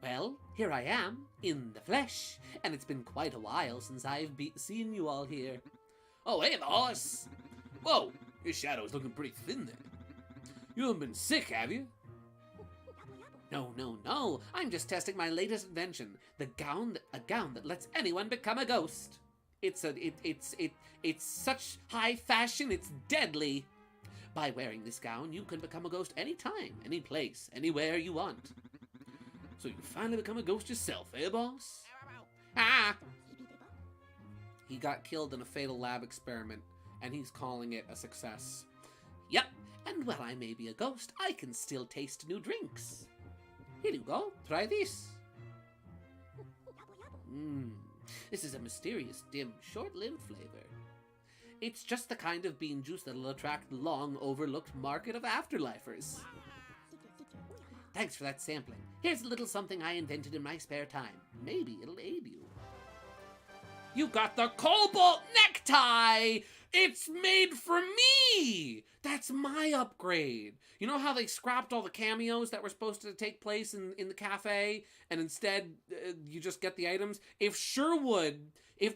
Well, here I am, in the flesh, and it's been quite a while since I've seen you all here. Oh, hey, boss! Whoa, your shadow's looking pretty thin there. You haven't been sick, have you? No, no, no, I'm just testing my latest invention, a gown that lets anyone become a ghost. It's such high fashion, it's deadly. By wearing this gown, you can become a ghost anytime, any place, anywhere you want. So you finally become a ghost yourself, eh, boss? Ah! He got killed in a fatal lab experiment, and he's calling it a success. Yep, and while I may be a ghost, I can still taste new drinks. Here you go, try this. This is a mysterious, dim, short-lived flavor. It's just the kind of bean juice that'll attract the long-overlooked market of afterlifers. Thanks for that sampling. Here's a little something I invented in my spare time. Maybe it'll aid you. You got the cobalt necktie! It's made for me! That's my upgrade. You know how they scrapped all the cameos that were supposed to take place in the cafe, and instead you just get the items? If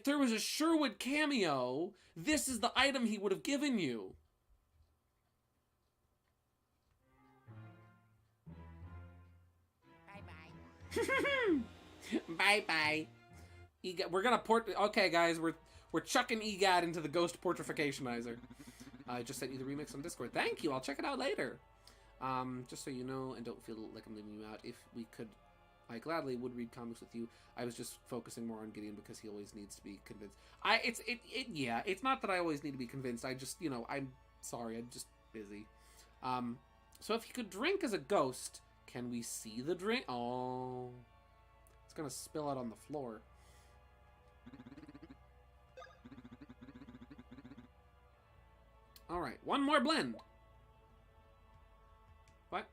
there was a Sherwood cameo, this is the item he would have given you. Bye-bye. We're gonna okay, guys, we're chucking EGAD into the ghost portrificationizer. I just sent you the remix on Discord. Thank you. I'll check it out later. Just so you know, and don't feel like I'm leaving you out. If we could, I gladly would read comics with you. I was just focusing more on Gideon because he always needs to be convinced. Yeah. It's not that I always need to be convinced. I just, I'm sorry. I'm just busy. So if you could drink as a ghost, can we see the drink? Oh, it's gonna spill out on the floor. All right, one more blend. What?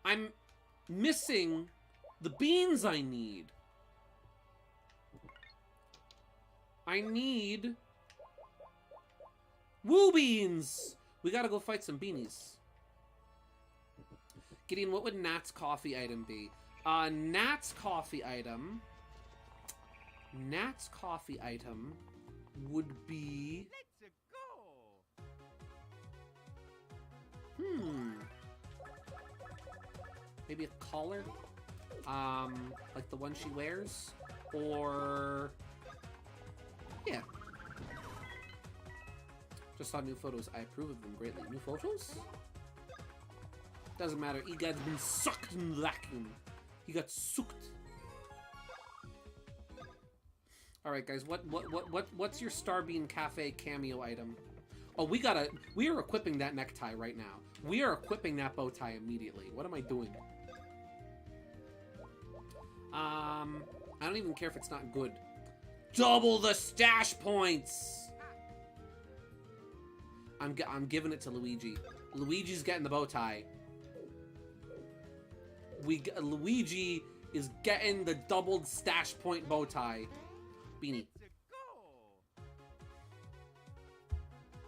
I'm missing the beans I need. I need woo beans. We gotta go fight some beanies. Gideon, what would Nat's coffee item be? Nat's coffee item would be... Maybe a collar? Like the one she wears? Or... Yeah. Just saw new photos. I approve of them greatly. New photos? Doesn't matter. EGAD's been sucked in the vacuum. He got sucked. Alright, guys, what's your Starbeam Cafe cameo item? Oh, we are equipping that necktie right now. We are equipping that bow tie immediately. What am I doing? I don't even care if it's not good. Double the stash points! I'm giving it to Luigi. Luigi's getting the bow tie. Luigi is getting the doubled stash point bow tie. Beanie.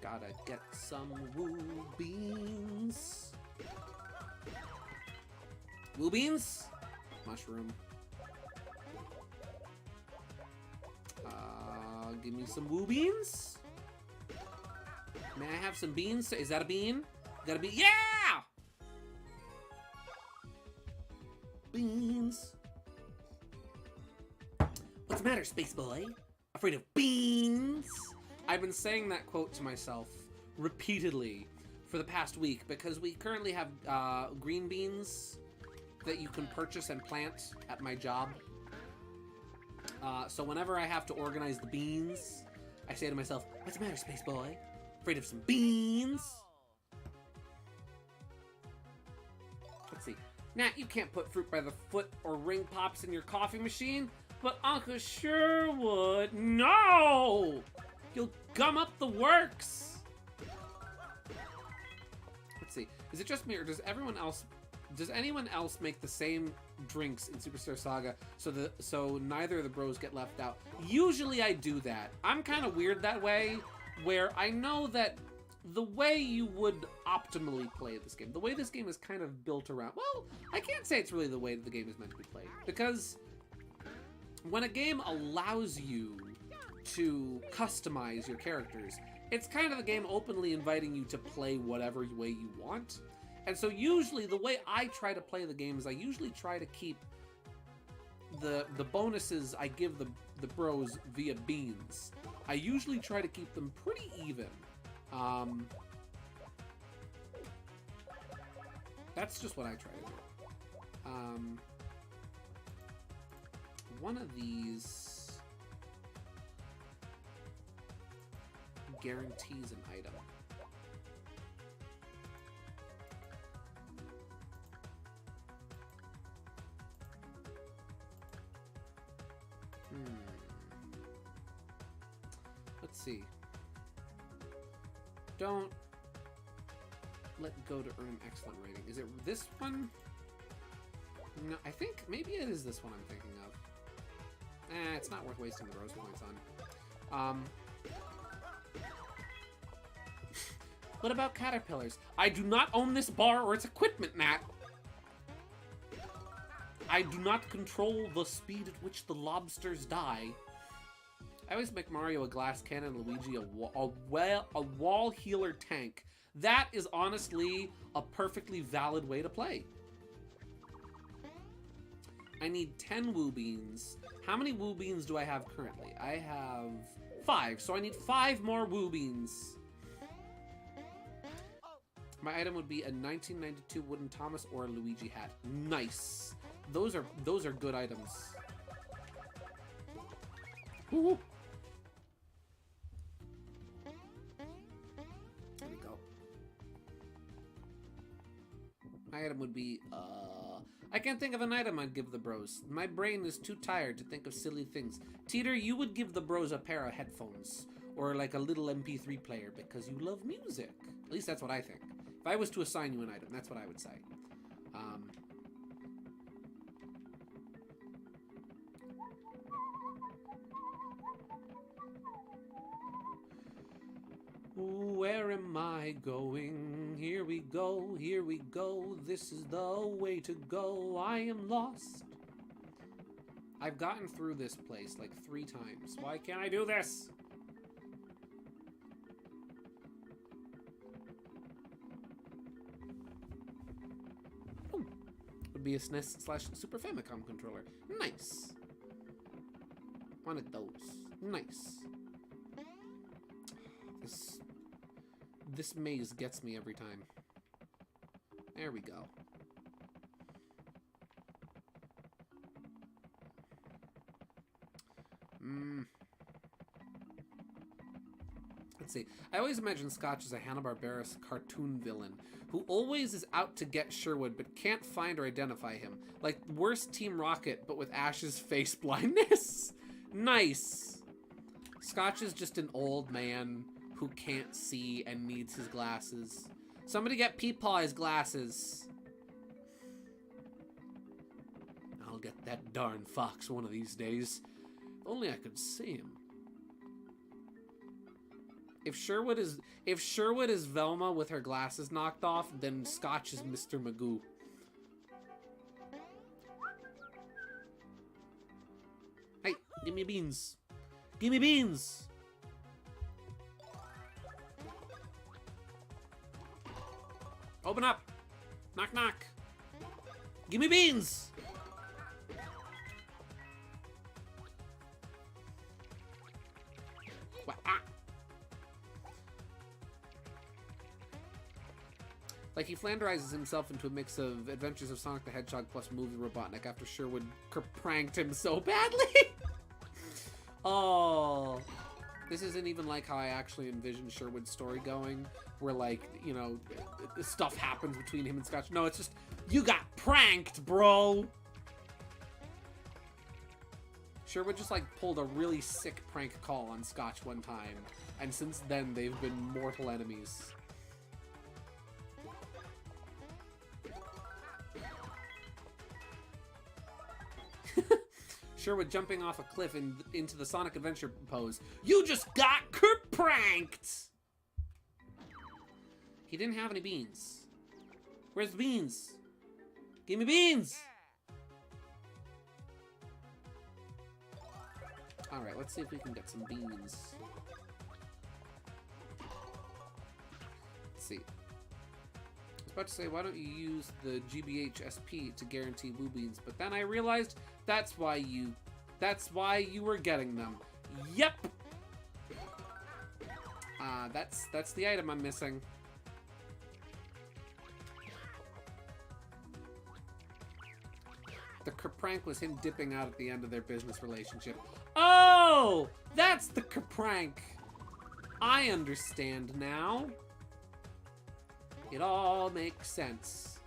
Gotta get some woo beans. Woo beans? Mushroom. Give me some woo beans. May I have some beans? Is that a bean? Gotta be. Yeah! Beans. What's the matter, space boy? Afraid of beans? I've been saying that quote to myself repeatedly for the past week because we currently have green beans that you can purchase and plant at my job. So whenever I have to organize the beans, I say to myself, what's the matter, space boy? Afraid of some beans? Let's see. Now, you can't put fruit by the foot or ring pops in your coffee machine, but Uncle sure would. No! You'll gum up the works! Let's see. Is it just me, or does anyone else make the same drinks in Superstar Saga so neither of the bros get left out? Usually I do that. I'm kind of weird that way, where I know that the way you would optimally play this game. The way this game is kind of built around... Well, I can't say it's really the way that the game is meant to be played. Because when a game allows you to customize your characters, it's kind of the game openly inviting you to play whatever way you want. And so usually the way I try to play the game is I usually try to keep the bonuses I give the bros via beans. I usually try to keep them pretty even. That's just what I try to do. One of these guarantees an item. Let's see. Don't let go to earn an excellent rating. Is it this one? No, I think maybe it is this one I'm thinking of. It's not worth wasting the rose points on. What about caterpillars? I do not own this bar or its equipment, Nat. I do not control the speed at which the lobsters die. I always make Mario a glass cannon, Luigi a wall healer tank. That is honestly a perfectly valid way to play. I need 10 woo beans. How many woo beans do I have currently? I have 5, so I need 5 more woo beans. My item would be a 1992 wooden Thomas or a Luigi hat. Nice. Those are good items. Woo-hoo. There we go. My item would be, I can't think of an item I'd give the bros. My brain is too tired to think of silly things. Teeter, you would give the bros a pair of headphones. Or like a little MP3 player because you love music. At least that's what I think. If I was to assign you an item, that's what I would say. Where am I going? Here we go, here we go. This is the way to go. I am lost. I've gotten through this place like 3 times. Why can't I do this? Oh, would be a SNES/Super Famicom controller. Nice. Wanted those. Nice. This maze gets me every time. There we go. Let's see. I always imagine Scotch as a Hanna-Barbera cartoon villain who always is out to get Sherwood but can't find or identify him. Like worse Team Rocket but with Ash's face blindness. Nice. Scotch is just an old man who can't see and needs his glasses. Somebody get Peepaw his glasses. I'll get that darn fox one of these days. If only I could see him. If Sherwood is Velma with her glasses knocked off, then Scotch is Mr. Magoo. Hey, give me beans. Give me beans. Open up! Knock, knock! Give me beans! What? Ah. Like, he Flanderizes himself into a mix of Adventures of Sonic the Hedgehog plus Movie Robotnik after Sherwood pranked him so badly! Oh... This isn't even like how I actually envisioned Sherwood's story going, where, like, you know, stuff happens between him and Scotch. No, it's just, you got pranked, bro! Sherwood just, like, pulled a really sick prank call on Scotch one time, and since then, they've been mortal enemies. Sherwood jumping off a cliff into the Sonic Adventure pose. You just got pranked! He didn't have any beans. Where's the beans? Give me beans! Alright, let's see if we can get some beans. Let's see. I was about to say, why don't you use the GBHSP to guarantee woo beans? But then I realized that's why you were getting them. Yep! That's the item I'm missing. The kerprank was him dipping out at the end of their business relationship. Oh! That's the kerprank! I understand now. It all makes sense.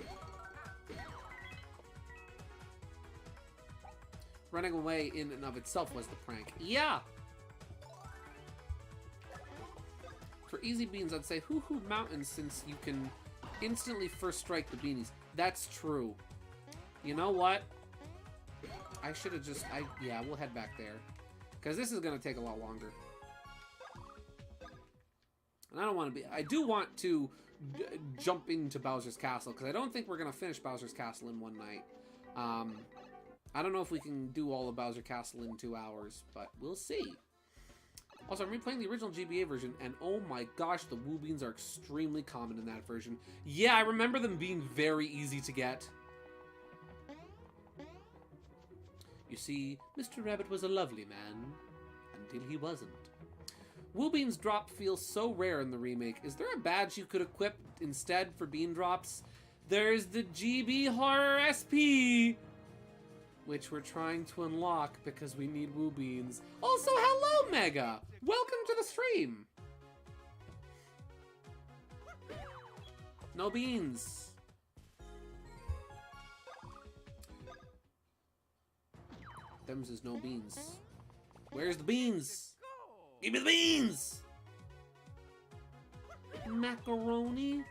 Running away in and of itself was the prank. Yeah! For easy beans, I'd say Hoo Hoo Mountain, since you can instantly first strike the beanies. That's true. You know what? I should have just... yeah, we'll head back there. Because this is going to take a lot longer. And I don't want to be... I do want to jump into Bowser's Castle, because I don't think we're going to finish Bowser's Castle in one night. I don't know if we can do all of Bowser Castle in 2 hours, but we'll see. Also, I'm replaying the original GBA version, and oh my gosh, the woo beans are extremely common in that version. Yeah, I remember them being very easy to get. You see, Mr. Rabbit was a lovely man, until he wasn't. Woo Beans drop feels so rare in the remake. Is there a badge you could equip instead for bean drops? There's the GB Horror SP, which we're trying to unlock because we need Woo Beans. Also, hello, Mega! Welcome to the stream! No beans. Them's is no beans. Where's the beans? Give me the beans! Macaroni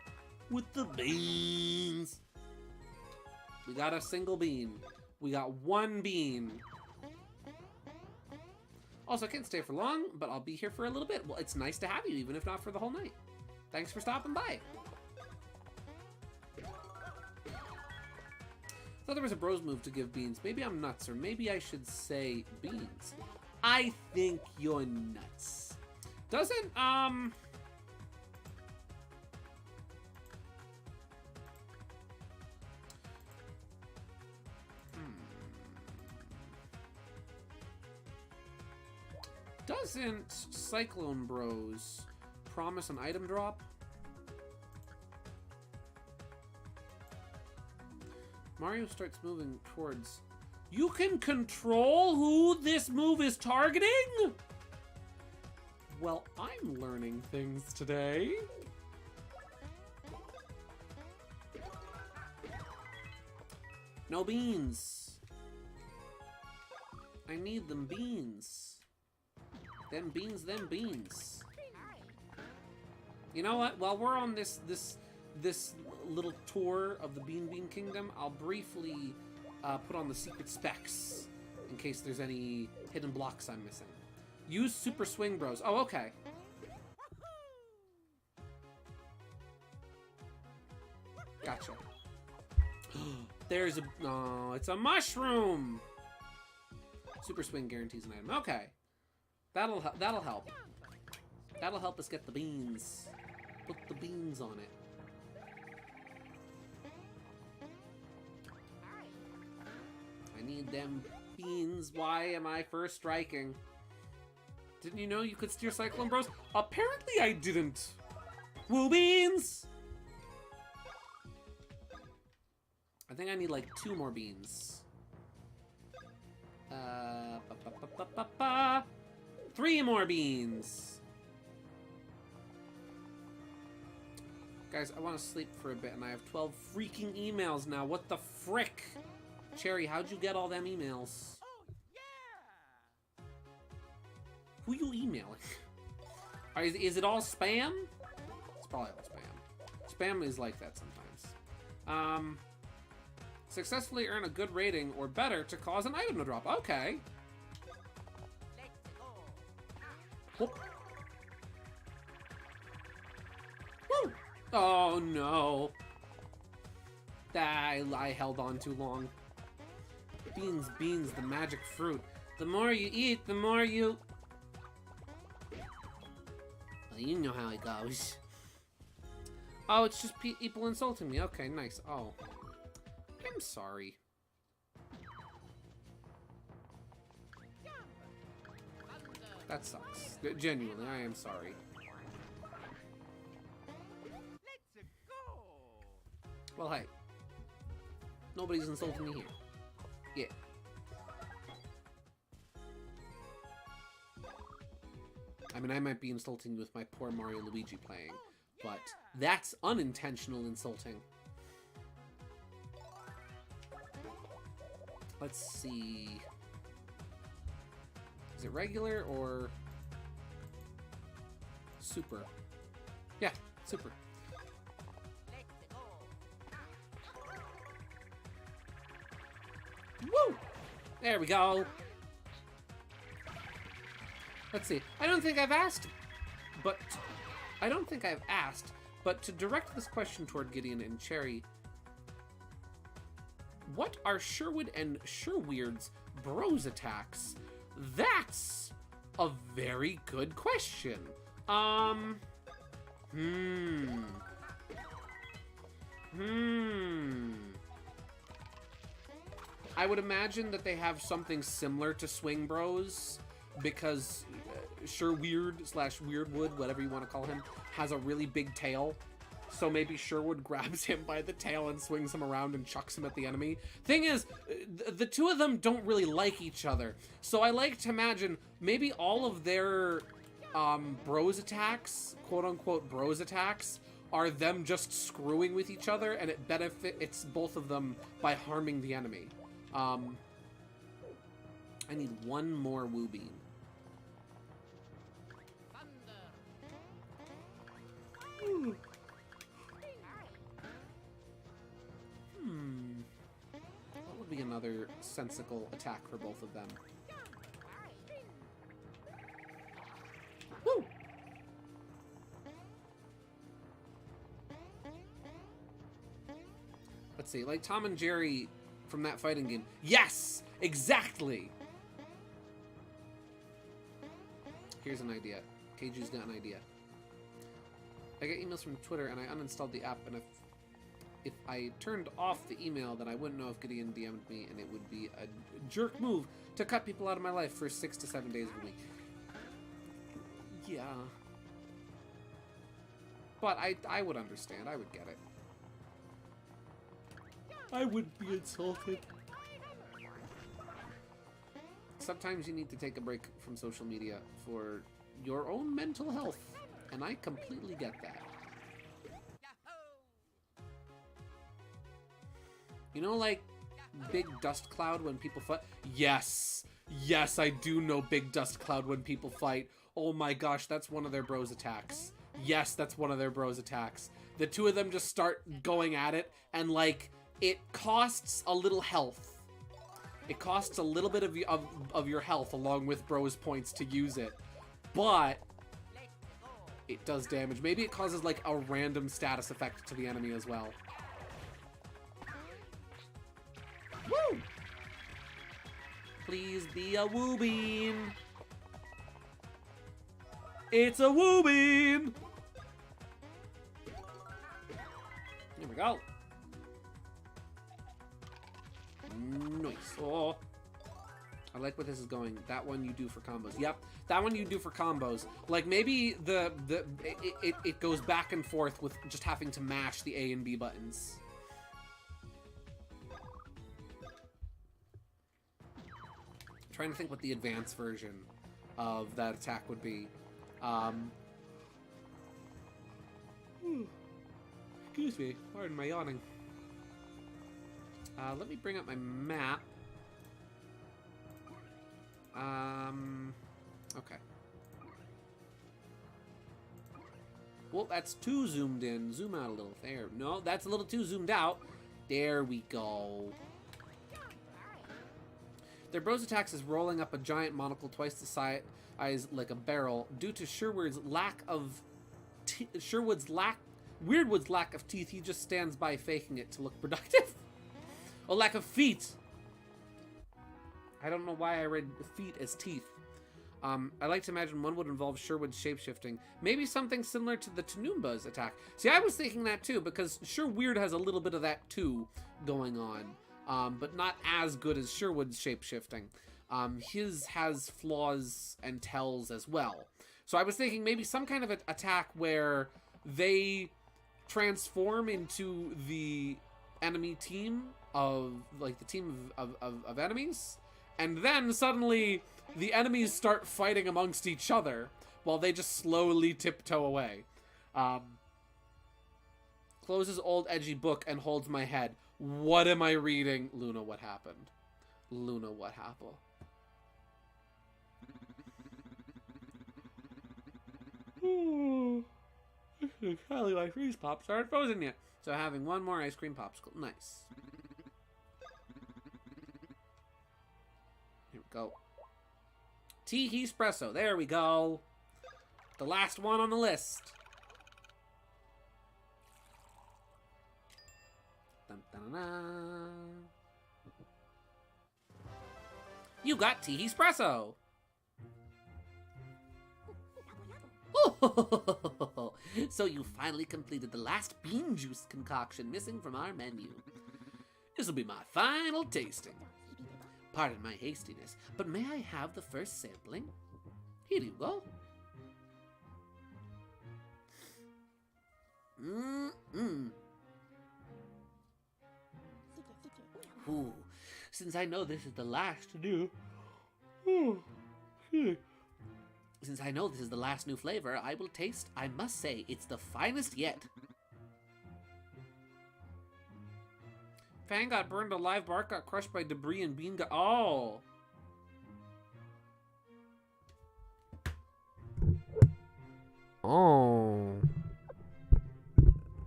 with the beans. We got a single bean. We got one bean. Also, I can't stay for long, but I'll be here for a little bit. Well, it's nice to have you, even if not for the whole night. Thanks for stopping by. Thought there was a bros move to give beans. Maybe I'm nuts, or maybe I should say beans. I think you're nuts. Doesn't, Doesn't Cyclone Bros promise an item drop? Mario starts moving towards... You can control who this move is targeting? Well, I'm learning things today. No beans. I need them beans. Them beans, them beans. You know what? While we're on this little tour of the Bean Kingdom, I'll briefly put on the secret specs in case there's any hidden blocks I'm missing. Use Super Swing Bros. Oh, okay. Gotcha. There's a... Oh, it's a mushroom! Super Swing guarantees an item. Okay. That'll help. That'll help us get the beans. Put the beans on it. I need them beans. Why am I first striking? Didn't you know you could steer Cyclone Bros? Apparently I didn't. Woo beans! I think I need like 2 more beans. 3 more beans. Guys, I want to sleep for a bit, and I have 12 freaking emails now. What the frick? Cherry, how'd you get all them emails? Oh, yeah! Who you emailing? Is it all spam? It's probably all spam. Spam is like that sometimes. Successfully earn a good rating or better to cause an item to drop. Okay. Let's go. Whoop. Woo! Oh no. I held on too long. Beans, beans, the magic fruit. The more you eat, the more you... Well, you know how it goes. Oh, it's just people insulting me. Okay, nice. Oh. I'm sorry. That sucks. Genuinely, I am sorry. Let's go. Well, hey. Nobody's insulting me here. Yeah. I mean, I might be insulting you with my poor Mario Luigi playing, but that's unintentional insulting. Let's see. Is it regular or super? Yeah, super. Let's go. Woo! There we go. Let's see. I don't think I've asked, but to direct this question toward Gideon and Cherry, what are Sherwood and Sherweird's bros attacks? That's a very good question. I would imagine that they have something similar to Swing Bros, because Sherweird / Weirdwood, whatever you want to call him, has a really big tail. So maybe Sherwood grabs him by the tail and swings him around and chucks him at the enemy. Thing is, the two of them don't really like each other. So I like to imagine maybe all of their bros attacks, quote-unquote bros attacks, are them just screwing with each other, and it benefits both of them by harming the enemy. I need one more Woo Bean. Thunder. What would be another sensical attack for both of them? Woo! Let's see, like Tom and Jerry from that fighting game. Yes! Exactly! Here's an idea. KG's got an idea. I get emails from Twitter and I uninstalled the app, and if I turned off the email, then I wouldn't know if Gideon DM'd me, and it would be a jerk move to cut people out of my life for 6 to 7 days a week. Yeah. But I would understand. I would get it. I would be insulted. Sometimes you need to take a break from social media for your own mental health, and I completely get that. You know, like, big dust cloud when people fight? Yes! Yes, I do know big dust cloud when people fight. Oh my gosh, that's one of their bros attacks. Yes, that's one of their bros attacks. The two of them just start going at it, and, like, it costs a little health. It costs a little bit of your health along with bros points to use it. But it does damage. Maybe it causes, like, a random status effect to the enemy as well. Woo! Please be a Woo Bean. It's a Woo Bean. Here we go. Nice. Oh. I like where this is going. That one you do for combos. Yep, that one you do for combos. Like, maybe it goes back and forth with just having to mash the A and B buttons. Trying to think what the advanced version of that attack would be. Excuse me, pardon my yawning. Let me bring up my map. Okay. Well, that's too zoomed in. Zoom out a little. There. No, that's a little too zoomed out. There we go. Their bros attacks is rolling up a giant monocle twice the size like a barrel due to Sherwood's lack Weirdwood's lack of teeth, he just stands by faking it to look productive. Oh, lack of feet. I don't know why I read feet as teeth. I like to imagine one would involve Sherwood's shapeshifting. Maybe something similar to the Tanumba's attack. See, I was thinking that too, because Sherweird has a little bit of that too going on. But not as good as Sherwood's shapeshifting. His has flaws and tells as well. So I was thinking maybe some kind of an attack where they transform into the enemy team of, like, the team of enemies, and then suddenly the enemies start fighting amongst each other while they just slowly tiptoe away. Closes old edgy book and holds my head. What am I reading? Luna, what happened? Luna, what happened? Probably my freeze pops aren't frozen yet. So having one more ice cream popsicle. Nice. Here we go. Tea espresso. There we go. The last one on the list. Dun, dun, dun, dun. You got tea espresso. So you finally completed the last bean juice concoction missing from our menu. This will be my final tasting. Pardon my hastiness, but may I have the first sampling? Here you go. Ooh, since I know this is the last new... Since I know this is the last new flavor I will taste, I must say it's the finest yet. Fang got burned alive, bark got crushed by debris, and Bean got... Oh! Oh.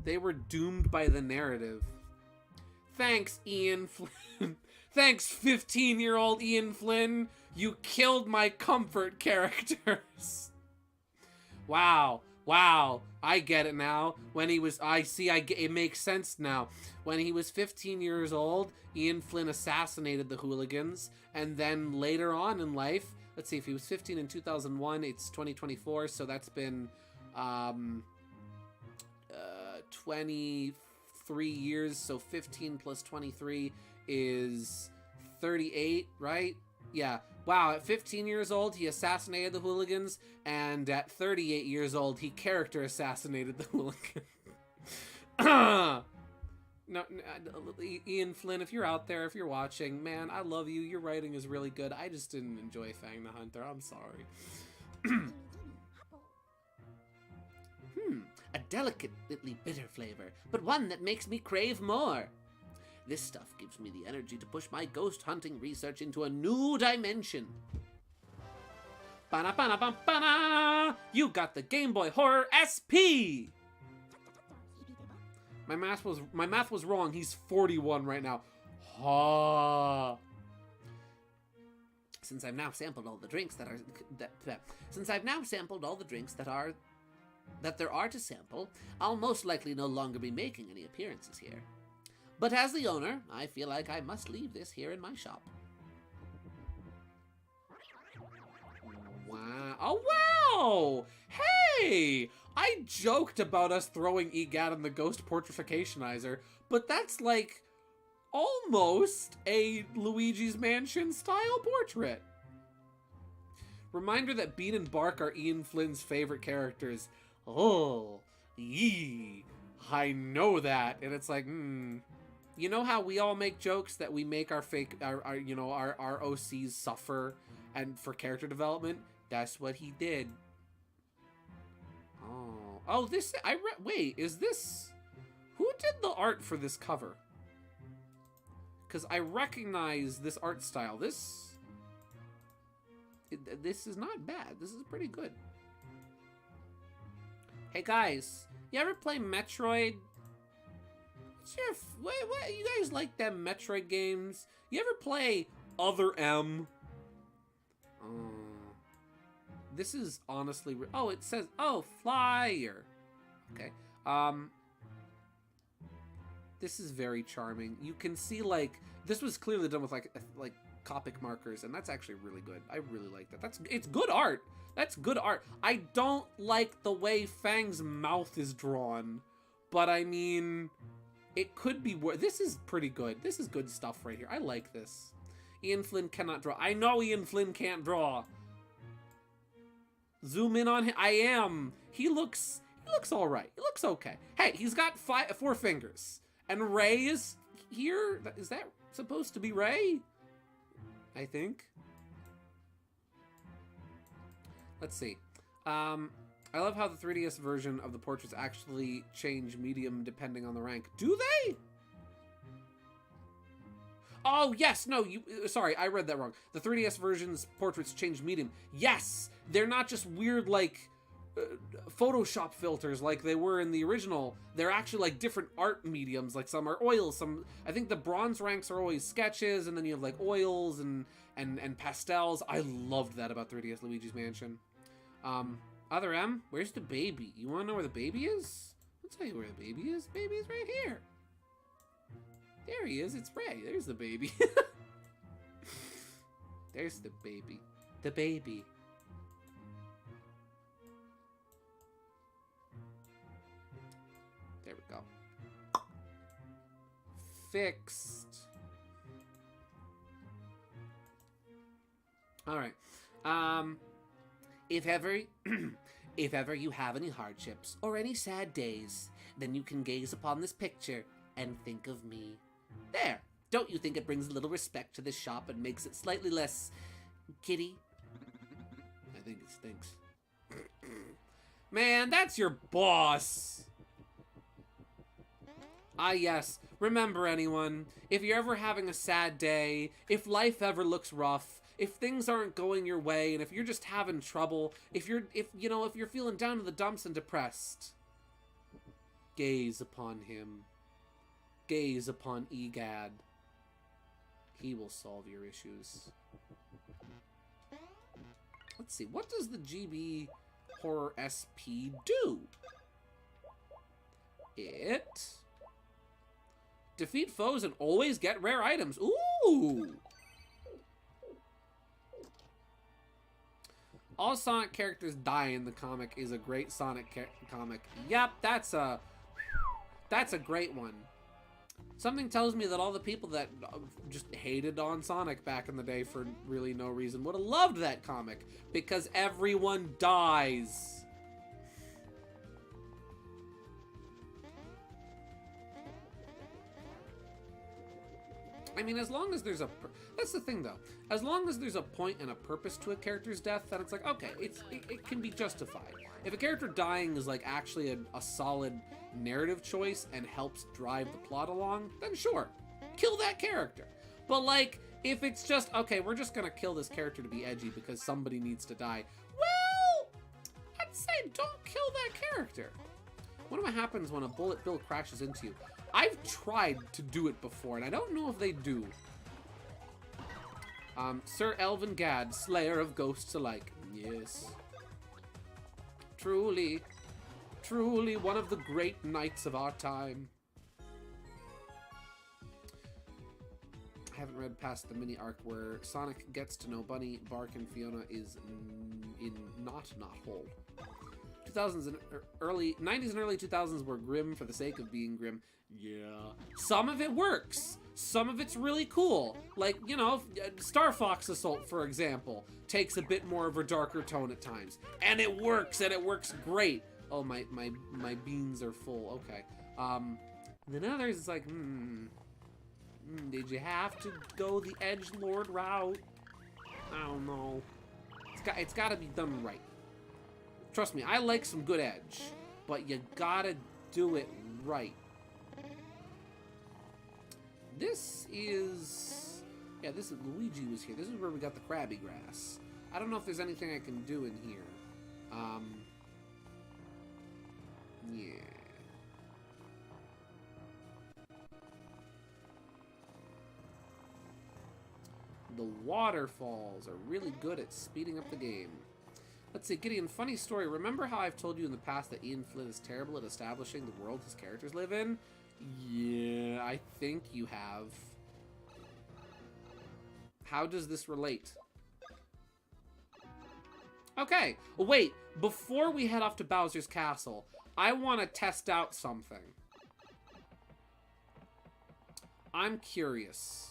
They were doomed by the narrative. Thanks, Ian Flynn. Thanks, 15-year-old Ian Flynn. You killed my comfort characters. Wow. Wow. I get it now. When he was... it makes sense now. When he was 15 years old, Ian Flynn assassinated the hooligans. And then later on in life... Let's see, if he was 15 in 2001, it's 2024. So that's been... 23 years. So 15 plus 23 is 38, right? Yeah. Wow, at 15 years old, he assassinated the hooligans, and at 38 years old, he character assassinated the hooligans. No, Ian Flynn, if you're out there, if you're watching, man, I love you. Your writing is really good. I just didn't enjoy Fang the Hunter. I'm sorry. A delicately bitter flavor, but one that makes me crave more. This stuff gives me the energy to push my ghost hunting research into a new dimension. Ba-na-ba-na-ba-ba-na! You got the Game Boy Horror SP! My math was wrong. He's 41 right now. Ha! Since I've now sampled all the drinks that there are to sample, I'll most likely no longer be making any appearances here. But as the owner, I feel like I must leave this here in my shop. Wow. Oh, wow! Hey! I joked about us throwing EGAT in the Ghost Portrificationizer, but that's like almost a Luigi's Mansion style portrait. Reminder that Bean and Bark are Ian Flynn's favorite characters. Oh, yee. I know that. And it's like, You know how we all make jokes that we make our our OCs suffer and for character development? That's what he did. Oh, this wait, is this who did the art for this cover? Cuz I recognize this art style. This is not bad. This is pretty good. Hey guys, you ever play Metroid? What you guys like them Metroid games? You ever play Other M? This is honestly... Oh, it says... Oh, flyer. Okay. This is very charming. You can see, like, this was clearly done with, like Copic markers, and that's actually really good. I really like that. It's good art. That's good art. I don't like the way Fang's mouth is drawn, but I mean, it could be worse. This is pretty good. This is good stuff right here. I like this. Ian Flynn cannot draw. I know Ian Flynn can't draw. Zoom in on him. I am. He looks all right. He looks okay. Hey, he's got 4 fingers, and Ray is here. Is that supposed to be Ray? I think. Let's see. I love how the 3DS version of the portraits actually change medium depending on the rank. Do they? Oh, yes. No, sorry, I read that wrong. The 3DS version's portraits change medium. Yes! They're not just weird, like, Photoshop filters like they were in the original. They're actually, like, different art mediums. Like, some are oils, some... I think the bronze ranks are always sketches, and then you have, like, oils and pastels. I loved that about 3DS Luigi's Mansion. Other M, where's the baby? You want to know where the baby is? I'll tell you where the baby is. Baby is right here. There he is. It's Ray. There's the baby. There's the baby. The baby. There we go. Fixed. All right. If ever you have any hardships or any sad days, then you can gaze upon this picture and think of me. There. Don't you think it brings a little respect to this shop and makes it slightly less kitty? I think it stinks. Man, that's your boss. Ah, yes. Remember, anyone, if you're ever having a sad day, if life ever looks rough, if things aren't going your way, and if you're just having trouble, if you're feeling down in the dumps and depressed, gaze upon him. Gaze upon Egad. He will solve your issues. Let's see, what does the GB Horror SP do? It... defeat foes and always get rare items. Ooh! All Sonic characters die in the comic is a great Sonic comic. Yep, that's a great one. Something tells me that all the people that just hated on Sonic back in the day for really no reason would have loved that comic, because everyone dies. I mean, as long as there's a... That's the thing, though. As long as there's a point and a purpose to a character's death, then it's like, okay, it can be justified. If a character dying is, like, actually a solid narrative choice and helps drive the plot along, then sure, kill that character. But, like, if it's just, okay, we're just gonna kill this character to be edgy because somebody needs to die, well, I'd say don't kill that character. What happens when a bullet bill crashes into you? I've tried to do it before, and I don't know if they do. Sir Elvin Gad, slayer of ghosts alike. Yes. Truly, truly one of the great knights of our time. I haven't read past the mini arc where Sonic gets to know Bunny, Bark, and Fiona is in not whole. 90s and early 2000s were grim for the sake of being grim. Yeah. Some of it works. Some of it's really cool. Like, you know, Star Fox Assault, for example, takes a bit more of a darker tone at times. And it works great. Oh, my beans are full. Okay. Then others, it's like, did you have to go the edgelord route? I don't know. It's got to be done right. Trust me, I like some good edge, but you gotta do it right. This is... yeah, this is... Luigi was here. This is where we got the Krabby Grass. I don't know if there's anything I can do in here. Yeah. The waterfalls are really good at speeding up the game. Let's see, Gideon, funny story. Remember how I've told you in the past that Ian Flynn is terrible at establishing the world his characters live in? Yeah, I think you have. How does this relate? Okay, wait. Before we head off to Bowser's Castle, I want to test out something. I'm curious.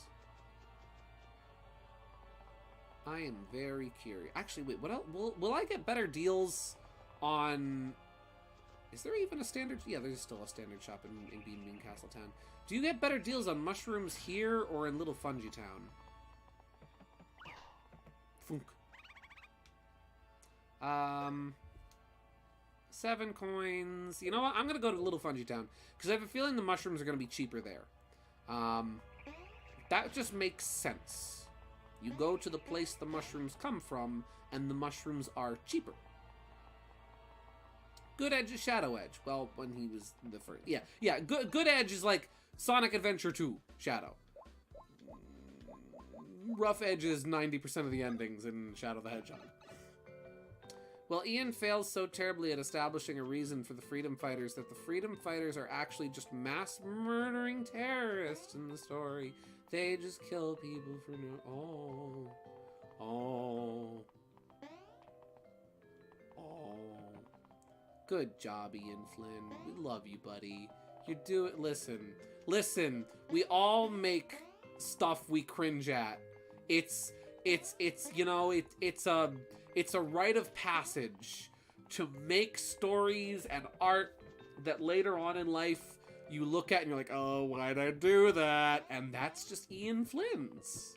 I am very curious. Actually, wait, what else? Will I get better deals on... Is there even a standard? Yeah, there's still a standard shop in Bean Bean Castle Town. Do you get better deals on mushrooms here or in Little Fungi Town? Funk. 7 coins. You know what? I'm gonna go to Little Fungi Town because I have a feeling the mushrooms are gonna be cheaper there. That just makes sense. You go to the place the mushrooms come from, and the mushrooms are cheaper. Good Edge is Shadow Edge. Well, when he was the first. Yeah. Good Edge is like Sonic Adventure 2 Shadow. Rough Edge is 90% of the endings in Shadow the Hedgehog. Well, Ian fails so terribly at establishing a reason for the Freedom Fighters that the Freedom Fighters are actually just mass murdering terrorists in the story. They just kill people for no... Oh. Good job, Ian Flynn. We love you, buddy. You do it. Listen. We all make stuff we cringe at. It's you know, it's a rite of passage to make stories and art that later on in life you look at and you're like, oh, why'd I do that? And that's just Ian Flynn's.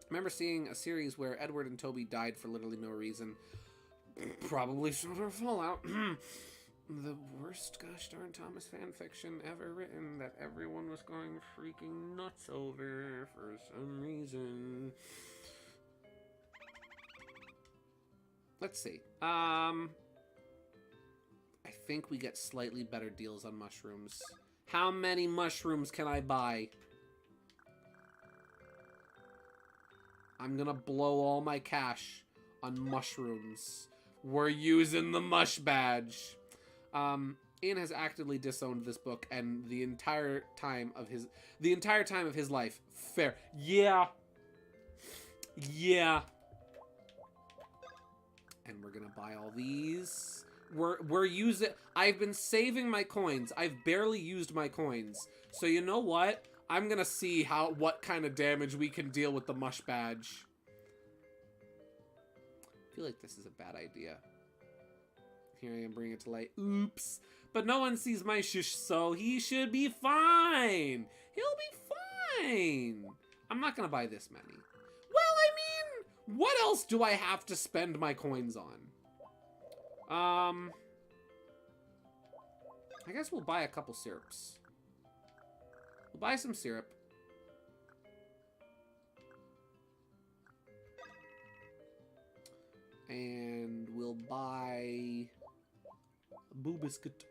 I remember seeing a series where Edward and Toby died for literally no reason. Probably sort of Fallout. The worst gosh darn Thomas fanfiction ever written that everyone was going freaking nuts over for some reason. Let's see. I think we get slightly better deals on mushrooms. How many mushrooms can I buy? I'm gonna blow all my cash on mushrooms. We're using the mush badge. Ian has actively disowned this book and the entire time of his life. Fair. Yeah. And we're gonna buy all these. We're using... I've been saving my coins. I've barely used my coins. So you know what? I'm gonna see what kind of damage we can deal with the mush badge. I feel like this is a bad idea. Here I am bringing it to light. Oops. But no one sees my shush, so he should be fine. He'll be fine. I'm not gonna buy this many. Well, I mean, what else do I have to spend my coins on? I guess we'll buy a couple syrups. We'll buy some syrup. And we'll buy a boo biscuit.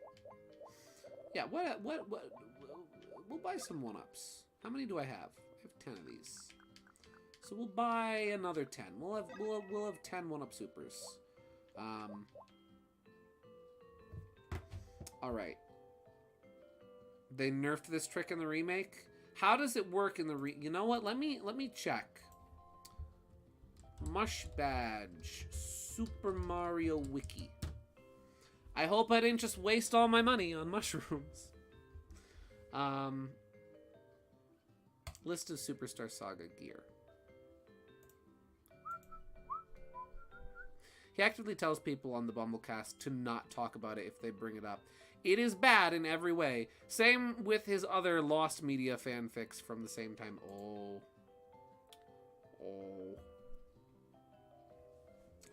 Yeah, what we'll buy some 1-ups. How many do I have? I have 10 of these. So we'll buy another 10. We'll have 10 1-up supers. All right. They nerfed this trick in the remake. How does it work in the You know what? Let me check. Mush badge. Super Mario Wiki. I hope I didn't just waste all my money on mushrooms. List of Superstar Saga gear. He actively tells people on the Bumblecast to not talk about it if they bring it up. It is bad in every way. Same with his other Lost Media fanfics from the same time. Oh.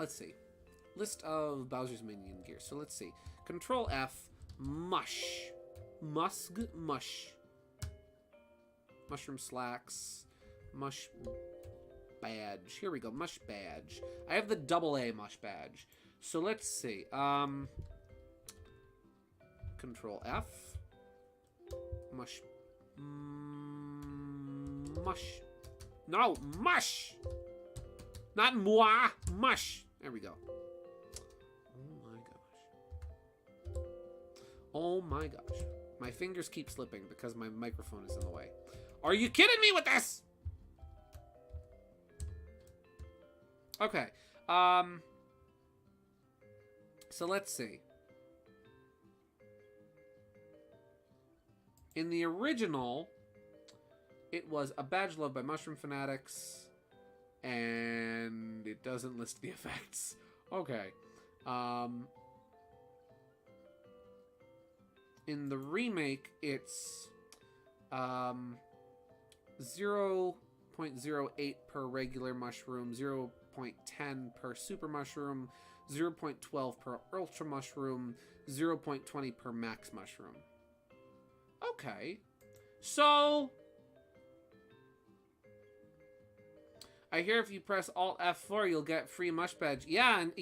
Let's see. List of Bowser's minion gear. So let's see. Control F. Mush. Mush. Mushroom slacks. Mush badge. Here we go. Mush badge. I have the AA mush badge. So let's see. Control F. Mush. Mush. No, mush! Not moi, mush. There we go. Oh my gosh. Oh my gosh. My fingers keep slipping because my microphone is in the way. Are you kidding me with this? Okay. So let's see. In the original, it was A Badge Loved by Mushroom Fanatics, and it doesn't list the effects. Okay. In the remake, it's 0.08 per regular mushroom, 0.10 per super mushroom, 0.12 per ultra mushroom, 0.20 per max mushroom. Okay. So I hear if you press Alt F4, you'll get free mush badge. And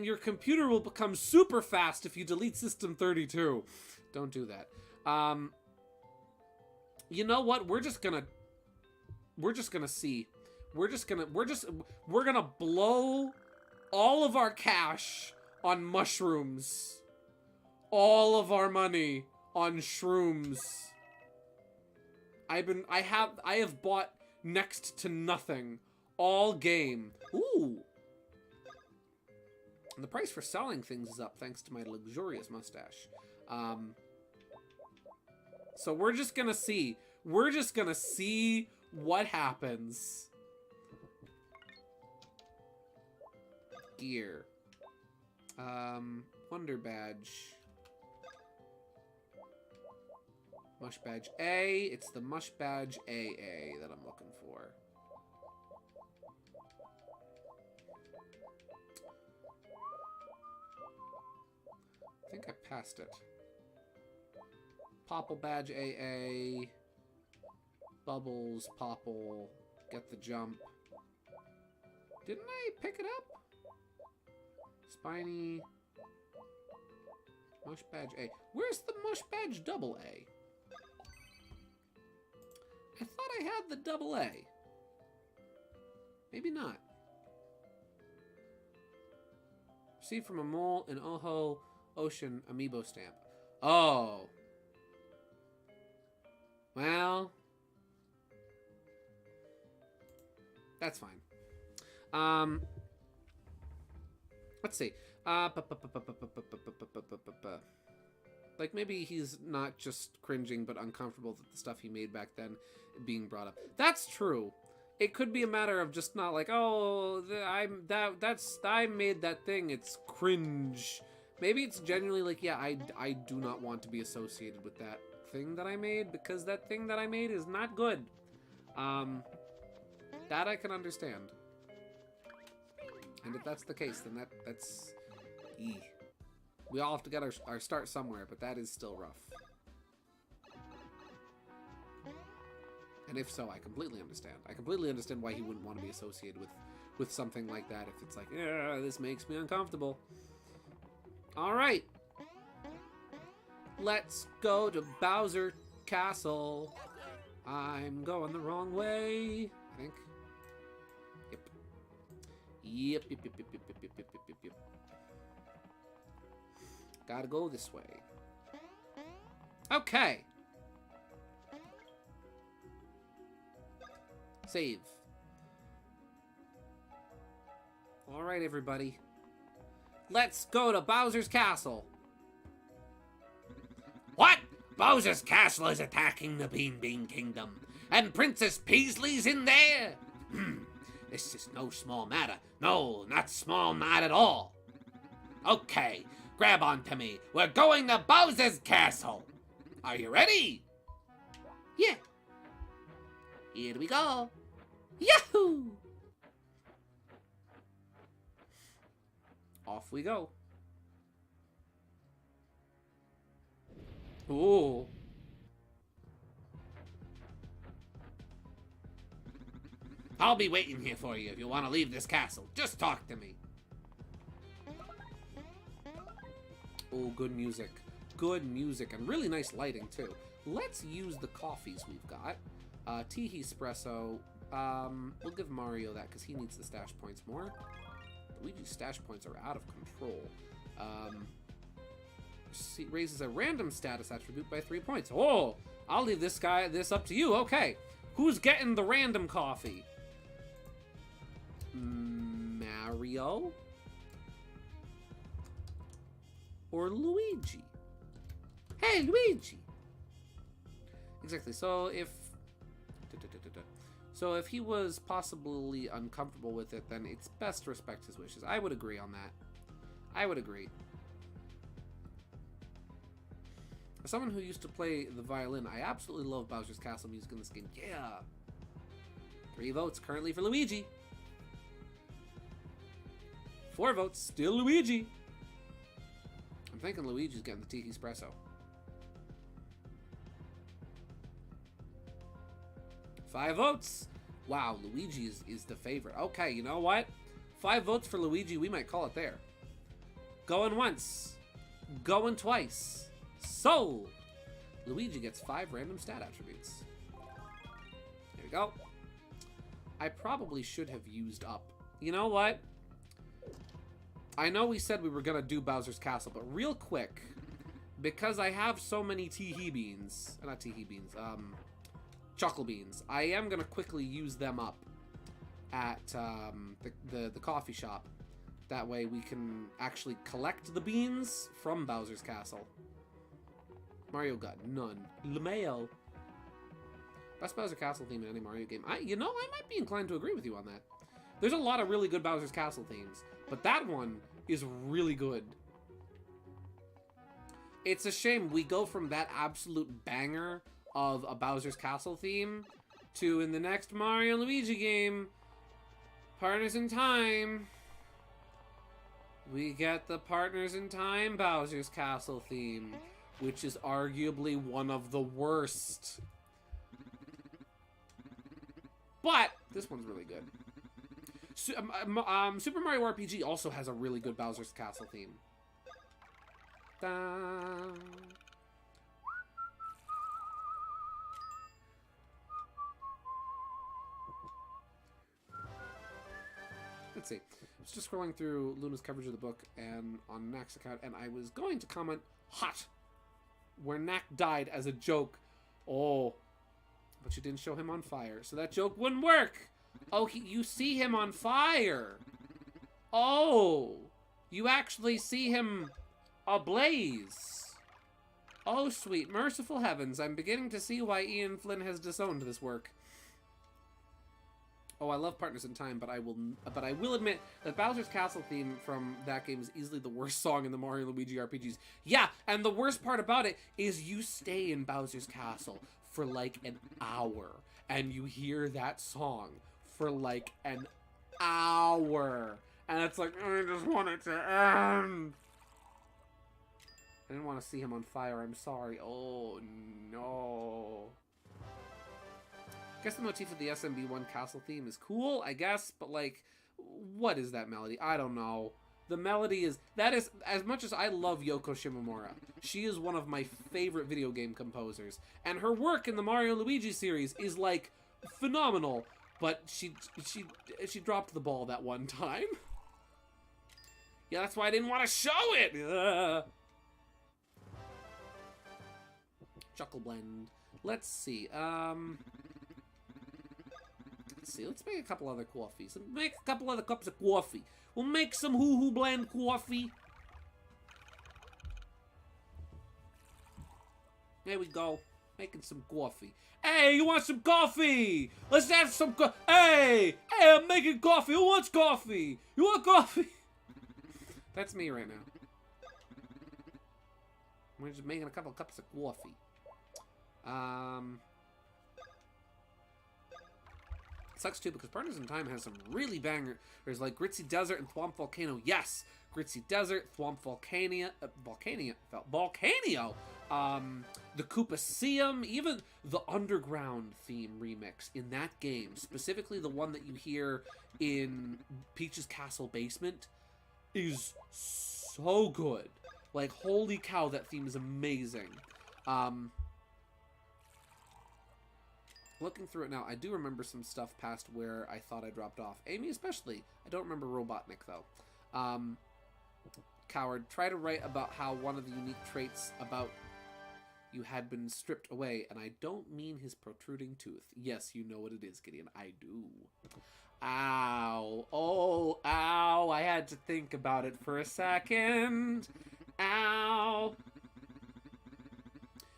your computer will become super fast if you delete System 32. Don't do that. You know what? We're gonna see. We're gonna blow all of our cash on mushrooms. All of our money on shrooms. I have bought next to nothing all game. Ooh. And the price for selling things is up thanks to my luxurious mustache. So we're just gonna see. We're just gonna see what happens. Gear. Wonder badge. Mush badge A. It's the mush badge AA that I'm looking for. I think I passed it. Popple badge AA. Bubbles, Popple. Get the jump. Didn't I pick it up? Spiny. Mush badge A. Where's the mush badge double A? I thought I had the double A. Maybe not. Received from a mole in Oho Ocean amiibo stamp. Oh. Well. That's fine. Let's see. Like, maybe he's not just cringing, but uncomfortable that the stuff he made back then being brought up. That's true. It could be a matter of just not like, oh, I made that thing. It's cringe. Maybe it's genuinely like, yeah, I do not want to be associated with that thing that I made because that thing that I made is not good. That I can understand. And if that's the case, then that's... We all have to get our start somewhere, but that is still rough. And if so, I completely understand. I completely understand why he wouldn't want to be associated with something like that if it's like, yeah, this makes me uncomfortable. Alright. Let's go to Bowser Castle. I'm going the wrong way, I think. Yep. Yep. Gotta go this way. Okay. Save. Alright, everybody. Let's go to Bowser's Castle. What? Bowser's Castle is attacking the Bean Bean Kingdom. And Princess Peasley's in there. This is no small matter. No, not small matter at all. Okay, grab onto me. We're going to Bowser's Castle. Are you ready? Yeah. Here we go. Yahoo! Off we go. Ooh. I'll be waiting here for you if you want to leave this castle. Just talk to me. Oh, good music. Good music and really nice lighting too. Let's use the coffees we've got. Tea espresso. We'll give Mario that because he needs the stash points more. Luigi's stash points are out of control. raises a random status attribute by 3 points. Oh, I'll leave this up to you. Okay, who's getting the random coffee? Mario or Luigi? Hey, Luigi. Exactly. So if he was possibly uncomfortable with it, then it's best to respect his wishes. I would agree on that. I would agree. As someone who used to play the violin, I absolutely love Bowser's Castle music in this game. Yeah. 3 votes currently for Luigi. 4 votes, still Luigi. I'm thinking Luigi's getting the Tiki Espresso. 5 votes. Wow, Luigi is the favorite. Okay, you know what? 5 votes for Luigi. We might call it there. Going once. Going twice. Sold. Luigi gets 5 random stat attributes. There we go. I probably should have used up. You know what? I know we said we were going to do Bowser's Castle, but real quick, because I have so many Teehee beans, not Teehee beans, Chuckle beans, I am going to quickly use them up at the coffee shop. That way we can actually collect the beans from Bowser's Castle. Mario got none. LeMayo. Best Bowser Castle theme in any Mario game. I might be inclined to agree with you on that. There's a lot of really good Bowser's Castle themes, but that one is really good. It's a shame we go from that absolute banger of a Bowser's Castle theme to, in the next Mario and Luigi game, Partners in Time, we get the Partners in Time Bowser's Castle theme, which is arguably one of the worst. But this one's really good. Super Mario RPG also has a really good Bowser's Castle theme. Dun. Let's see. I was just scrolling through Luna's coverage of the book and on Knack's account, and I was going to comment hot where Knack died as a joke. Oh, but you didn't show him on fire, so that joke wouldn't work. Oh, you see him on fire. Oh, you actually see him ablaze. Oh, sweet merciful heavens, I'm beginning to see why Ian Flynn has disowned this work. Oh, I love Partners in Time, but I will admit that Bowser's Castle theme from that game is easily the worst song in the Mario and Luigi RPGs. Yeah, and the worst part about it is you stay in Bowser's Castle for like an hour, and you hear that song for like an hour, and it's like, I just want it to end. I didn't want to see him on fire, I'm sorry. Oh, no. I guess the motif of the SMB1 castle theme is cool, I guess, but like, what is that melody? I don't know. The melody is, as much as I love Yoko Shimomura, she is one of my favorite video game composers, and her work in the Mario and Luigi series is like phenomenal, but she dropped the ball that one time. Yeah, that's why I didn't want to show it! Ugh. Chuckle Blend. Let's see, let's make a couple other coffees. Make a couple other cups of coffee. We'll make some hoo-hoo blend coffee. There we go. Making some coffee. Hey, you want some coffee? Let's have some Hey, I'm making coffee. Who wants coffee? You want coffee? That's me right now. We're just making a couple of cups of coffee. It sucks too because Partners in Time has some really banger. There's like Gritzy Desert and Thwomp Volcano. Yes, Gritzy Desert, Thwomp Volcano, the Koopaceum, even the Underground theme remix in that game, specifically the one that you hear in Peach's Castle Basement, is so good. Like, holy cow, that theme is amazing. Looking through it now, I do remember some stuff past where I thought I dropped off. Amy especially. I don't remember Robotnik, though. Coward, try to write about how one of the unique traits about you had been stripped away, and I don't mean his protruding tooth. Yes, you know what it is, Gideon. I do. Ow. Oh, ow. I had to think about it for a second. Ow.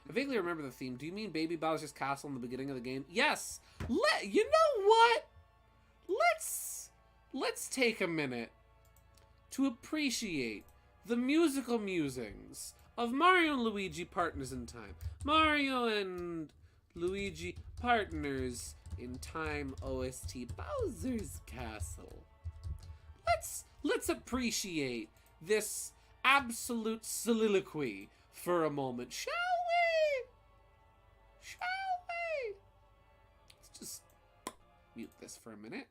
I vaguely remember the theme. Do you mean Baby Bowser's castle in the beginning of the game? Yes. You know what? Let's take a minute to appreciate the musical musings of Mario and Luigi Partners in Time. Mario and Luigi Partners in Time OST Bowser's Castle. Let's appreciate this absolute soliloquy for a moment, shall we? Shall we? Let's just mute this for a minute.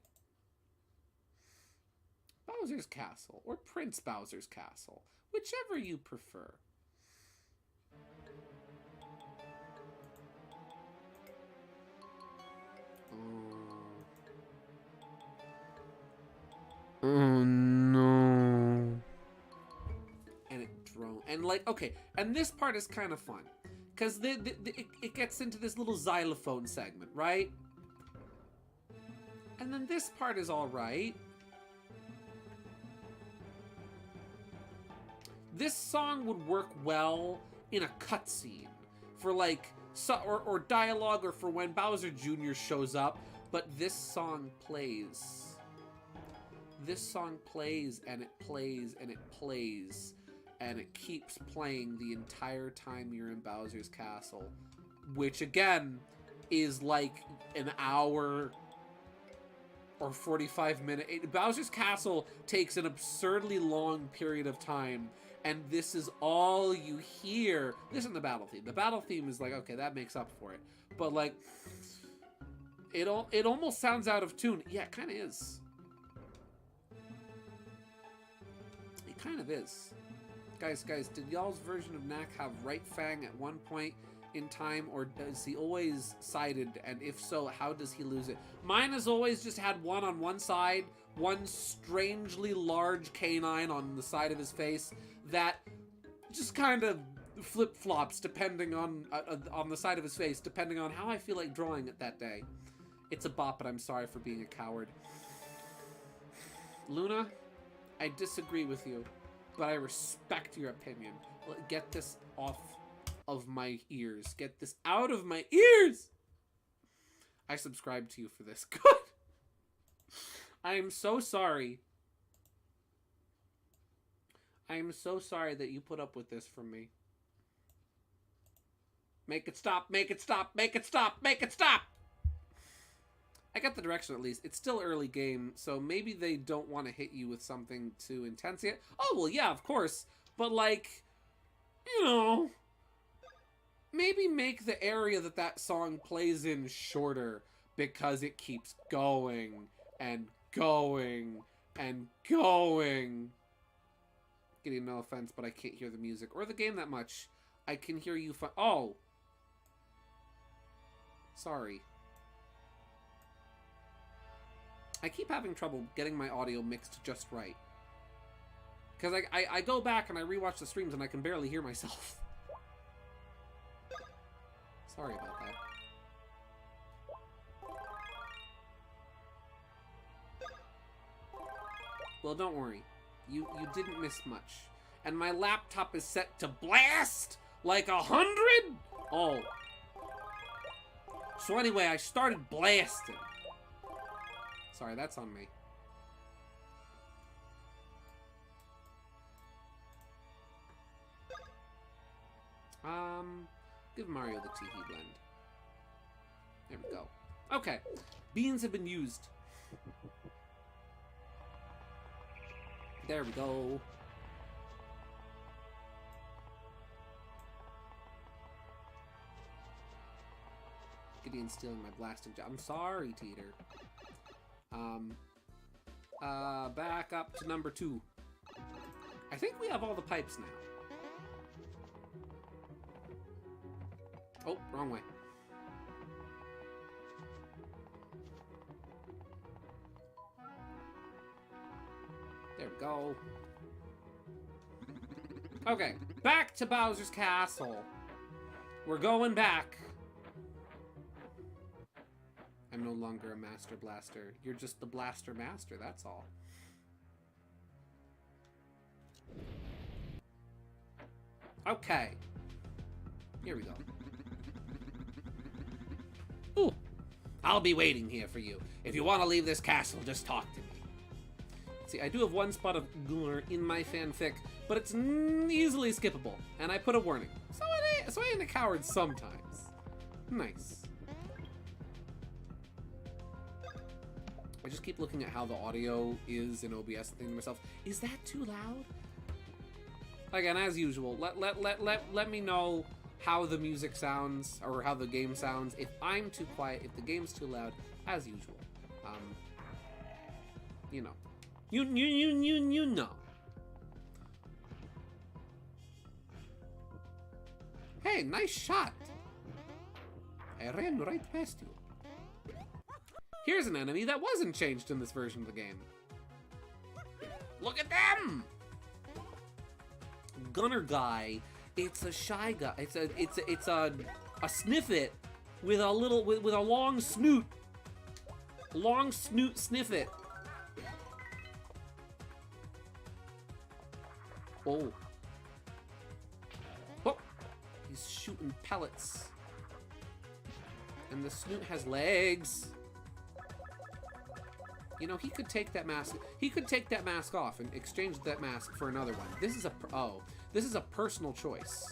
Bowser's Castle, or Prince Bowser's Castle, whichever you prefer. Oh no. And it drone and like, okay, and this part is kind of fun because it gets into this little xylophone segment, right? And then this part is all right. This song would work well in a cutscene for like or dialogue, or for when Bowser Jr. shows up, but this song plays. This song plays and it plays and it plays and it keeps playing the entire time you're in Bowser's Castle, which again is like an hour or 45 minutes. Bowser's Castle takes an absurdly long period of time, and this is all you hear. This isn't the battle theme. The battle theme is like, okay, that makes up for it. But like, it almost sounds out of tune. Yeah, it kind of is. It kind of is. Guys, did y'all's version of Knack have right Fang at one point in time, or does he always sided? And if so, how does he lose it? Mine has always just had one on one side, one strangely large canine on the side of his face that just kind of flip-flops depending on the side of his face, depending on how I feel like drawing it that day. It's a bop, but I'm sorry for being a coward. Luna, I disagree with you, but I respect your opinion. Get this off of my ears. Get this out of my ears! I subscribe to you for this. Good! I am so sorry. I am so sorry that you put up with this from me. Make it stop, make it stop, make it stop, make it stop! I got the direction at least. It's still early game, so maybe they don't want to hit you with something too intense yet. Oh, well, yeah, of course. But, like, you know, maybe make the area that song plays in shorter, because it keeps going and going and going. Getting no offense, but I can't hear the music or the game that much. I can hear you oh! Sorry. I keep having trouble getting my audio mixed just right. Because I go back and I rewatch the streams and I can barely hear myself. Sorry about that. Well, don't worry. You didn't miss much. And my laptop is set to blast like 100? Oh. So anyway, I started blasting. Sorry, that's on me. Give Mario the Tee blend. There we go. Okay. Beans have been used. There we go. Gideon's stealing my blasting job. I'm sorry, Teeter. Back up to number 2. I think we have all the pipes now. Oh, wrong way. There we go. Okay, back to Bowser's Castle. We're going back. I'm no longer a Master Blaster. You're just the Blaster Master, that's all. Okay. Here we go. Ooh. I'll be waiting here for you. If you want to leave this castle, just talk to me. See, I do have one spot of Gunnar in my fanfic, but it's easily skippable, and I put a warning. So I ain't a coward sometimes. Nice. I just keep looking at how the audio is in OBS and thinking to myself, is that too loud? Again, as usual, let me know how the music sounds, or how the game sounds. If I'm too quiet, if the game's too loud, as usual. You know. You know. Hey, nice shot. I ran right past you. Here's an enemy that wasn't changed in this version of the game. Look at them! Gunner guy. It's a shy guy. It's a sniffet with a little with a long snoot. Long snoot sniffet. Oh. Oh. He's shooting pellets. And the snoot has legs. You know, he could take that mask. He could take that mask off and exchange that mask for another one. This is a personal choice.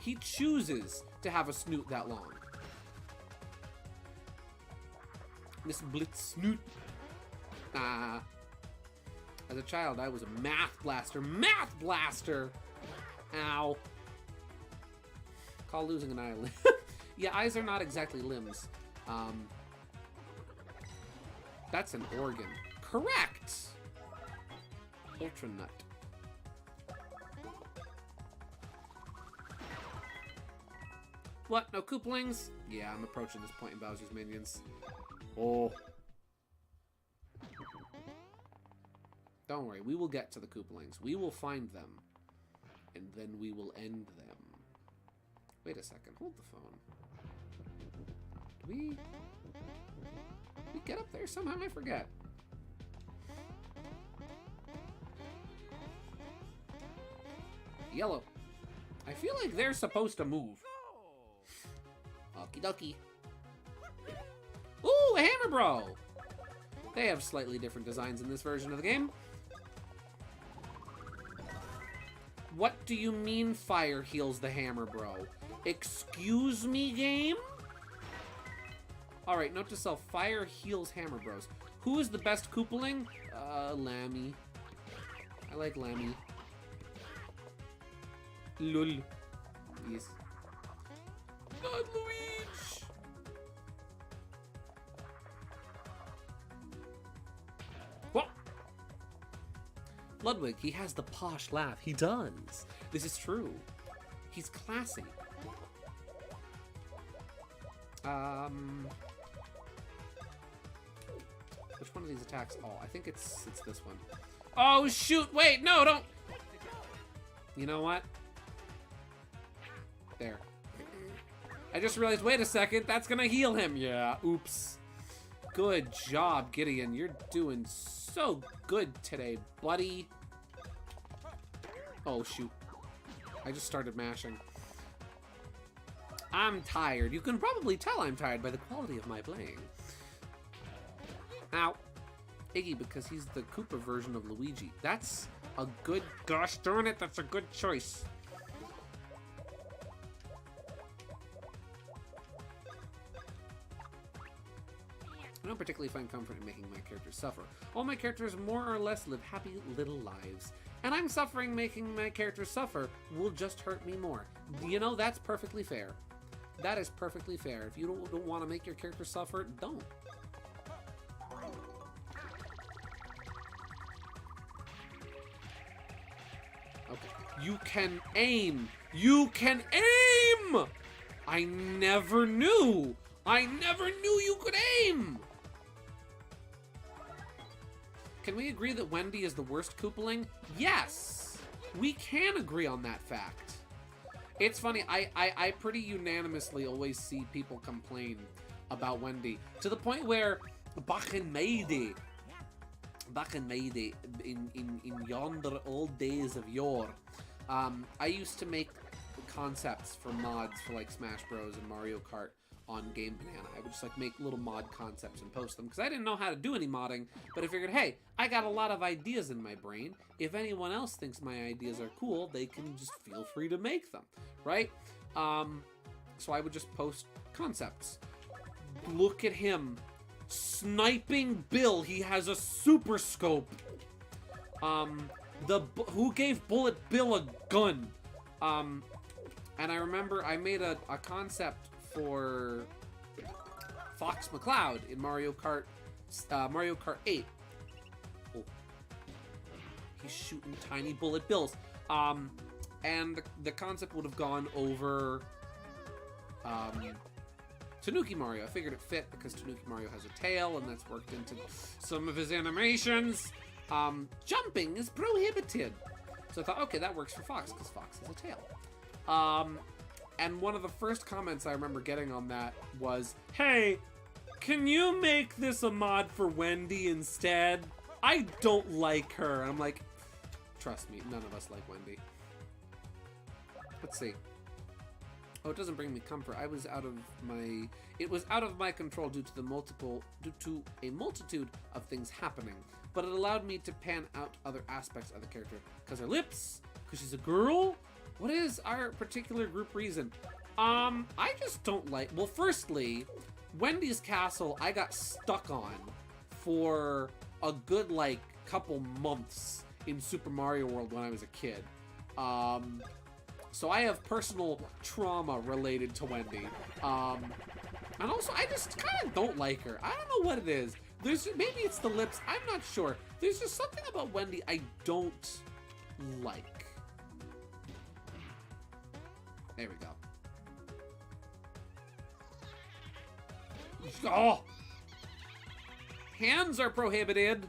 He chooses to have a snoot that long. Miss Blitz Snoot. As a child, I was a math blaster. Math blaster! Ow. Call losing an eye. Yeah, eyes are not exactly limbs. That's an organ. Correct! Ultra nut. What? No Koopalings? Yeah, I'm approaching this point in Bowser's Minions. Oh. Don't worry, we will get to the Koopalings. We will find them. And then we will end them. Wait a second, hold the phone. Do we get up there somehow? I forget. Yellow. I feel like they're supposed to move. Okie dokie. Ooh, a Hammer Bro! They have slightly different designs in this version of the game. What do you mean fire heals the Hammer Bro? Excuse me, game? Alright, note to self, fire heals Hammer Bros. Who is the best Koopaling? Lammy. I like Lammy. Lul. Yes. Not Luigi! What? Ludwig, he has the posh laugh. He does. This is true. He's classy. Which one of these attacks? Oh, I think it's this one. Oh, shoot! Wait, no, don't! You know what? There. I just realized, wait a second, that's gonna heal him. Yeah, oops. Good job, Gideon. You're doing so good today, buddy. Oh, shoot. I just started mashing. I'm tired. You can probably tell I'm tired by the quality of my playing. Ow. Iggy, because he's the Koopa version of Luigi. That's a good... Gosh darn it, that's a good choice. I don't particularly find comfort in making my characters suffer. All my characters more or less live happy little lives. And I'm suffering making my characters suffer will just hurt me more. You know, that's perfectly fair. That is perfectly fair. If you don't want to make your character suffer, don't. Okay. You can aim! You can aim! I never knew! I never knew you could aim! Can we agree that Wendy is the worst Koopaling? Yes! we can agree on that fact. It's funny, I pretty unanimously always see people complain about Wendy, to the point where back in my day, in yonder old days of yore, I used to make concepts for mods for like Smash Bros and Mario Kart on Game Banana. I would just like make little mod concepts and post them because I didn't know how to do any modding, but I figured, hey, I got a lot of ideas in my brain. If anyone else thinks my ideas are cool, they can just feel free to make them, right? So I would just post concepts. Look at him sniping Bill. He has a super scope. Who gave Bullet Bill a gun? And I remember I made a concept for Fox McCloud in Mario Kart 8. Oh. He's shooting tiny bullet bills. And the concept would have gone over Tanuki Mario. I figured it fit because Tanuki Mario has a tail, and that's worked into some of his animations. Jumping is prohibited. So I thought, okay, that works for Fox, because Fox has a tail. And one of the first comments I remember getting on that was, hey, can you make this a mod for Wendy instead? I don't like her. I'm like, trust me, none of us like Wendy. Let's see. Oh, it doesn't bring me comfort. It was out of my control due to a multitude of things happening. But it allowed me to pan out other aspects of the character. Because her lips? Because she's a girl? What is our particular group reason? I just don't like... Well, firstly, Wendy's Castle I got stuck on for a good, like, couple months in Super Mario World when I was a kid. So I have personal trauma related to Wendy. And also, I just kind of don't like her. I don't know what it is. Maybe it's the lips. I'm not sure. There's just something about Wendy I don't like. There we go. Oh! Hands are prohibited.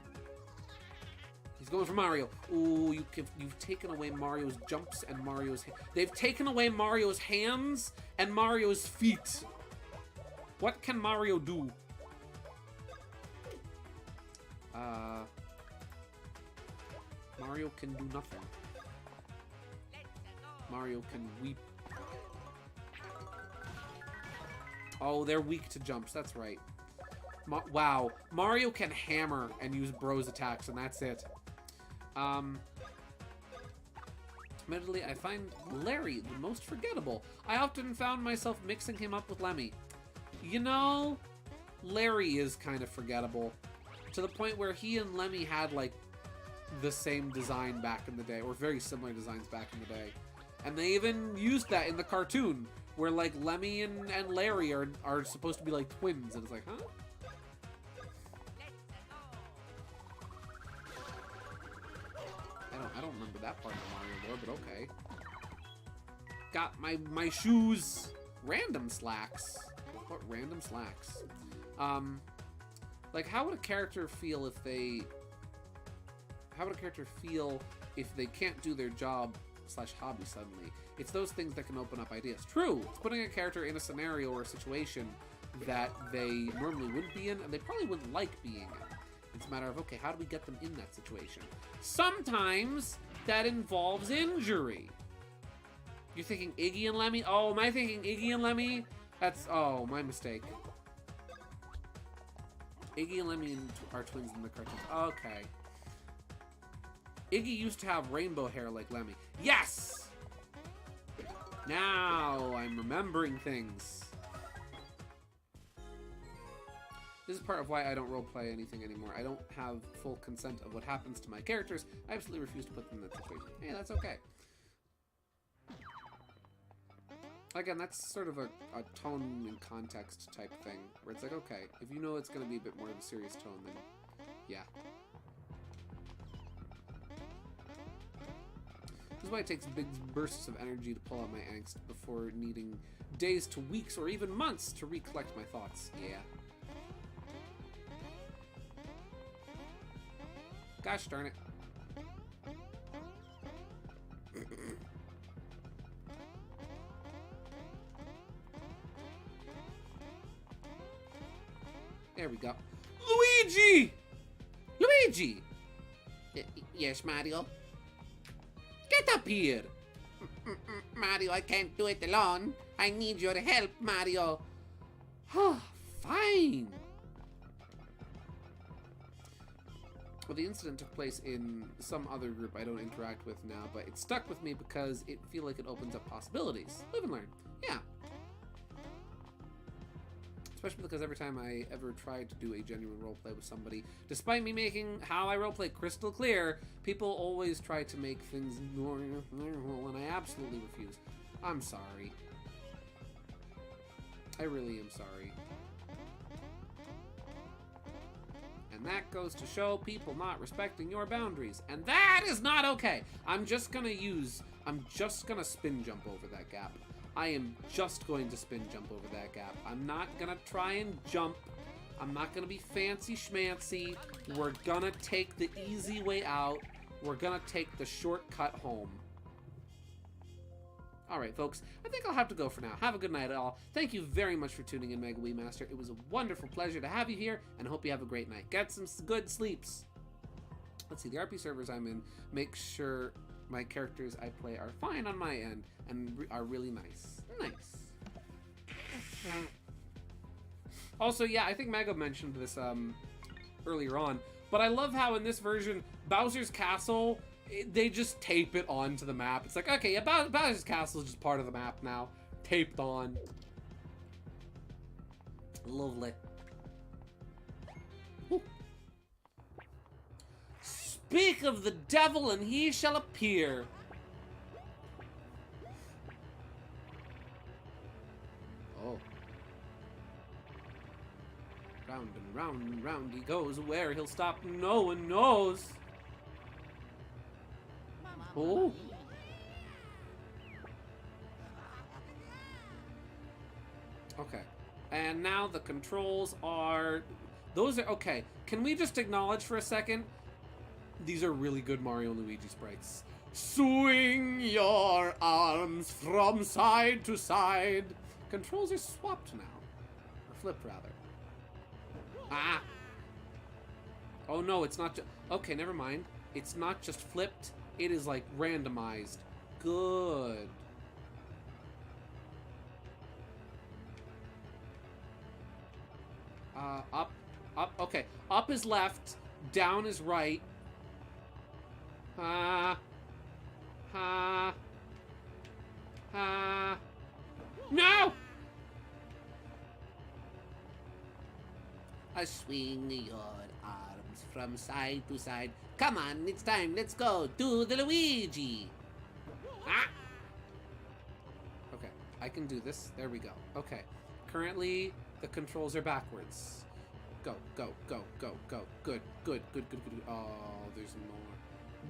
He's going for Mario. Ooh, you've taken away Mario's jumps and Mario's... They've taken away Mario's hands and Mario's feet. What can Mario do? Mario can do nothing. Mario can weep. Oh, they're weak to jumps. That's right. Wow. Mario can hammer and use bros attacks, and that's it. Admittedly, I find Larry the most forgettable. I often found myself mixing him up with Lemmy. You know, Larry is kind of forgettable. To the point where he and Lemmy had, like, the same design back in the day, or very similar designs back in the day. And they even used that in the cartoon, where, like, Lemmy and Larry are supposed to be, like, twins. And it's like, huh? I don't remember that part of Mario lore, but okay. Got my shoes. Random slacks. What random slacks? Like, how would a character feel if they... How would a character feel if they can't do their job / hobby suddenly? It's those things that can open up ideas. True! It's putting a character in a scenario or a situation that they normally wouldn't be in, and they probably wouldn't like being in. It's a matter of, okay, how do we get them in that situation? Sometimes that involves injury. You're thinking Iggy and Lemmy? Oh, am I thinking Iggy and Lemmy? That's, oh, my mistake. Iggy and Lemmy are twins in the cartoons. Okay. Iggy used to have rainbow hair like Lemmy. Yes! Now I'm remembering things. This is part of why I don't roleplay anything anymore. I don't have full consent of what happens to my characters. I absolutely refuse to put them in that situation. Hey, that's okay. Again, that's sort of a tone and context type thing, where it's like, okay, if you know it's going to be a bit more of a serious tone, then yeah. This is why it takes big bursts of energy to pull out my angst before needing days to weeks or even months to recollect my thoughts. Yeah. Gosh darn it. There we go. Luigi! Luigi! Yes, Mario? Get up here! Mario, I can't do it alone. I need your help, Mario. Fine. Well, the incident took place in some other group I don't interact with now, but it stuck with me because it feel like it opens up possibilities. Live and learn. Yeah. Especially because every time I ever tried to do a genuine roleplay with somebody, despite me making how I roleplay crystal clear, people always try to make things normal, and I absolutely refuse. I'm sorry. I really am sorry. And that goes to show people not respecting your boundaries. And that is not okay. I'm just gonna spin jump over that gap. I am just going to spin jump over that gap. I'm not gonna try and jump. I'm not gonna be fancy schmancy. We're gonna take the easy way out. We're gonna take the shortcut home. Alright, folks, I think I'll have to go for now. Have a good night, all. Thank you very much for tuning in, Mega Wii Master. It was a wonderful pleasure to have you here, and I hope you have a great night. Get some good sleeps. Let's see, the RP servers I'm in, make sure my characters I play are fine on my end, and are really nice. Nice. Also, yeah, I think Mega mentioned this earlier on, but I love how in this version, Bowser's Castle, they just tape it onto the map. It's like, okay, yeah, Bowser's Castle is just part of the map now. Taped on. Lovely. Ooh. Speak of the devil and he shall appear. Oh. Round and round and round he goes. Where he'll stop, no one knows. Oh. Okay. And now the controls are... Those are... Okay. Can we just acknowledge for a second? These are really good Mario and Luigi sprites. Swing your arms from side to side. Controls are swapped now. Or flipped, rather. Ah! Oh no, it's not just... Okay, never mind. It's not just flipped. It is, like, randomized. Good. Up. Okay. Up is left. Down is right. No! Swing your arms from side to side. Come on, it's time. Let's go. Do the Luigi. Ah! Okay, I can do this. There we go. Okay. Currently, the controls are backwards. Go, go, go, go, go. Good, good, good, good, good. Oh, there's more.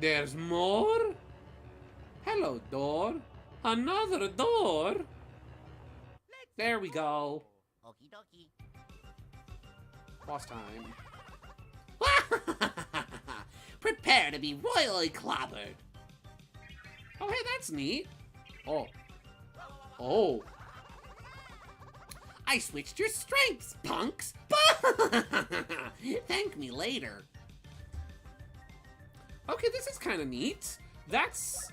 There's more? Hello, door. Another door? There we go. Okie dokie. Boss time. Prepare to be royally clobbered. Oh, hey, that's neat. Oh. Oh. I switched your strengths, punks. Thank me later. Okay, this is kind of neat. That's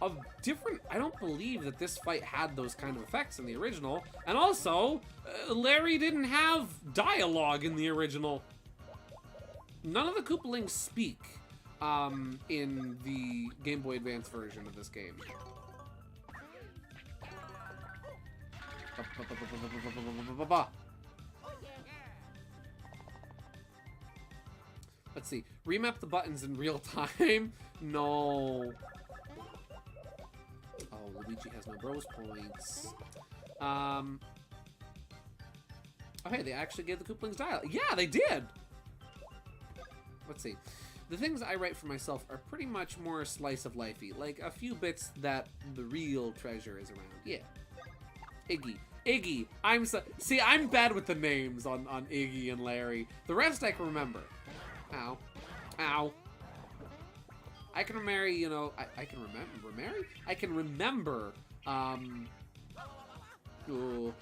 a different... I don't believe that this fight had those kind of effects in the original. And also, Larry didn't have dialogue in the original. None of the Koopalings speak in the Game Boy Advance version of this game. Let's see. Remap the buttons in real time? No. Oh, Luigi has no bros points. Oh, hey, they actually gave the Koopalings dialogue. Yeah, they did! Let's see. The things I write for myself are pretty much more slice of lifey, like a few bits that the real treasure is around. Yeah. Iggy. Iggy. See, I'm bad with the names on Iggy and Larry. The rest I can remember. Ow. Ow. I can remember, you know, I can remember, Mary? I can remember, ooh.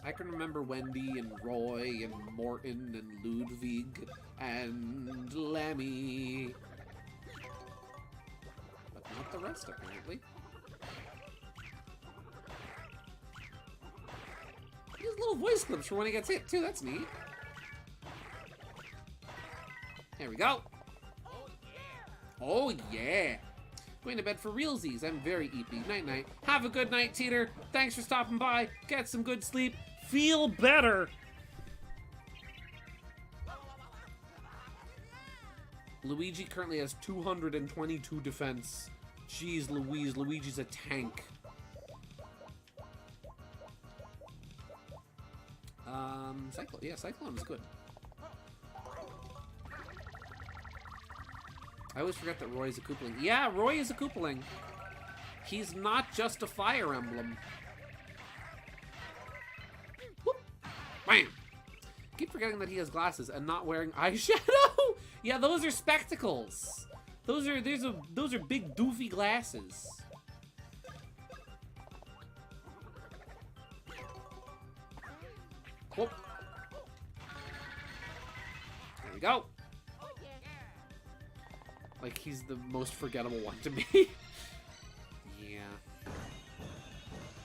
I can remember Wendy and Roy and Morton and Ludwig and Lemmy. But not the rest, apparently. He has little voice clips for when he gets hit, too. That's neat. There we go. Oh, yeah. Going to bed for realsies. I'm very eepy. Night-night. Have a good night, Teeter. Thanks for stopping by. Get some good sleep. Feel better. Luigi currently has 222 defense. Jeez Louise, Luigi's a tank. Cyclone is good. I always forget that Roy is a Koopaling. Yeah, Roy is a Koopaling. He's not just a fire emblem. Whoop. Bam! Keep forgetting that he has glasses and not wearing eyeshadow. Yeah, those are spectacles. Those are big doofy glasses. Whoop. There we go. Like, he's the most forgettable one to me. Yeah.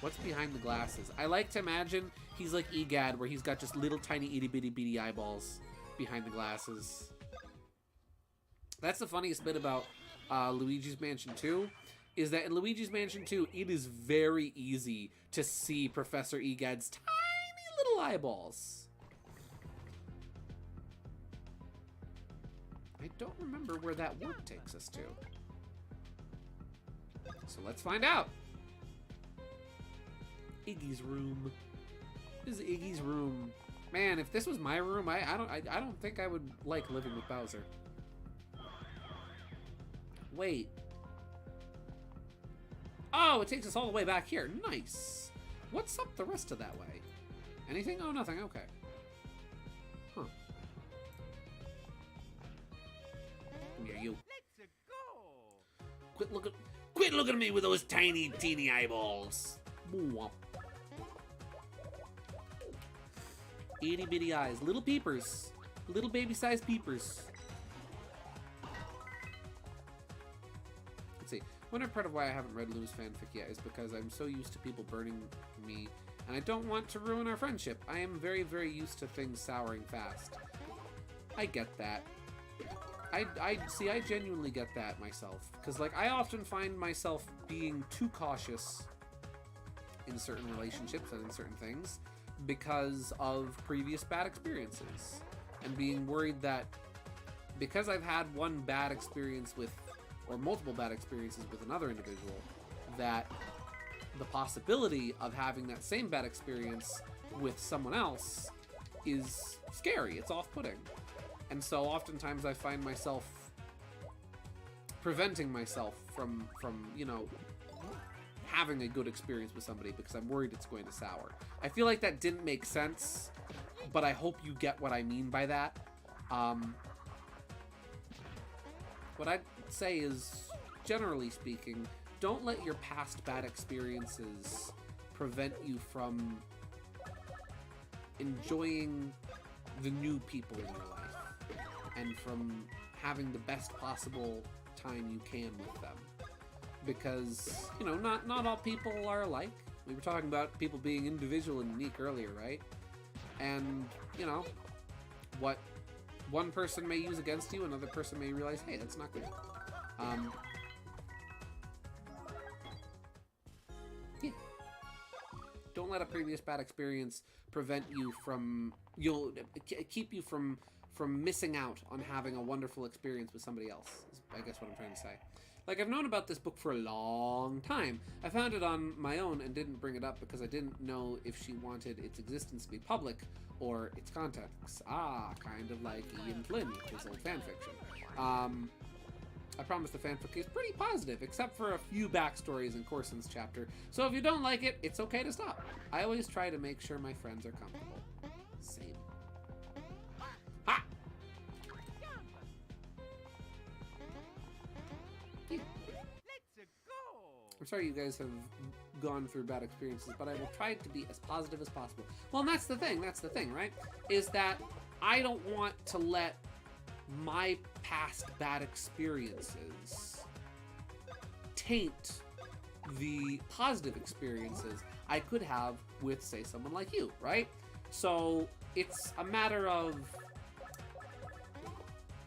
What's behind the glasses? I like to imagine he's like EGAD, where he's got just little tiny itty bitty bitty eyeballs behind the glasses. That's the funniest bit about Luigi's Mansion 2, is that in Luigi's Mansion 2, it is very easy to see Professor EGAD's tiny little eyeballs. I don't remember where that warp takes us to. So let's find out. Iggy's room. This is Iggy's room. Man, if this was my room, I don't think I would like living with Bowser. Wait. Oh, it takes us all the way back here. Nice. What's up the rest of that way? Anything? Oh, nothing. Okay. Huh. Come here, you. Let's go. Quit looking at me with those tiny, teeny eyeballs. Womp. Itty bitty eyes. Little peepers. Little baby-sized peepers. Let's see. One part of why I haven't read Lou's fanfic yet is because I'm so used to people burning me, and I don't want to ruin our friendship. I am very, very used to things souring fast. I get that. I genuinely get that myself. Because, like, I often find myself being too cautious in certain relationships and in certain things because of previous bad experiences. And being worried that because I've had one bad experience with, or multiple bad experiences with another individual, that the possibility of having that same bad experience with someone else is scary. It's off-putting. And so oftentimes I find myself preventing myself from you know, having a good experience with somebody because I'm worried it's going to sour. I feel like that didn't make sense, but I hope you get what I mean by that. What I'd say is, generally speaking, don't let your past bad experiences prevent you from enjoying the new people in your life and from having the best possible time you can with them. Because, you know, not all people are alike. We were talking about people being individual and unique earlier, right? And, you know, what one person may use against you, another person may realize, hey, that's not good. Yeah. Don't let a previous bad experience prevent you from, keep you from missing out on having a wonderful experience with somebody else, is I guess what I'm trying to say. Like, I've known about this book for a long time. I found it on my own and didn't bring it up because I didn't know if she wanted its existence to be public or its contents. Ah, kind of like Ian Flynn, his old fanfiction. I promise the fanfic is pretty positive, except for a few backstories in Corson's chapter. So if you don't like it, it's okay to stop. I always try to make sure my friends are comfortable. Same. Ha! Let's go. I'm sorry you guys have gone through bad experiences, but I will try to be as positive as possible. Well, and that's the thing, right? Is that I don't want to let my past bad experiences taint the positive experiences I could have with, say, someone like you, right? So it's a matter of,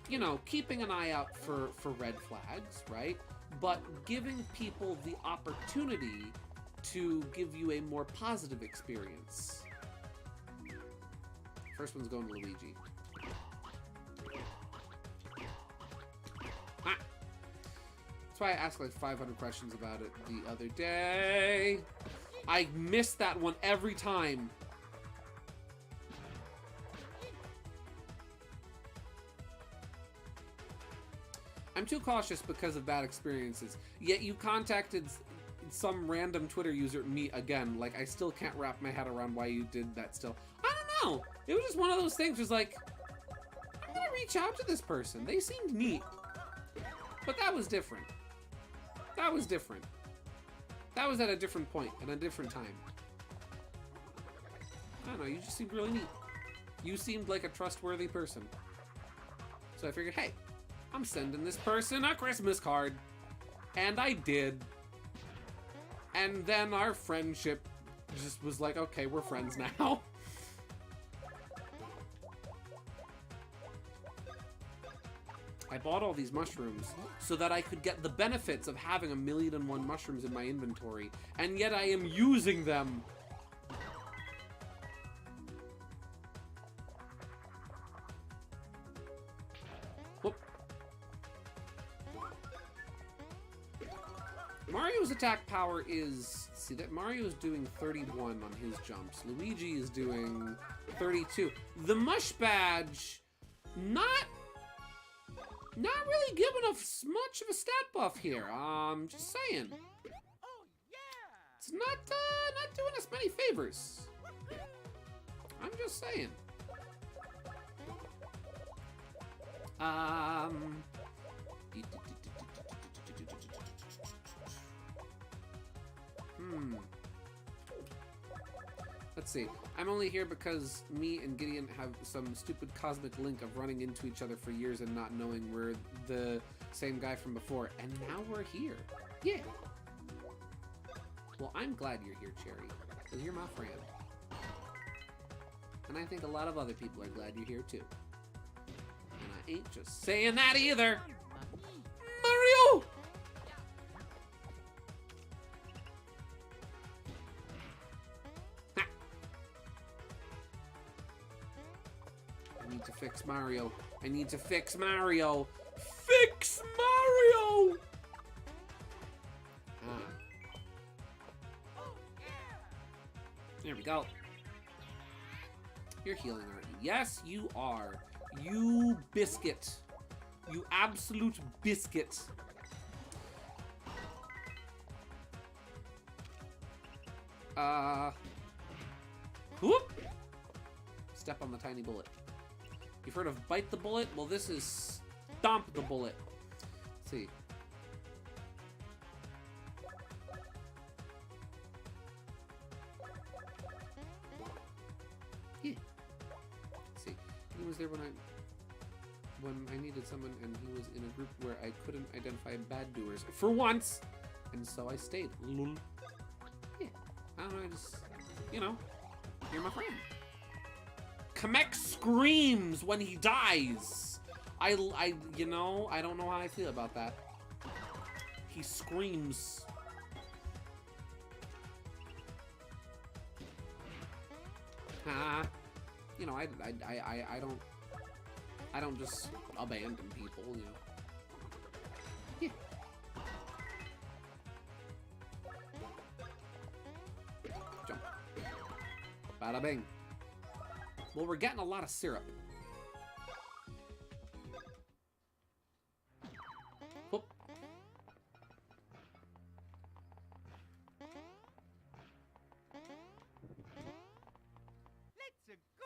you know, keeping an eye out for red flags, right? But giving people the opportunity to give you a more positive experience. First one's going to Luigi. Ah. That's why I asked like 500 questions about it the other day. I missed that one every time. I'm too cautious because of bad experiences. Yet you contacted some random Twitter user, me again. Like, I still can't wrap my head around why you did that still. I don't know. It was just one of those things. It was like, I'm gonna reach out to this person. They seemed neat. But that was different. That was different. That was at a different point, at a different time. I don't know, you just seemed really neat. You seemed like a trustworthy person. So I figured, hey, I'm sending this person a Christmas card. And I did. And then our friendship just was like, okay, we're friends now. I bought all these mushrooms so that I could get the benefits of having 1,000,001 mushrooms in my inventory, and yet I am using them. Whoop. Mario's attack power is... See, that Mario's doing 31 on his jumps. Luigi is doing 32. The Mush Badge, not really giving us much of a stat buff here. Just saying. Oh yeah! It's not doing us many favors. I'm just saying. Let's see. I'm only here because me and Gideon have some stupid cosmic link of running into each other for years and not knowing we're the same guy from before. And now we're here. Yeah. Well, I'm glad you're here, Cherry, because you're my friend. And I think a lot of other people are glad you're here, too. And I ain't just saying that either. Mario! Ha. I need to fix Mario. I need to fix Mario. Fix Mario! There we go. You're healing, aren't you? Yes, you are. You biscuit. You absolute biscuit. Whoop! Step on the tiny bullet. You've heard of bite the bullet? Well, this is stomp the bullet. Let's see. Yeah. Let's see. He was there when I needed someone, and he was in a group where I couldn't identify bad doers for once, and so I stayed. Lol. Yeah. I don't know. I just, you know, you're my friend. Kamek screams when he dies. You know, I don't know how I feel about that. He screams. You know, I don't just abandon people, you know. Yeah. Jump. Bada bing. Well, we're getting a lot of syrup. Whoop. Let's go!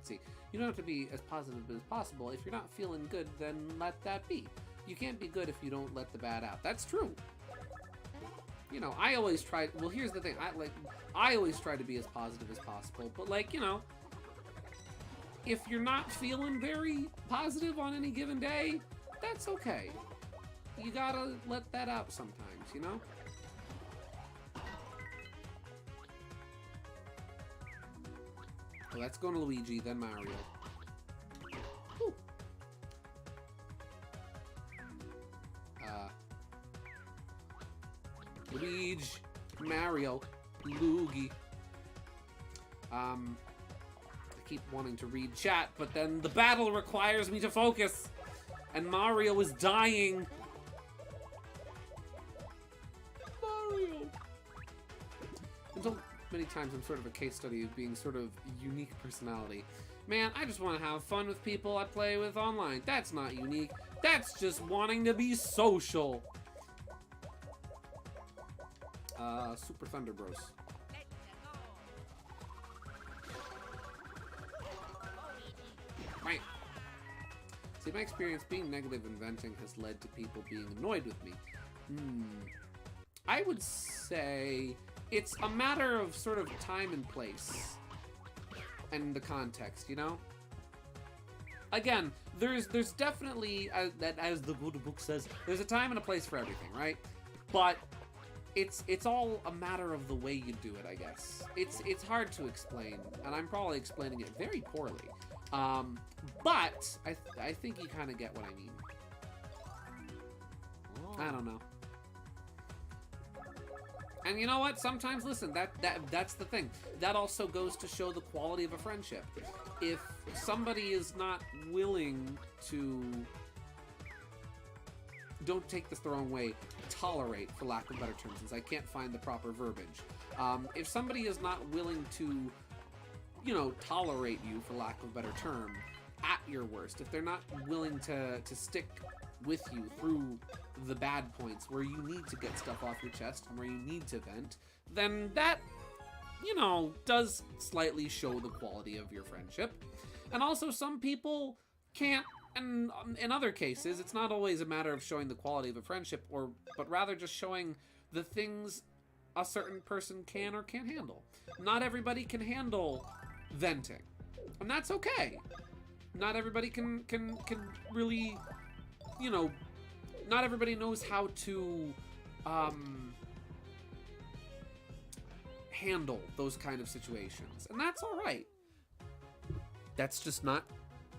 See, you don't have to be as positive as possible. If you're not feeling good, then let that be. You can't be good if you don't let the bad out. That's true. you know, I always try. Well, here's the thing. I always try to be as positive as possible. But like, you know, if you're not feeling very positive on any given day, that's okay. You gotta let that out sometimes, you know? So let's go to Luigi, then Mario. Whew. Luigi, Mario, Luigi. I keep wanting to read chat, but then the battle requires me to focus. And Mario is dying. Mario. And so many times I'm sort of a case study of being sort of unique personality. Man, I just want to have fun with people I play with online. That's not unique. That's just wanting to be social. Super Thunder Bros. Right. See, my experience being negative in venting has led to people being annoyed with me. I would say it's a matter of sort of time and place and the context, you know? Again, there's definitely, as the good book says, there's a time and a place for everything, right? But it's all a matter of the way you do it, I guess. It's hard to explain, and I'm probably explaining it very poorly. But I think you kind of get what I mean. I don't know. And you know what? Sometimes, listen, that's the thing. That also goes to show the quality of a friendship. If somebody is not willing to, don't take this the wrong way, tolerate, for lack of better terms, since I can't find the proper verbiage. If somebody is not willing to, you know, tolerate you, for lack of a better term, at your worst, if they're not willing to stick with you through the bad points where you need to get stuff off your chest and where you need to vent, then that, you know, does slightly show the quality of your friendship. And also, some people can't, and in other cases, it's not always a matter of showing the quality of a friendship, but rather just showing the things a certain person can or can't handle. Not everybody can handle venting, and that's okay. Not everybody can really, you know, not everybody knows how to handle those kind of situations, and that's all right. That's just not,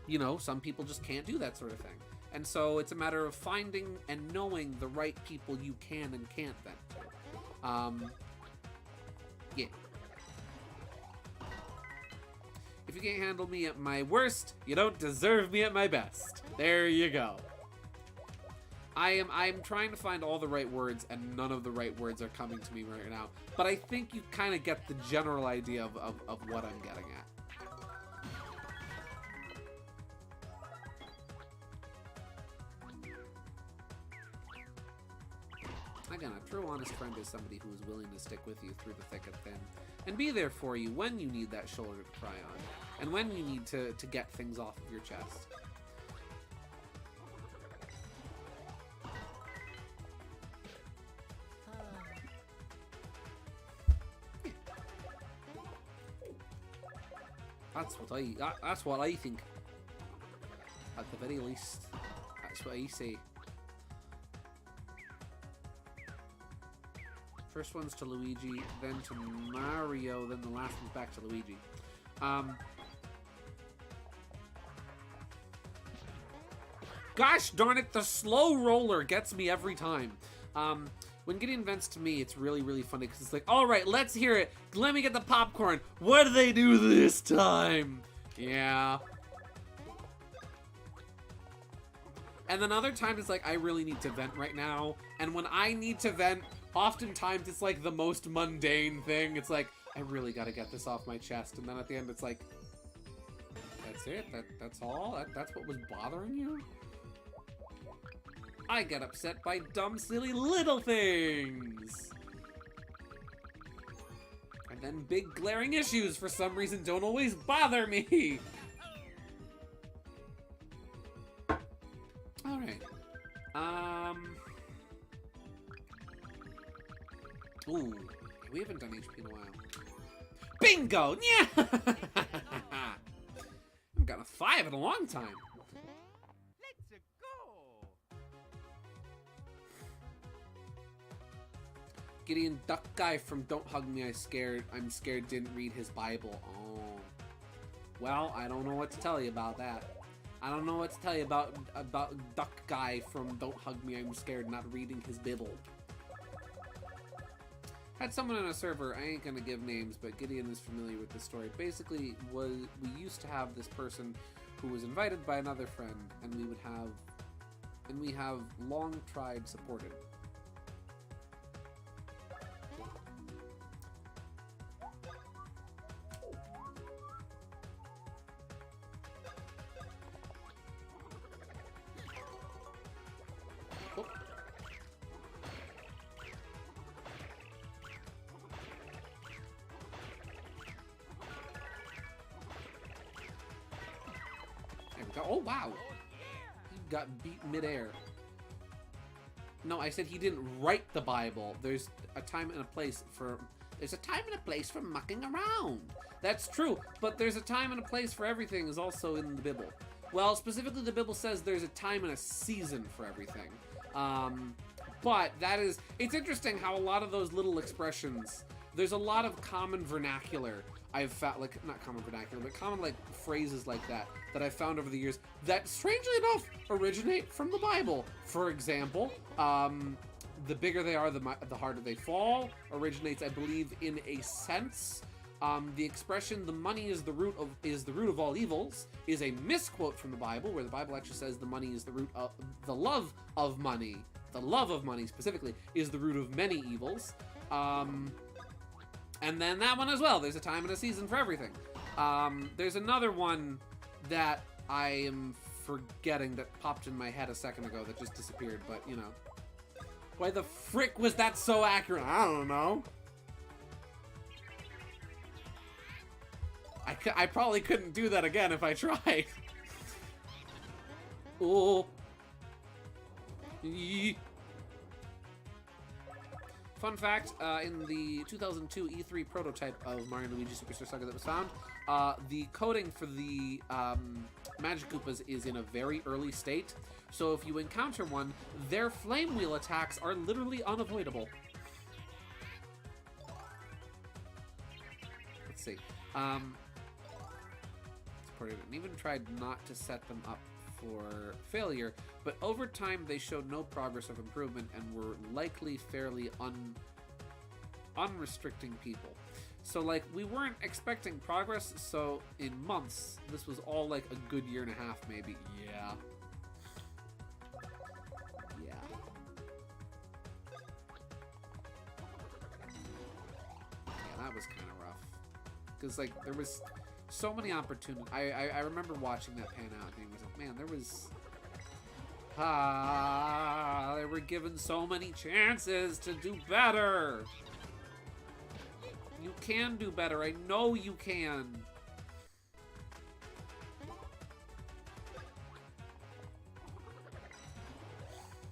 you know, some people just can't do that sort of thing. And so it's a matter of finding and knowing the right people you can and can't vent to. Yeah. If you can't handle me at my worst, you don't deserve me at my best. There you go. I'm trying to find all the right words, and none of the right words are coming to me right now. But I think you kind of get the general idea of what I'm getting at. Again, a true honest friend is somebody who is willing to stick with you through the thick and thin, and be there for you when you need that shoulder to cry on, and when you need to get things off of your chest. That's what I think. At the very least, that's what I say. First one's to Luigi, then to Mario, then the last one's back to Luigi. Gosh darn it, the slow roller gets me every time. When Gideon vents to me, it's really, really funny because it's like, all right, let's hear it. Let me get the popcorn. What do they do this time? Yeah. And then other times it's like, I really need to vent right now. And when I need to vent, oftentimes it's like the most mundane thing. It's like, I really got to get this off my chest. And then at the end it's like, that's it? That's all? That's what was bothering you? I get upset by dumb, silly little things. And then big glaring issues for some reason don't always bother me. Alright. Ooh, we haven't done HP in a while. Bingo! Yeah! I haven't gotten a 5 in a long time. Let's go. Gideon Duck Guy from Don't Hug Me, I'm scared didn't read his Bible. Oh. Well, I don't know what to tell you about that. I don't know what to tell you about Duck Guy from Don't Hug Me, I'm scared not reading his Bible. Had someone on a server, I ain't gonna give names, but Gideon is familiar with this story. Basically, we used to have this person who was invited by another friend, and we have long tried supported. Oh. There we go. Oh, wow. He got beat midair. No, I said he didn't write the Bible. There's a time and a place for... There's a time and a place for mucking around. That's true, but there's a time and a place for everything is also in the Bible. Well, specifically the Bible says there's a time and a season for everything. But that is... It's interesting how a lot of those little expressions... There's a lot of common vernacular I've found, like, not common vernacular, but common, like, phrases like that I've found over the years that, strangely enough, originate from the Bible. For example, the bigger they are, the harder they fall, originates, I believe, in a sense. The expression, the money is the root of all evils, is a misquote from the Bible, where the Bible actually says the money is the root of, the love of money specifically, is the root of many evils. And then that one as well. There's a time and a season for everything. There's another one that I am forgetting that popped in my head a second ago that just disappeared, but, you know. Why the frick was that so accurate? I don't know. I probably couldn't do that again if I tried. Oh. Eee. Fun fact, in the 2002 E3 prototype of Mario & Luigi Superstar Saga that was found, the coding for the Magic Koopas is in a very early state, so if you encounter one, their flame wheel attacks are literally unavoidable. Let's see. Supported and even tried not to set them up for failure, but over time they showed no progress of improvement and were likely fairly unrestricting people. So, like, we weren't expecting progress, so in months, this was all like a good year and a half, maybe. Yeah. Yeah. Yeah, that was kind of rough. Because, like, there was so many opportunities. I remember watching that pan out and being like, man, there was... they were given so many chances to do better. You can do better. I know you can.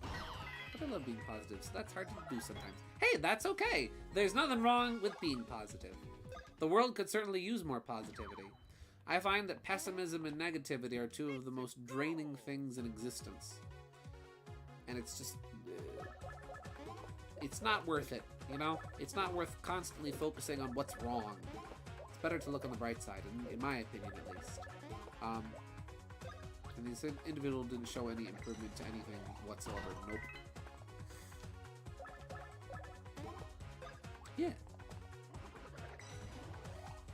But I love being positive, so that's hard to do sometimes. Hey, that's okay. There's nothing wrong with being positive. The world could certainly use more positivity. I find that pessimism and negativity are two of the most draining things in existence. And it's just... it's not worth it, you know? It's not worth constantly focusing on what's wrong. It's better to look on the bright side, in my opinion at least. And this individual didn't show any improvement to anything whatsoever. Nope. Yeah.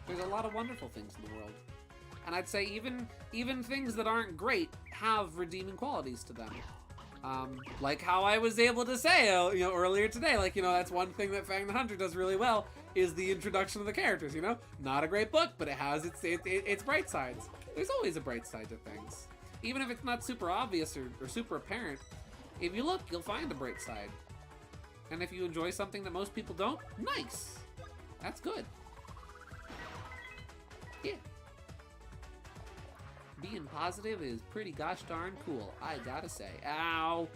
There's a lot of wonderful things in the world. And I'd say even things that aren't great have redeeming qualities to them. Like how I was able to say, you know, earlier today, like, you know, that's one thing that Fang the Hunter does really well, is the introduction of the characters, you know? Not a great book, but it has its bright sides. There's always a bright side to things. Even if it's not super obvious or super apparent, if you look, you'll find a bright side. And if you enjoy something that most people don't, nice! That's good. Yeah. Being positive is pretty gosh darn cool, I gotta say. Ow!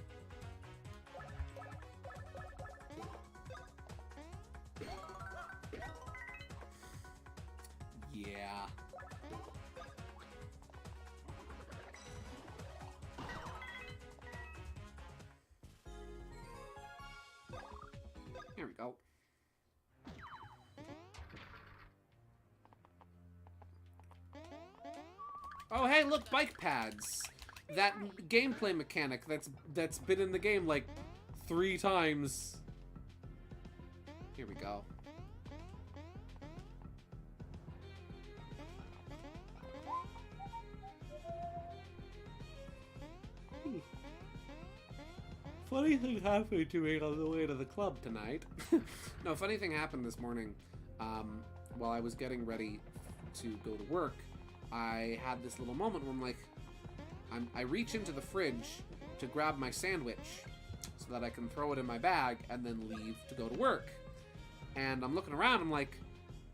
There we go. Oh, hey, look, bike pads. That gameplay mechanic that's been in the game like 3 times. Here we go. Funny thing happened to me on the way to the club tonight. No, funny thing happened this morning. While I was getting ready to go to work, I had this little moment where I'm like, I reach into the fridge to grab my sandwich so that I can throw it in my bag and then leave to go to work. And I'm looking around, I'm like,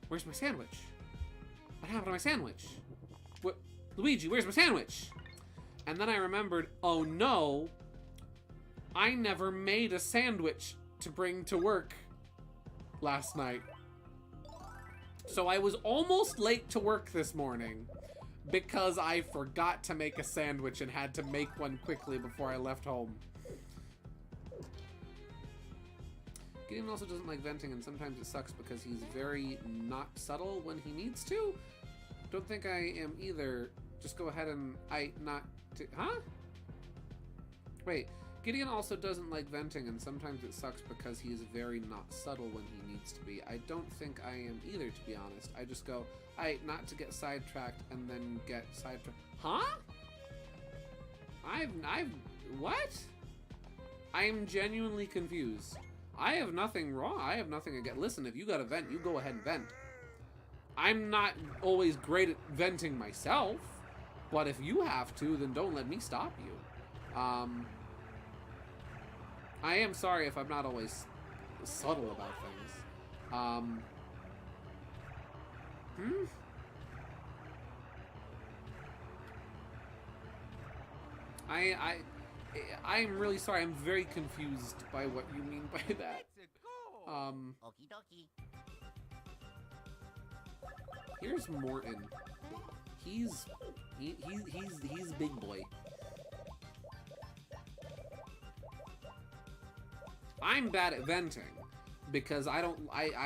where's my sandwich? What happened to my sandwich? What, Luigi, where's my sandwich? And then I remembered, oh no, I never made a sandwich to bring to work last night. So I was almost late to work this morning because I forgot to make a sandwich and had to make one quickly before I left home. Gideon also doesn't like venting, and sometimes it sucks because he's very not subtle when he needs to. Don't think I am either. Just go ahead and huh? Wait. Gideon also doesn't like venting, and sometimes it sucks because he is very not subtle when he needs to be. I don't think I am either, to be honest. I just go, not to get sidetracked and then get sidetracked. Huh? What? I am genuinely confused. I have nothing wrong. I have nothing against. Listen, if you got to vent, you go ahead and vent. I'm not always great at venting myself, but if you have to, then don't let me stop you. I am sorry if I'm not always subtle about things. I'm really sorry. I'm very confused by what you mean by that. Okie dokie. Here's Morton. He's big boy. I'm bad at venting because I don't know.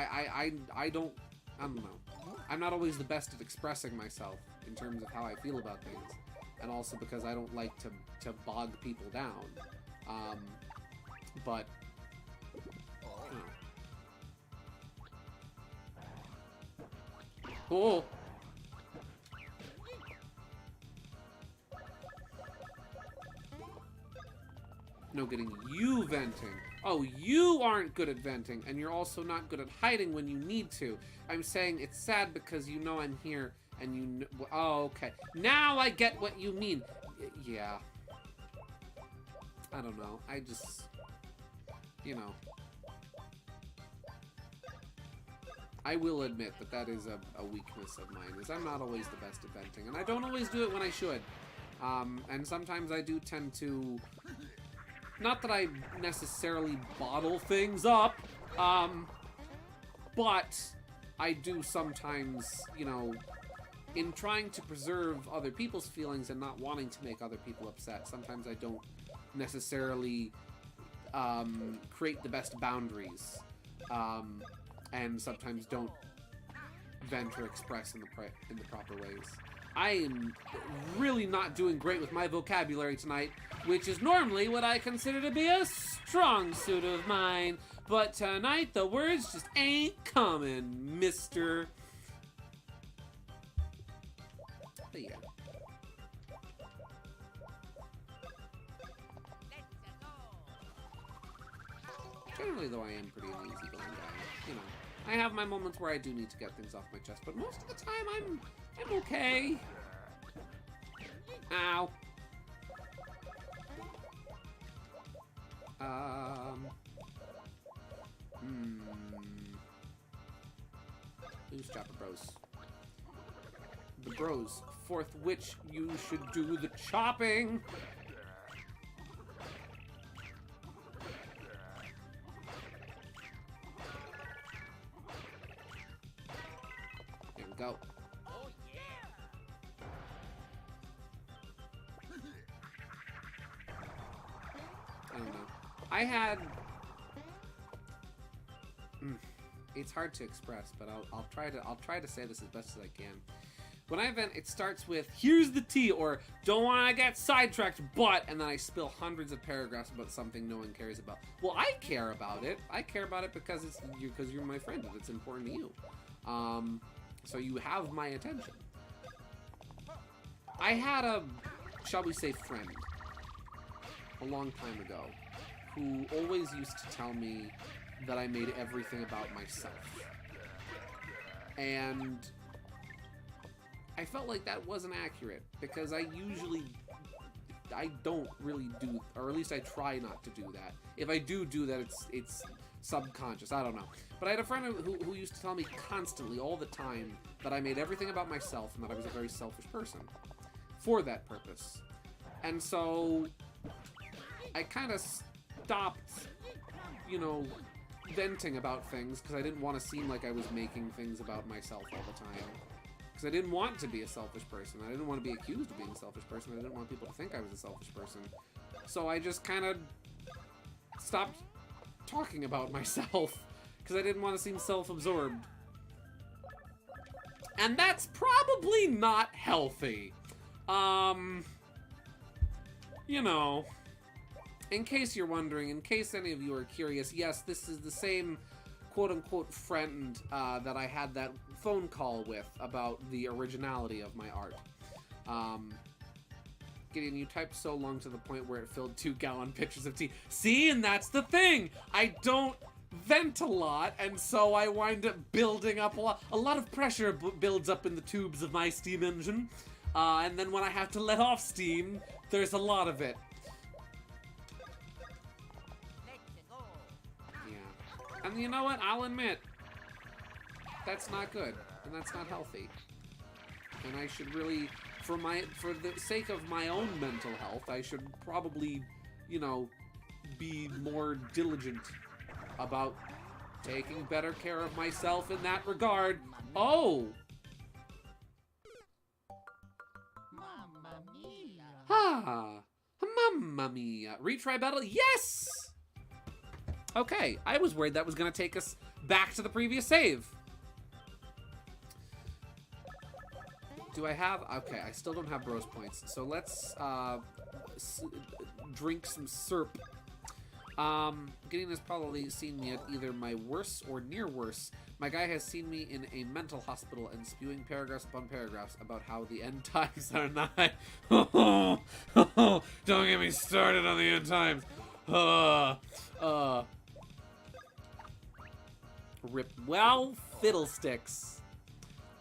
I'm not always the best at expressing myself in terms of how I feel about things, and also because I don't like to bog people down. But oh. No getting you venting. Oh, you aren't good at venting, and you're also not good at hiding when you need to. I'm saying it's sad because you know I'm here, and you know... Oh, okay. Now I get what you mean. Yeah. I don't know. I just... You know. I will admit that is a weakness of mine, is I'm not always the best at venting, and I don't always do it when I should. And sometimes I do tend to... Not that I necessarily bottle things up, but I do sometimes, you know, in trying to preserve other people's feelings and not wanting to make other people upset, sometimes I don't necessarily create the best boundaries, and sometimes don't vent or express in the proper ways. I am really not doing great with my vocabulary tonight, which is normally what I consider to be a strong suit of mine. But tonight, the words just ain't coming, mister. But yeah. Generally, though, I am pretty an easygoing guy. You know, I have my moments where I do need to get things off my chest, but most of the time, I'm okay. Ow. Who's Chopper Bros? The bros, forth which you should do the chopping. Here we go. Oh yeah. I don't know. I had... It's hard to express, but I'll try to say this as best as I can. When I vent, it starts with, here's the tea, or don't want to get sidetracked, but, and then I spill hundreds of paragraphs about something no one cares about. Well, I care about it. I care about it because you're my friend and it's important to you. So you have my attention. I had a, shall we say, friend a long time ago who always used to tell me that I made everything about myself. And I felt like that wasn't accurate because I don't really do, or at least I try not to do that. If I do that, it's subconscious. I don't know. But I had a friend who used to tell me constantly, all the time, that I made everything about myself and that I was a very selfish person for that purpose. And so I kind of stopped, you know, venting about things because I didn't want to seem like I was making things about myself all the time. Because I didn't want to be a selfish person. I didn't want to be accused of being a selfish person. I didn't want people to think I was a selfish person. So I just kind of stopped talking about myself because I didn't want to seem self-absorbed. And that's probably not healthy. You know, in case you're wondering, in case any of you are curious, yes, this is the same quote-unquote friend that I had that phone call with about the originality of my art. Gideon, you typed so long to the point where it filled 2-gallon pitchers of tea. See, and that's the thing! I don't vent a lot, and so I wind up building up a lot of pressure builds up in the tubes of my steam engine. And then when I have to let off steam, there's a lot of it. Yeah. And you know what? I'll admit, that's not good, and that's not healthy. And I should really, for the sake of my own mental health, I should probably, you know, be more diligent about taking better care of myself in that regard. Oh! Mamma mia. Ah! Mamma mia! Retry battle? Yes! Okay, I was worried that was going to take us back to the previous save. Do I have... Okay, I still don't have bros points. So let's drink some syrup. Gideon has probably seen me at either my worst or near worst. My guy has seen me in a mental hospital and spewing paragraphs upon paragraphs about how the end times are nigh. Don't get me started on the end times. Rip. Well, fiddlesticks.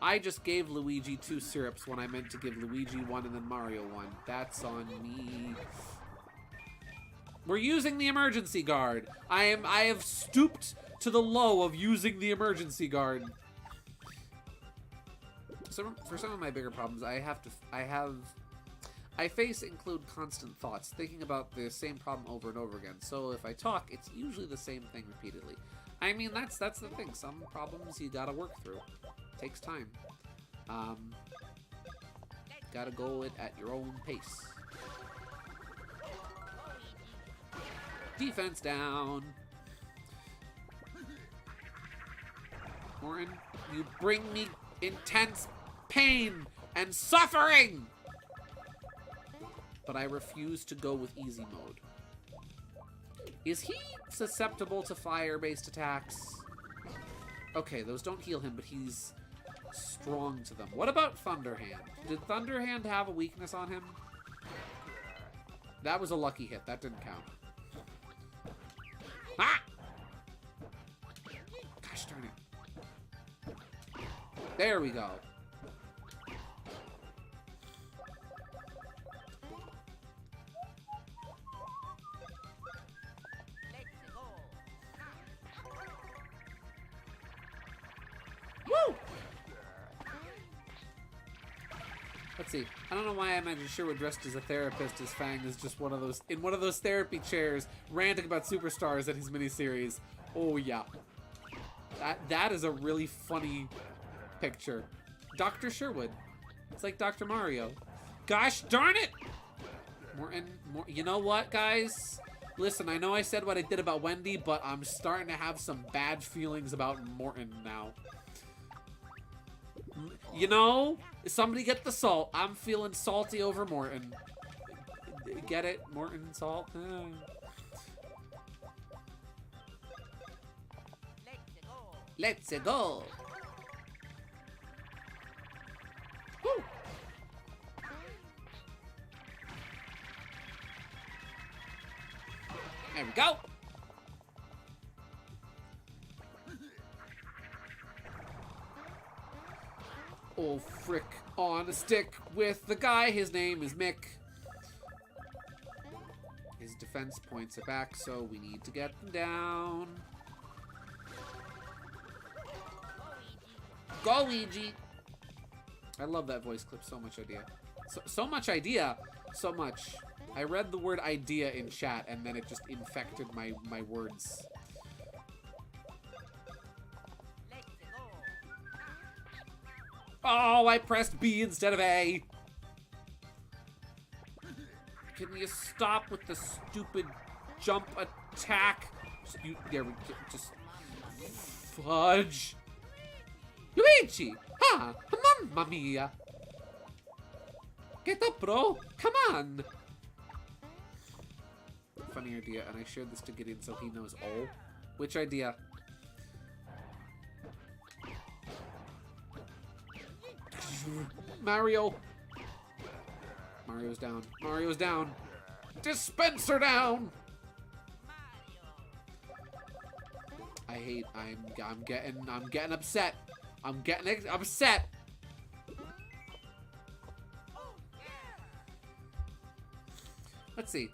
I just gave Luigi 2 syrups when I meant to give Luigi 1 and then Mario 1. That's on me. We're using the emergency guard. I have stooped to the low of using the emergency guard. For some of my bigger problems, I face include constant thoughts, thinking about the same problem over and over again. So if I talk, it's usually the same thing repeatedly. I mean, that's the thing. Some problems you gotta work through. Takes time. Gotta go it at your own pace. Defense down. Morin, you bring me intense pain and suffering! But I refuse to go with easy mode. Is he susceptible to fire-based attacks? Okay, those don't heal him, but he's strong to them. What about Thunderhand? Did Thunderhand have a weakness on him? That was a lucky hit. That didn't count. Ah! Gosh darn it. There we go. Woo! Let's see. I don't know why I imagine Sherwood dressed as a therapist as Fang is just one of those therapy chairs ranting about superstars in his miniseries. Oh yeah. That is a really funny picture. Dr. Sherwood. It's like Dr. Mario. Gosh darn it! You know what, guys? Listen, I know I said what I did about Wendy, but I'm starting to have some bad feelings about Morton now. You know, somebody get the salt. I'm feeling salty over Morton. Get it? Morton salt? Let's go. Woo. There we go. Oh, frick. On a stick with the guy. His name is Mick. His defense points are back, so we need to get them down. Go, Luigi. I love that voice clip. So much idea. So much idea. So much. I read the word idea in chat, and then it just infected my words. Oh, I pressed B instead of A. Can you stop with the stupid jump attack? Just fudge. Luigi! Ah, mamma mia! Get up, bro! Come on! Funny idea, and I shared this to Gideon so he knows all. Which idea? Mario! Mario's down. Mario's down! Dispenser down! I'm getting upset. I'm getting upset. Let's see.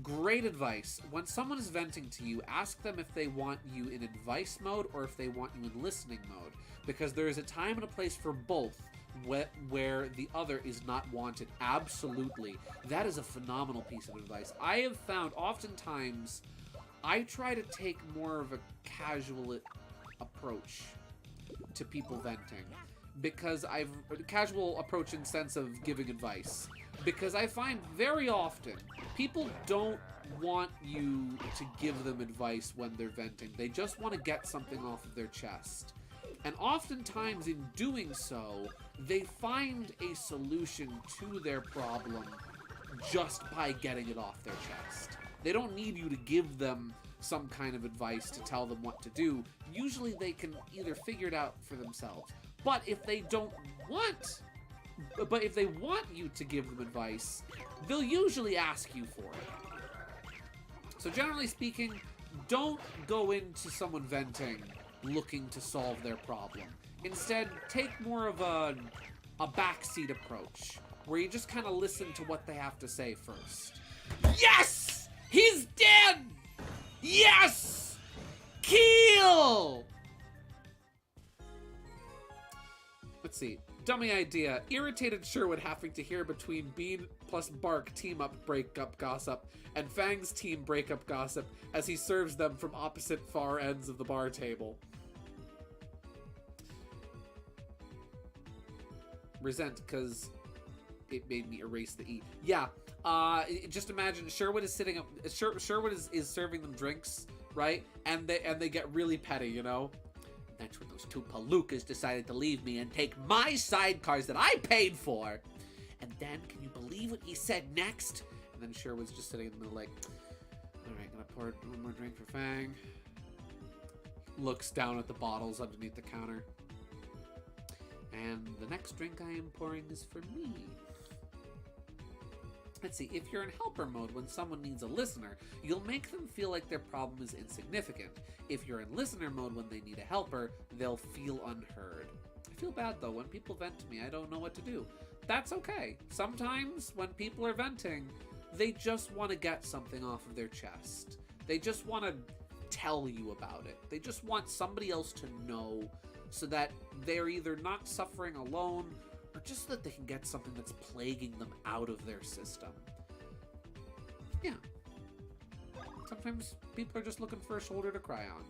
Great advice. When someone is venting to you, ask them if they want you in advice mode or if they want you in listening mode. Because there is a time and a place for both where the other is not wanted. Absolutely. That is a phenomenal piece of advice. I have found oftentimes I try to take more of a casual approach to people venting, because casual approach in sense of giving advice, because I find very often people don't want you to give them advice when they're venting. They just want to get something off of their chest, and oftentimes in doing so they find a solution to their problem just by getting it off their chest. They don't need you to give them some kind of advice to tell them what to do. Usually they can either figure it out for themselves. But if they want you to give them advice, they'll usually ask you for it. So generally speaking, don't go into someone venting looking to solve their problem. Instead, take more of a backseat approach, where you just kind of listen to what they have to say first. Yes! He's dead! Yes! Kill! Let's see. Dummy idea. Irritated Sherwood having to hear between Bean plus Bark team up breakup gossip and Fang's team breakup gossip as he serves them from opposite far ends of the bar table. Resent, because it made me erase the E. Yeah. Just imagine Sherwood is sitting up. Sherwood is serving them drinks, right? And they get really petty, you know. That's when those two palookas decided to leave me and take my sidecars that I paid for. And then, can you believe what he said next? And then Sherwood's just sitting in the middle, like, all right, gonna pour one more drink for Fang. Looks down at the bottles underneath the counter. And the next drink I am pouring is for me. Let's see, if you're in helper mode when someone needs a listener, you'll make them feel like their problem is insignificant. If you're in listener mode when they need a helper, they'll feel unheard. I feel bad though, when people vent to me, I don't know what to do. That's okay. Sometimes when people are venting, they just want to get something off of their chest. They just want to tell you about it. They just want somebody else to know so that they're either not suffering alone or just so that they can get something that's plaguing them out of their system. Yeah. Sometimes people are just looking for a shoulder to cry on.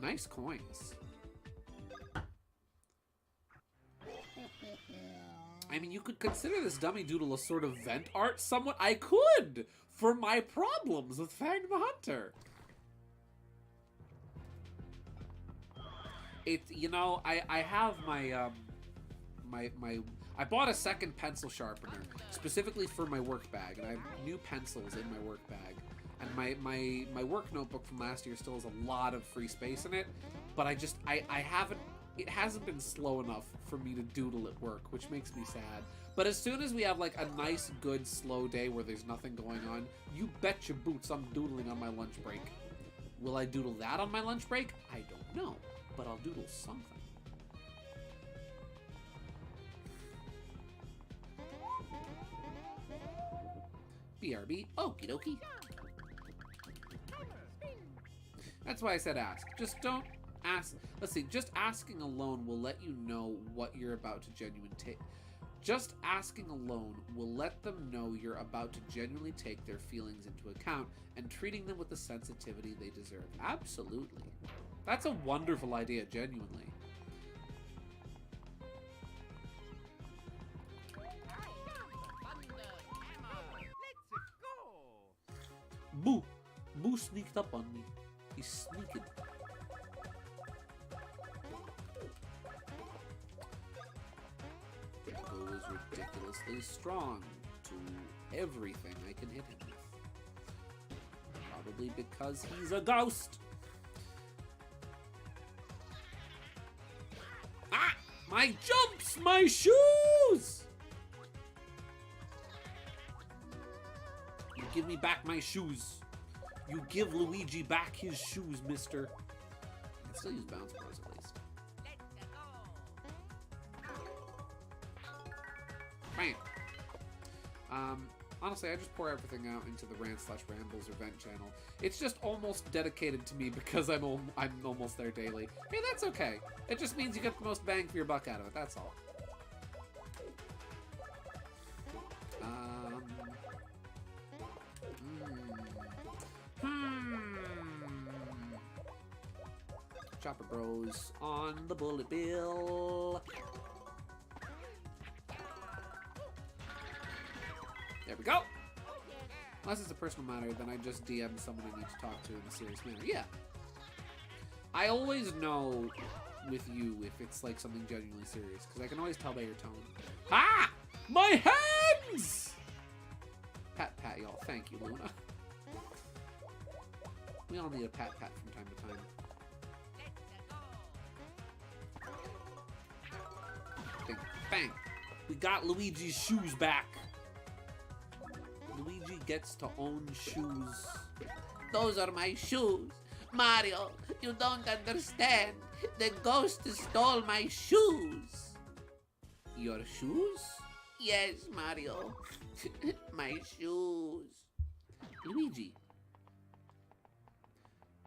Nice coins. I mean, you could consider this dummy doodle a sort of vent art somewhat. I could! For my problems with Fang the Hunter. You know, I have my, I bought a second pencil sharpener specifically for my work bag, and I have new pencils in my work bag. And my work notebook from last year still has a lot of free space in it, but I haven't, it hasn't been slow enough for me to doodle at work, which makes me sad. But as soon as we have like a nice, good, slow day where there's nothing going on, you bet your boots I'm doodling on my lunch break. Will I doodle that on my lunch break? I don't know, but I'll doodle something. BRB, okie dokie. That's why I said ask. Just don't ask. Let's see, just asking alone will let you know what you're about to genuinely take. Just asking alone will let them know you're about to genuinely take their feelings into account and treating them with the sensitivity they deserve. Absolutely. That's a wonderful idea, genuinely. Boo! Boo sneaked up on me. He's sneaking. Boo is ridiculously strong to everything I can hit him with. Probably because he's a ghost. Ah! My jumps! My shoes! You give me back my shoes. You give Luigi back his shoes, mister. I can still use bounce bars at least. Bam. Honestly, I just pour everything out into the rant/rambles or vent channel. It's just almost dedicated to me because I'm almost there daily. Hey, that's okay. It just means you get the most bang for your buck out of it. That's all. Chopper Bros on the bullet bill. There we go. Unless it's a personal matter, then I just DM someone I need to talk to in a serious manner. Yeah. I always know with you if it's like something genuinely serious, because I can always tell by your tone. Ah! My hands! Pat, y'all. Thank you, Luna. We all need a pat from time to time. Bang, bang. We got Luigi's shoes back. Luigi gets to own shoes. Those are my shoes. Mario, you don't understand. The ghost stole my shoes. Your shoes? Yes, Mario. My shoes. Luigi.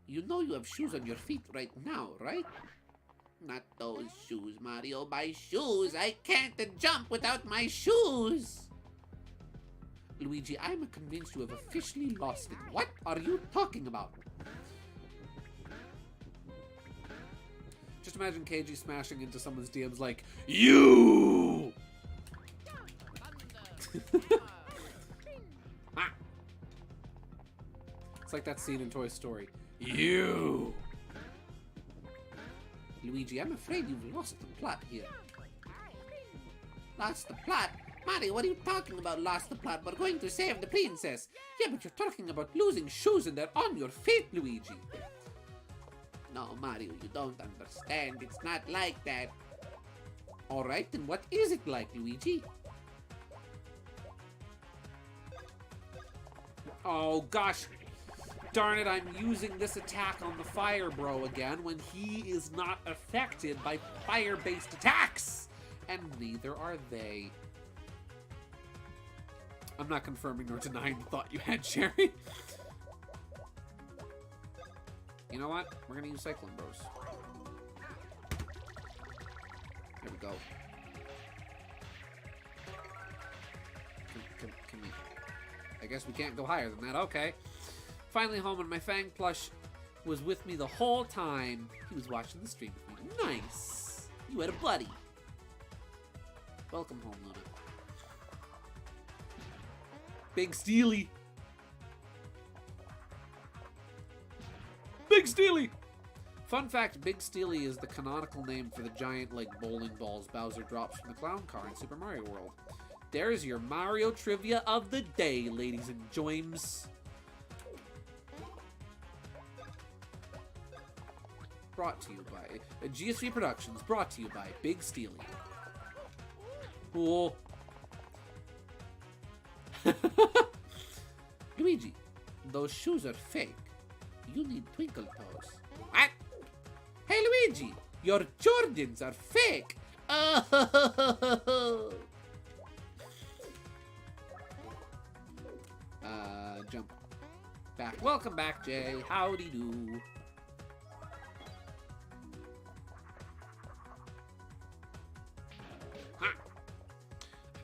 You know you have shoes on your feet right now, right? Not those shoes, Mario. My shoes! I can't jump without my shoes! Luigi, I'm convinced you have officially lost it. What are you talking about? Just imagine KG smashing into someone's DMs like, you! Ah. It's like that scene in Toy Story. You! Luigi, I'm afraid you've lost the plot here. Lost the plot? Mario, what are you talking about, lost the plot? We're going to save the princess. Yeah, but you're talking about losing shoes and they're on your feet, Luigi. No, Mario, you don't understand. It's not like that. Alright, then what is it like, Luigi? Oh, gosh. Darn it, I'm using this attack on the Fire Bro again when he is not affected by fire-based attacks! And neither are they. I'm not confirming nor denying the thought you had, Sherry. You know what? We're gonna use Cyclone Bros. There we go. Can we... I guess we can't go higher than that. Okay. Finally home, and my Fang plush was with me the whole time. He was watching the stream with me. Nice. You had a buddy. Welcome home, Luna. Big Steely. Big Steely! Fun fact, Big Steely is the canonical name for the giant, like, bowling balls Bowser drops from the clown car in Super Mario World. There's your Mario trivia of the day, ladies and joims. Brought to you by GSVProductions, brought to you by Big Steely. Cool. Luigi, those shoes are fake. You need twinkle toes. What? Hey, Luigi, your Jordans are fake. Oh. Jump. Back. Welcome back, Jay. Howdy do.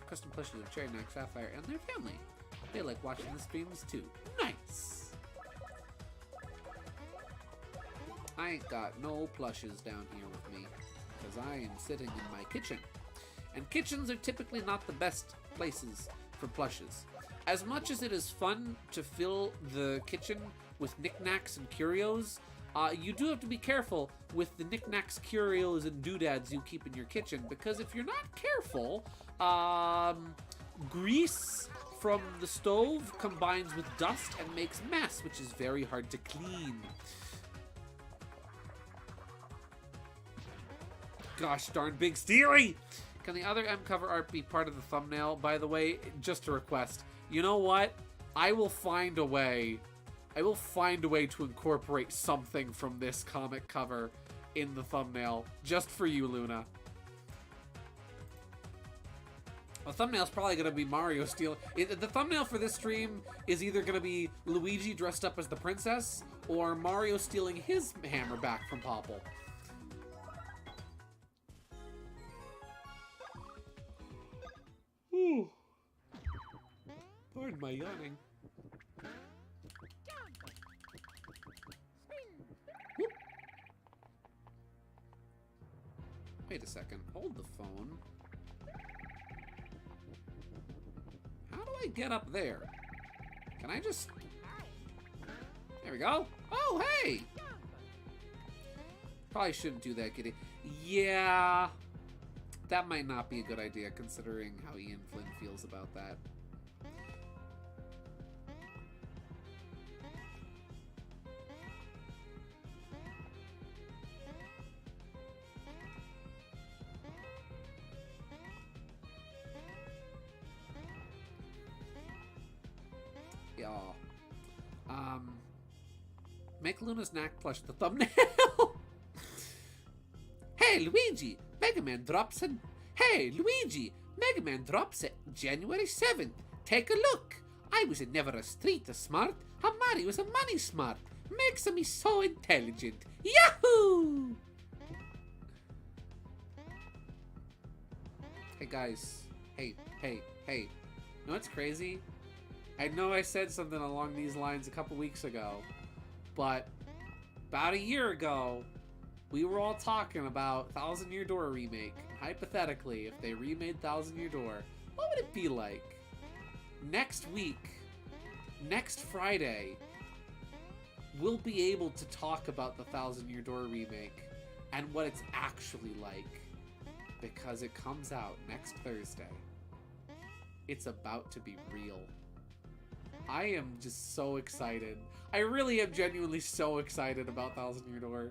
Custom plushes of Cherry Max Sapphire and their family. They like watching the streams too. Nice! I ain't got no plushes down here with me, because I am sitting in my kitchen. And kitchens are typically not the best places for plushes. As much as it is fun to fill the kitchen with knickknacks and curios, you do have to be careful with the knickknacks, curios, and doodads you keep in your kitchen, because if you're not careful, grease from the stove combines with dust and makes mess, which is very hard to clean. Gosh darn Big Steely! Can the other M cover art be part of the thumbnail? By the way, just a request. You know what? I will find a way. I will find a way to incorporate something from this comic cover in the thumbnail, just for you, Luna. The thumbnail's probably going to be Mario stealing... The thumbnail for this stream is either going to be Luigi dressed up as the princess, or Mario stealing his hammer back from Popple. Ooh. Pardon my yawning. Whoop. Wait a second. Hold the phone. How do I get up there? Can I just... There we go. Oh, hey! Probably shouldn't do that, Kitty. Yeah... That might not be a good idea, considering how Ian Flynn feels about that. Y'all. Make Luna's knack plush the thumbnail. Hey, Luigi! Mega Man drops a... Hey, Luigi! Mega Man drops it January 7th. Take a look. I was never a street smart. Mario was a money smart. Makes me so intelligent. Yahoo! Hey, guys. Hey. You know what's crazy? I know I said something along these lines a couple weeks ago, but about a year ago, we were all talking about Thousand Year Door remake. Hypothetically, if they remade Thousand Year Door, what would it be like? Next week, next Friday, we'll be able to talk about the Thousand Year Door remake and what it's actually like, because it comes out next Thursday. It's about to be real. I am just so excited. I really am genuinely so excited about Thousand Year Door.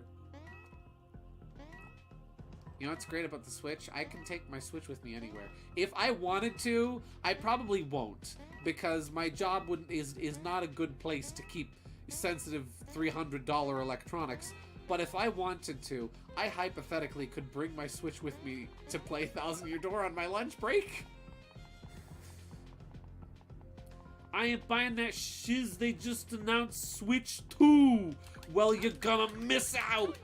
You know what's great about the Switch? I can take my Switch with me anywhere. If I wanted to, I probably won't, because my job is not a good place to keep sensitive $300 electronics. But if I wanted to, I hypothetically could bring my Switch with me to play Thousand Year Door on my lunch break. I ain't buying that shiz. They just announced Switch 2. Well, you're gonna miss out.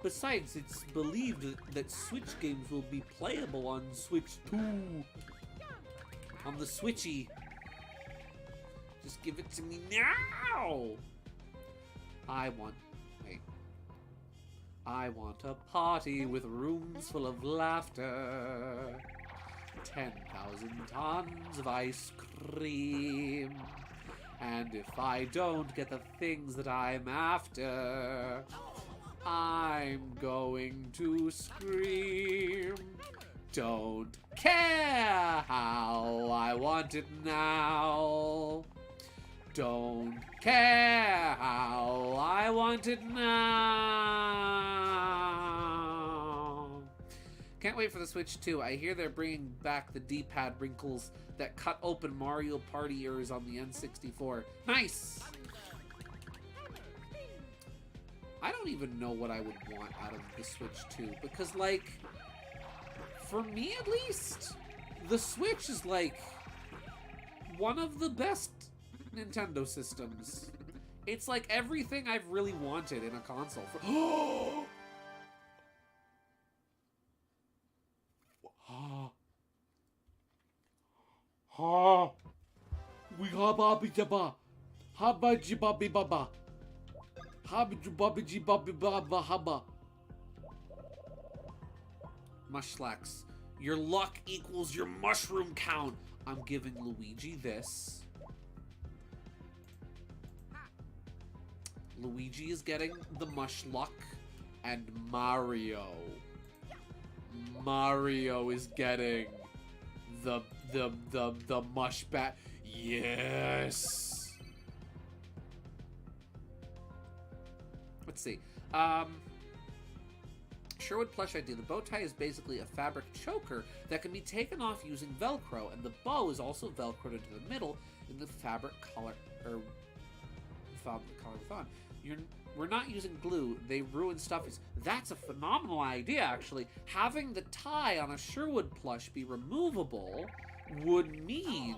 Besides, it's believed that Switch games will be playable on Switch 2. On the Switchy. Just give it to me now. I want a party with rooms full of laughter. 10,000 tons of ice cream. And if I don't get the things that I'm after, I'm going to scream. Don't care how I want it now. Don't care how I want it now. Can't wait for the Switch 2. I hear they're bringing back the D-pad wrinkles that cut open Mario Party errors on the N64. Nice! I don't even know what I would want out of the Switch 2, because, like, for me at least, the Switch is, like, one of the best Nintendo systems. It's like everything I've really wanted in a console. We hababi jaba. Habaji babi baba. Habiju babiji babi baba haba. Mushlacks. Your luck equals your mushroom count. I'm giving Luigi this. Luigi is getting the mush luck, and Mario is getting the mush bat. Yes. Let's see. Sherwood plush idea. The bow tie is basically a fabric choker that can be taken off using Velcro, and the bow is also Velcroed into the middle in the fabric collar or collar thon. We're not using glue. They ruin stuffies. That's a phenomenal idea, actually. Having the tie on a Sherwood plush be removable would mean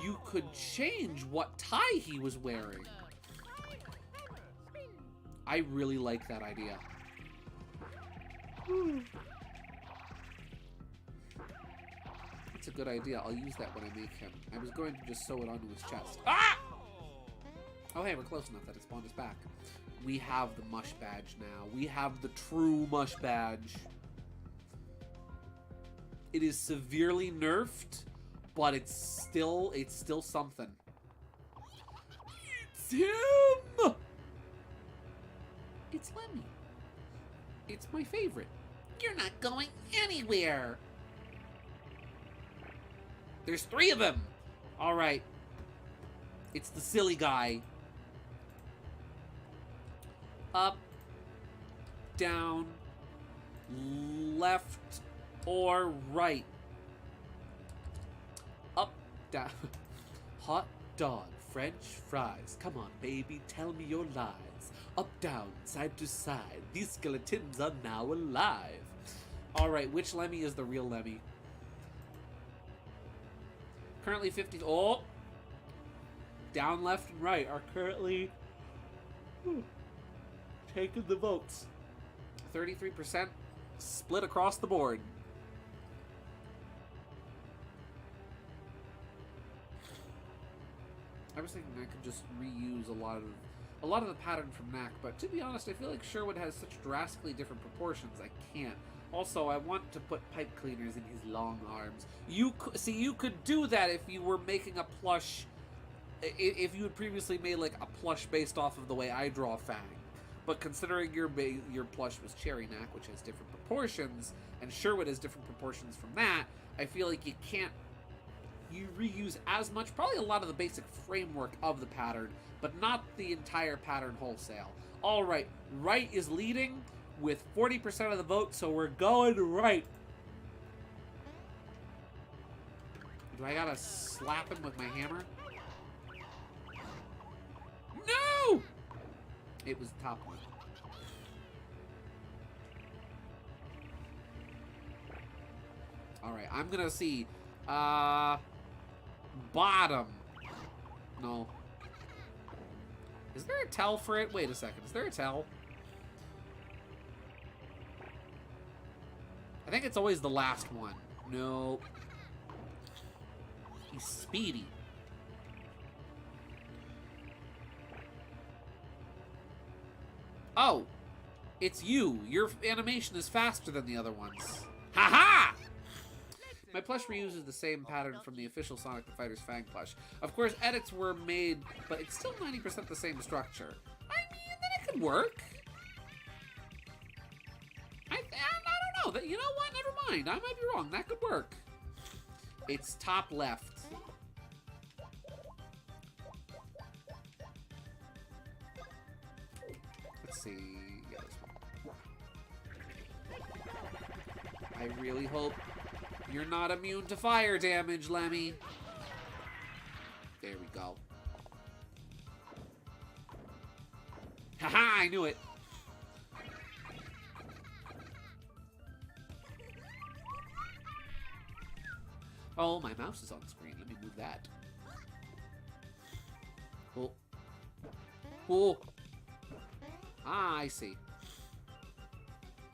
you could change what tie he was wearing. I really like that idea. That's a good idea. I'll use that when I make him. I was going to just sew it onto his chest. Ah! Oh, hey, we're close enough that it spawned us back. We have the mush badge now. We have the true mush badge. It is severely nerfed, but it's still something. It's him! It's Lemmy. It's my favorite. You're not going anywhere. There's 3 of them. All right. It's the silly guy. Up, down, left, or right. Up, down. Hot dog, French fries. Come on, baby, tell me your lies. Up, down, side to side. These skeletons are now alive. All right, which Lemmy is the real Lemmy? Currently 50. Oh! Down, left, and right are currently taking the votes. 33% split across the board. I was thinking I could just reuse a lot of the pattern from Knack, but to be honest, I feel like Sherwood has such drastically different proportions. I can't. Also, I want to put pipe cleaners in his long arms. You could do that if you were making a plush. If you had previously made like a plush based off of the way I draw Fang. But considering your plush was Cherry Knack, which has different proportions, and Sherwood has different proportions from that, I feel like you can't. You reuse as much, probably a lot of the basic framework of the pattern, but not the entire pattern wholesale. All right, right is leading with 40% of the vote, so we're going right. Do I gotta slap him with my hammer? No! It was top one. All right, I'm gonna see. Bottom. No. Is there a tell for it? Wait a second. Is there a tell? I think it's always the last one. Nope. He's speedy. Oh. It's you. Your animation is faster than the other ones. Ha-ha! My plush reuses the same pattern from the official Sonic the Fighter's Fang plush. Of course, edits were made, but it's still 90% the same structure. I mean, then it could work. I don't know. You know what? Never mind. I might be wrong. That could work. It's top left. Let's see. Yeah, this one. I really hope you're not immune to fire damage, Lemmy. There we go. Haha, I knew it. Oh, my mouse is on the screen. Let me move that. Oh. Oh. Ah, I see.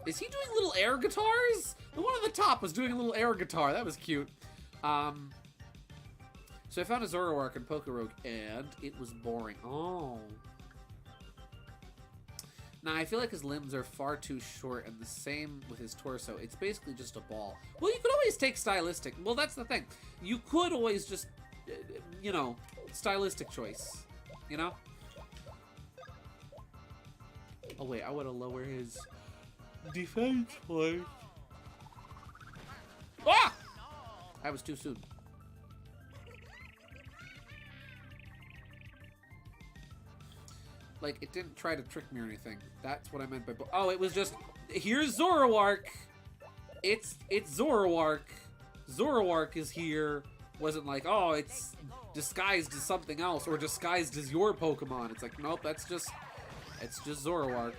Is he doing little air guitars? The one on the top was doing a little air guitar. That was cute. So I found a Zoroark in Pokerogue, and it was boring. Oh. Now, I feel like his limbs are far too short, and the same with his torso. It's basically just a ball. Well, you could always take stylistic. Well, that's the thing. You could always just, you know, stylistic choice. You know? Oh, wait, I want to lower his defense point. Ah! That was too soon. Like, it didn't try to trick me or anything. That's what I meant by... Oh, it was just... Here's Zoroark! It's Zoroark. Zoroark is here. Wasn't like, oh, it's disguised as something else or disguised as your Pokemon. It's like, nope, that's just... It's just Zoroark.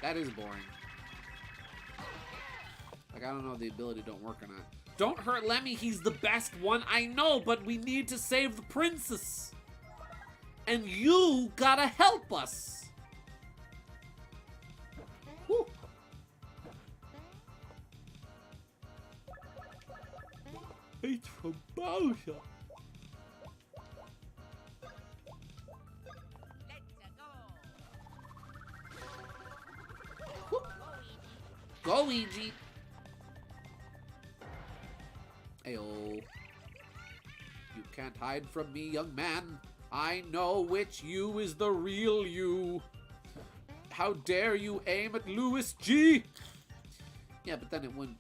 That is boring. Like, I don't know if the ability don't work or not. Don't hurt Lemmy, he's the best one. I know, but we need to save the princess. And you gotta help us. Woo. It's from Bowser. Woo. Go, Luigi. Ayo. You can't hide from me, young man. I know which you is the real you. How dare you aim at Louis G? Yeah, but then it wouldn't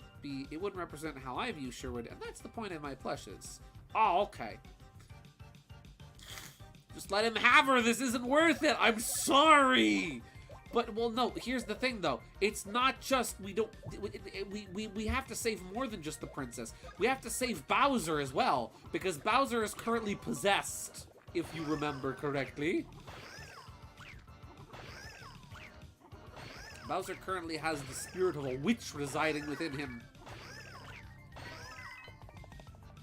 represent how I view Sherwood, and that's the point of my plushes. Oh, okay. Just let him have her. This isn't worth it. I'm sorry. But, well, no, here's the thing, though. It's not just, we have to save more than just the princess. We have to save Bowser as well, because Bowser is currently possessed. If you remember correctly. Bowser currently has the spirit of a witch residing within him.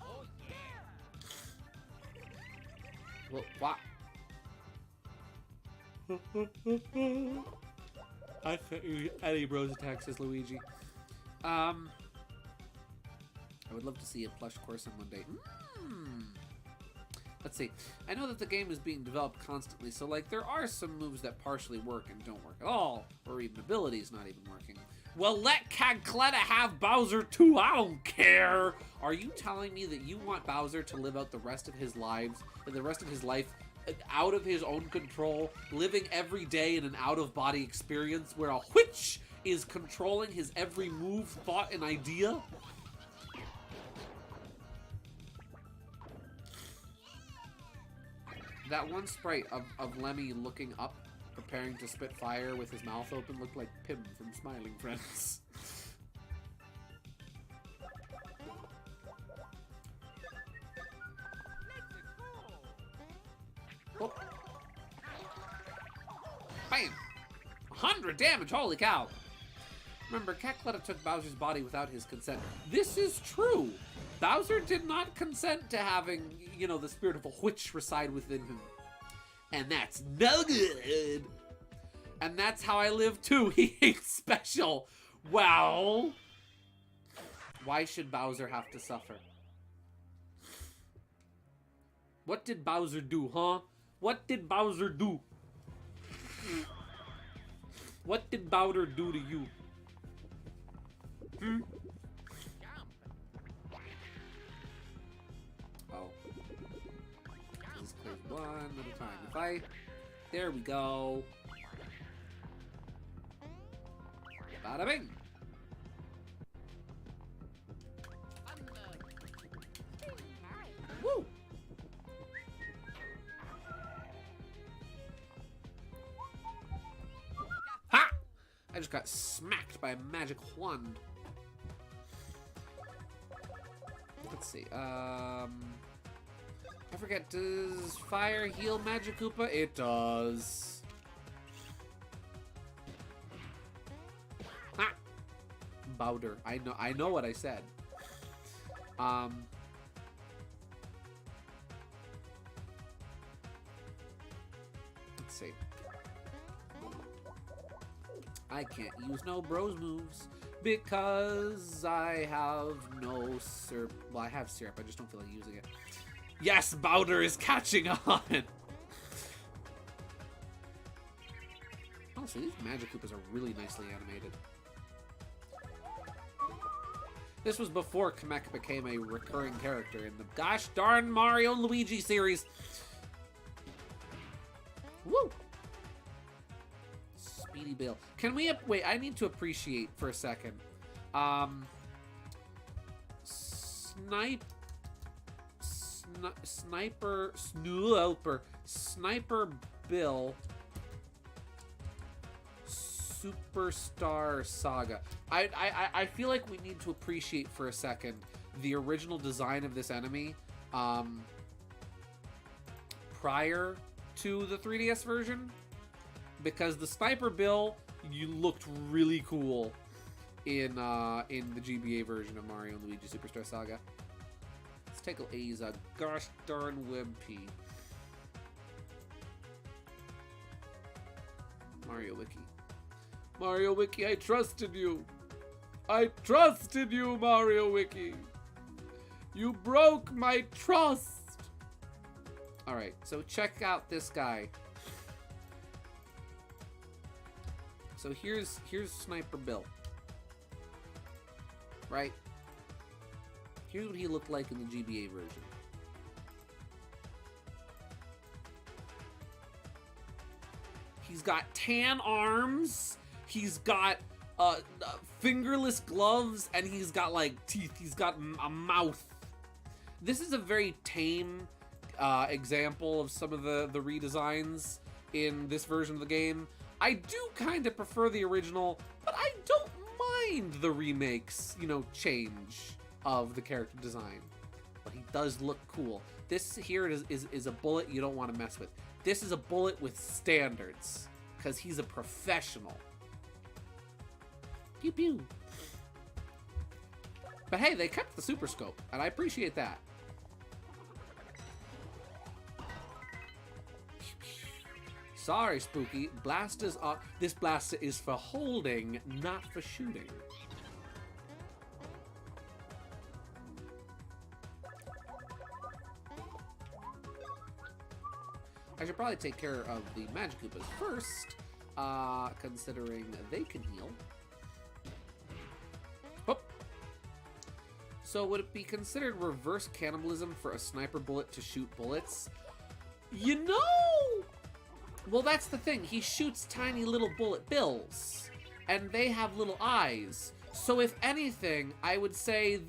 Oh, yeah. Well, what? I can't use any Rose attacks as Luigi. I would love to see a plush Corson one day. Let's see. I know that the game is being developed constantly, so, like, there are some moves that partially work and don't work at all, or even abilities not even working. Well, let Cagcletta have Bowser too. I don't care. Are you telling me that you want Bowser to live out the rest of his life out of his own control, living every day in an out-of-body experience where a witch is controlling his every move, thought, and idea? That one sprite of Lemmy looking up, preparing to spit fire with his mouth open, looked like Pim from Smiling Friends. Oh. Bam! 100 damage, holy cow! Remember, Cagcletta took Bowser's body without his consent. This is true! Bowser did not consent to having, you know, the spirit of a witch reside within him. And that's no good! And that's how I live too. He ain't special. Well, why should Bowser have to suffer? What did Bowser do, huh? What did Bowser do? What did Bowder do to you? Hmm? Oh. Let's clear one at a time. If I... There we go. Bada bing! Woo! Ha! I just got smacked by a magic wand. Let's see. I forget. Does fire heal Magic Koopa? It does. Ha! Bowder. I know what I said. Let's see. I can't use no bros moves because I have no syrup. Well, I have syrup. I just don't feel like using it. Yes, Bowder is catching on. Honestly, these Magic Koopas are really nicely animated. This was before Kamek became a recurring character in the gosh darn Mario and Luigi series. Woo! Speedy Bill. Can we... Wait, I need to appreciate for a second. Sniper Bill Superstar Saga. I feel like we need to appreciate for a second the original design of this enemy prior to the 3DS version, because the Sniper Bill looked really cool in the GBA version of Mario and Luigi Superstar Saga. Let's take a gosh darn WebP. Mario Wiki. Mario Wiki, I trusted you. I trusted you, Mario Wiki. You broke my trust. Alright, so check out this guy. So here's Sniper Bill. Right? Here's what he looked like in the GBA version. He's got tan arms. He's got fingerless gloves, and he's got like teeth. He's got a mouth. This is a very tame example of some of the redesigns in this version of the game. I do kind of prefer the original, but I don't mind the remakes, change of the character design. But he does look cool. This here is a bullet you don't want to mess with. This is a bullet with standards, because he's a professional. Pew pew. But hey, they kept the Super Scope, and I appreciate that. Sorry, Spooky. Blasters are... This blaster is for holding, not for shooting. I should probably take care of the Magic Koopas first, considering they can heal. Whoop. So would it be considered reverse cannibalism for a sniper bullet to shoot bullets? Well, that's the thing. He shoots tiny little bullet bills, and they have little eyes. So if anything, I would say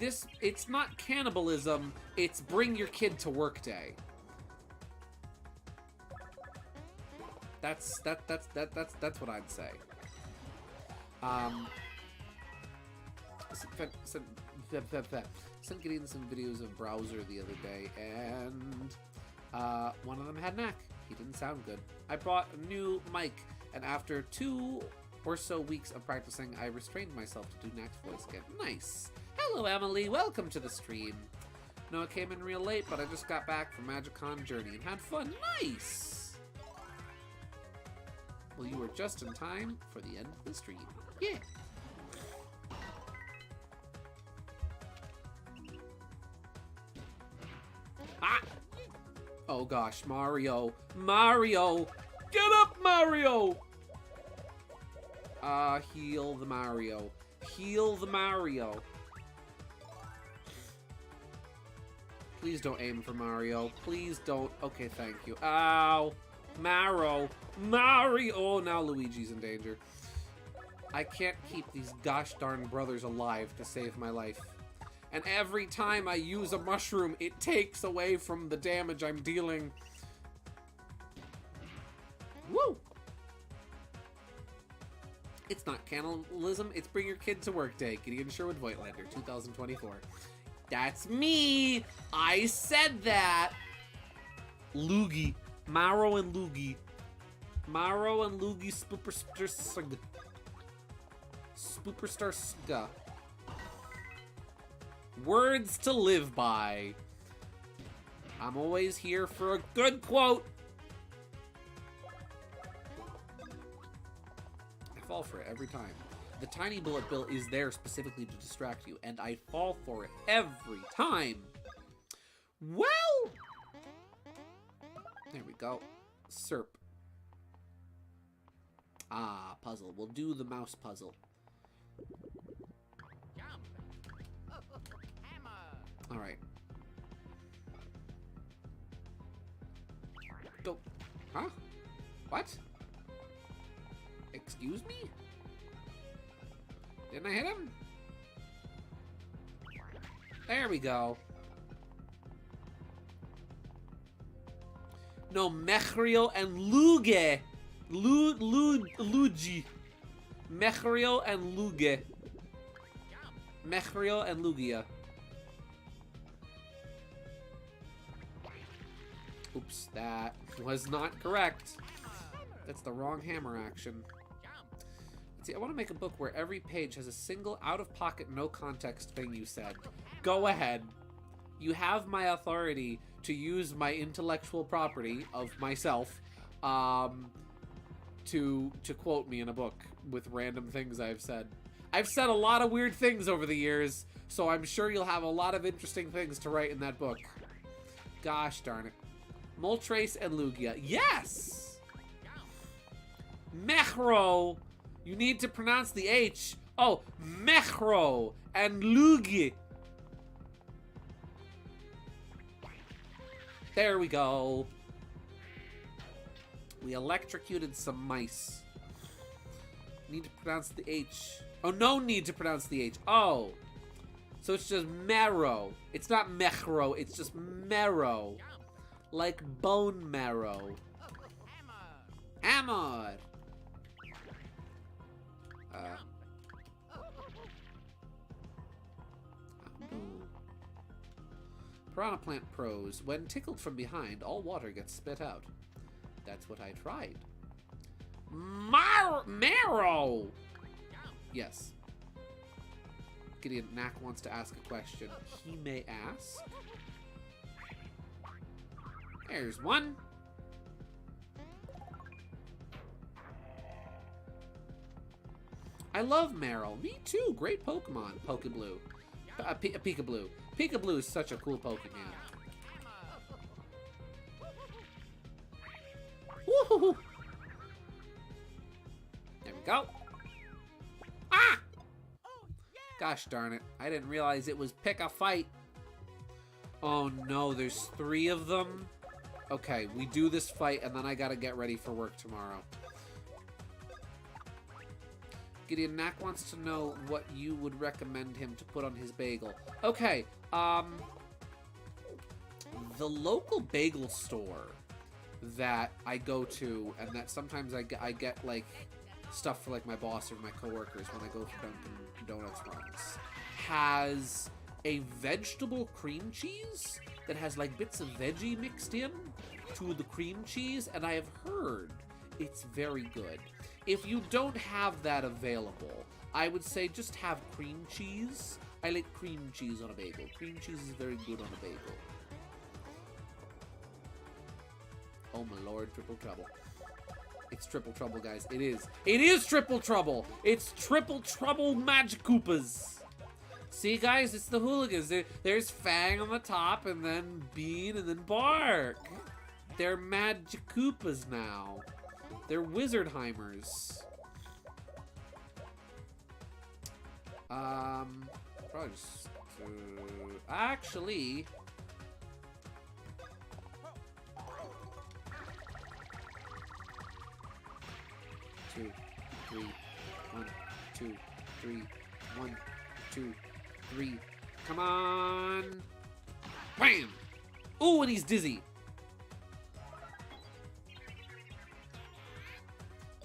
it's not cannibalism, it's bring your kid to work day. That's what I'd say. Sent getting some videos of Browser the other day, and one of them had knack. He didn't sound good. I bought a new mic, and after 2 or so weeks of practicing, I restrained myself to do Knack's voice again. Nice. Hello, Emily. Welcome to the stream. No, it came in real late, but I just got back from MagicCon Journey and had fun. Nice. Well, you were just in time for the end of the stream. Yeah. Ah! Oh gosh, Mario. Mario! Get up, Mario! Heal the Mario. Heal the Mario. Please don't aim for Mario. Please don't. Okay, thank you. Ow. Mario. Oh, now Luigi's in danger. I can't keep these gosh darn brothers alive to save my life. And every time I use a mushroom, it takes away from the damage I'm dealing. Woo! It's not cannibalism, it's Bring Your Kid to Work Day. Gideon Sherwood Voigtlander, 2024. That's me! I said that! Luigi. Maro and Luigi. Maro and Luigi Superstar Saga. Superstar Saga. Words to live by. I'm always here for a good quote. I fall for it every time. The tiny bullet bill is there specifically to distract you, and I fall for it every time. Well, there we go. Serp. Ah, puzzle. We'll do the mouse puzzle. All right. Go. Huh? What? Excuse me? Didn't I hit him? There we go. No, Mechrio and Luigi. Luigi. Mechrio and Luigi. Mechrio and Lugia. Oops, that was not correct. That's the wrong hammer action. See, I want to make a book where every page has a single out-of-pocket, no-context thing you said. Go ahead. You have my authority to use my intellectual property of myself to quote me in a book with random things I've said. I've said a lot of weird things over the years, so I'm sure you'll have a lot of interesting things to write in that book. Gosh darn it. Moltres and Lugia. Yes! Mechro! You need to pronounce the H. Oh, Mechro and Lugi. There we go. We electrocuted some mice. Need to pronounce the H. Oh, no need to pronounce the H. Oh. So it's just marrow. It's not Mechro, it's just marrow. Like bone marrow. Hammer. Piranha Plant prose. When tickled from behind, all water gets spit out. That's what I tried. Marrow! Yes. Gideon Knack wants to ask a question. He may ask. There's one. I love Meryl. Me too. Great Pokemon. Pokeblue. Peekaboo. Peekaboo is such a cool Pokemon. Woohoo! There we go. Ah! Gosh darn it. I didn't realize it was pick a fight. Oh no, there's 3 of them. Okay, we do this fight and then I gotta get ready for work tomorrow. Gideon Knack wants to know what you would recommend him to put on his bagel. Okay, the local bagel store that I go to and that sometimes I get like stuff for like my boss or my coworkers when I go for Dunkin' Donuts runs has a vegetable cream cheese that has like bits of veggie mixed in to the cream cheese, and I have heard it's very good. If you don't have that available, I would say just have cream cheese. I like cream cheese on a bagel. Cream cheese is very good on a bagel. Oh my lord, triple trouble. It's triple trouble, guys. It is. It is triple trouble. It's triple trouble Magic Koopas. See, guys, it's the hooligans. There's Fang on the top, and then Bean, and then Bark. They're Magic Koopas now. They're Wizardheimers. Probably just actually. Two, three, 1, 2, 3, 1, 2, 3. Come on! Bam! Ooh, and he's dizzy.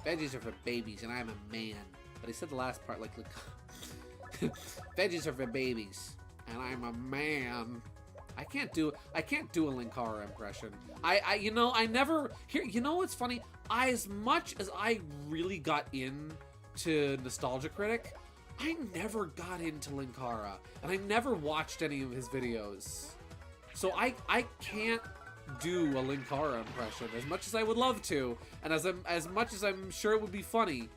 Veggies are for babies, and I'm a man. But he said the last part like, veggies are for babies, and I'm a man. I can't do a Linkara impression. I never here. You know what's funny? As much as I really got into Nostalgia Critic, I never got into Linkara, and I never watched any of his videos. So I can't do a Linkara impression as much as I would love to, and as much as I'm sure it would be funny.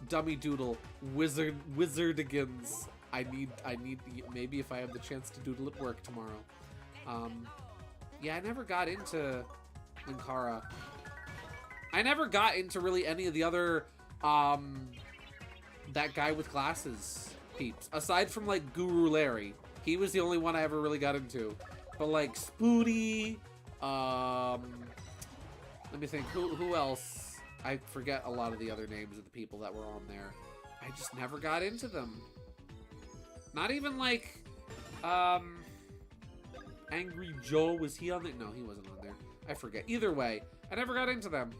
Dummy Doodle, Wizardigans. I need maybe if I have the chance to doodle at work tomorrow. Yeah, I never got into Linkara. I never got into really any of the other that guy with glasses peeps. Aside from like Guru Larry. He was the only one I ever really got into. But like Spooty, let me think, who else? I forget a lot of the other names of the people that were on there. I just never got into them. Not even like, Angry Joe, was he on there? No, he wasn't on there. I forget. Either way, I never got into them.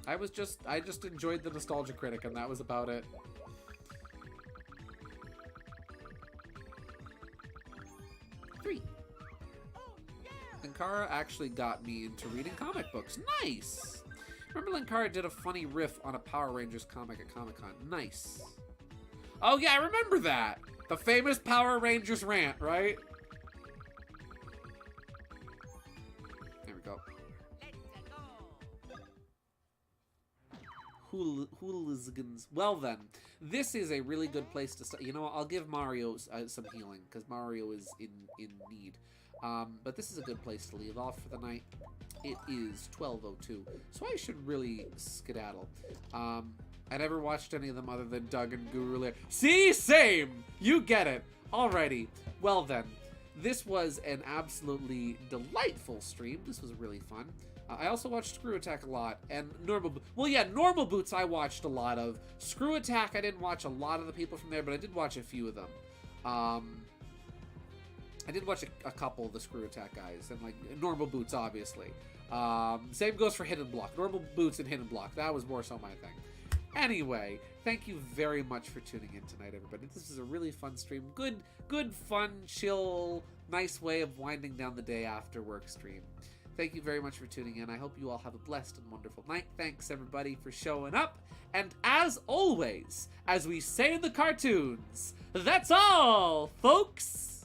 I just enjoyed the Nostalgia Critic, and that was about it. Three. Linkara actually got me into reading comic books. Nice! Remember Linkara did a funny riff on a Power Rangers comic at Comic-Con. Nice. Oh yeah, I remember that! The famous Power Rangers rant, right? There we go. Hooligans. Well then, this is a really good place to start. You know what, I'll give Mario some healing, because Mario is in need. But this is a good place to leave off for the night. It is 12:02, so I should really skedaddle. I never watched any of them other than Doug and Guru Lair. See? Same! You get it. Alrighty. Well then, this was an absolutely delightful stream. This was really fun. I also watched Screw Attack a lot, and Normal Boots I watched a lot of. Screw Attack, I didn't watch a lot of the people from there, but I did watch a few of them. I did watch a couple of the Screw Attack guys, and like Normal Boots, obviously. Same goes for Hidden Block. Normal Boots and Hidden Block. That was more so my thing. Anyway, thank you very much for tuning in tonight, everybody. This is a really fun stream. Good, fun, chill, nice way of winding down the day after work stream. Thank you very much for tuning in. I hope you all have a blessed and wonderful night. Thanks, everybody, for showing up. And as always, as we say in the cartoons, that's all, folks!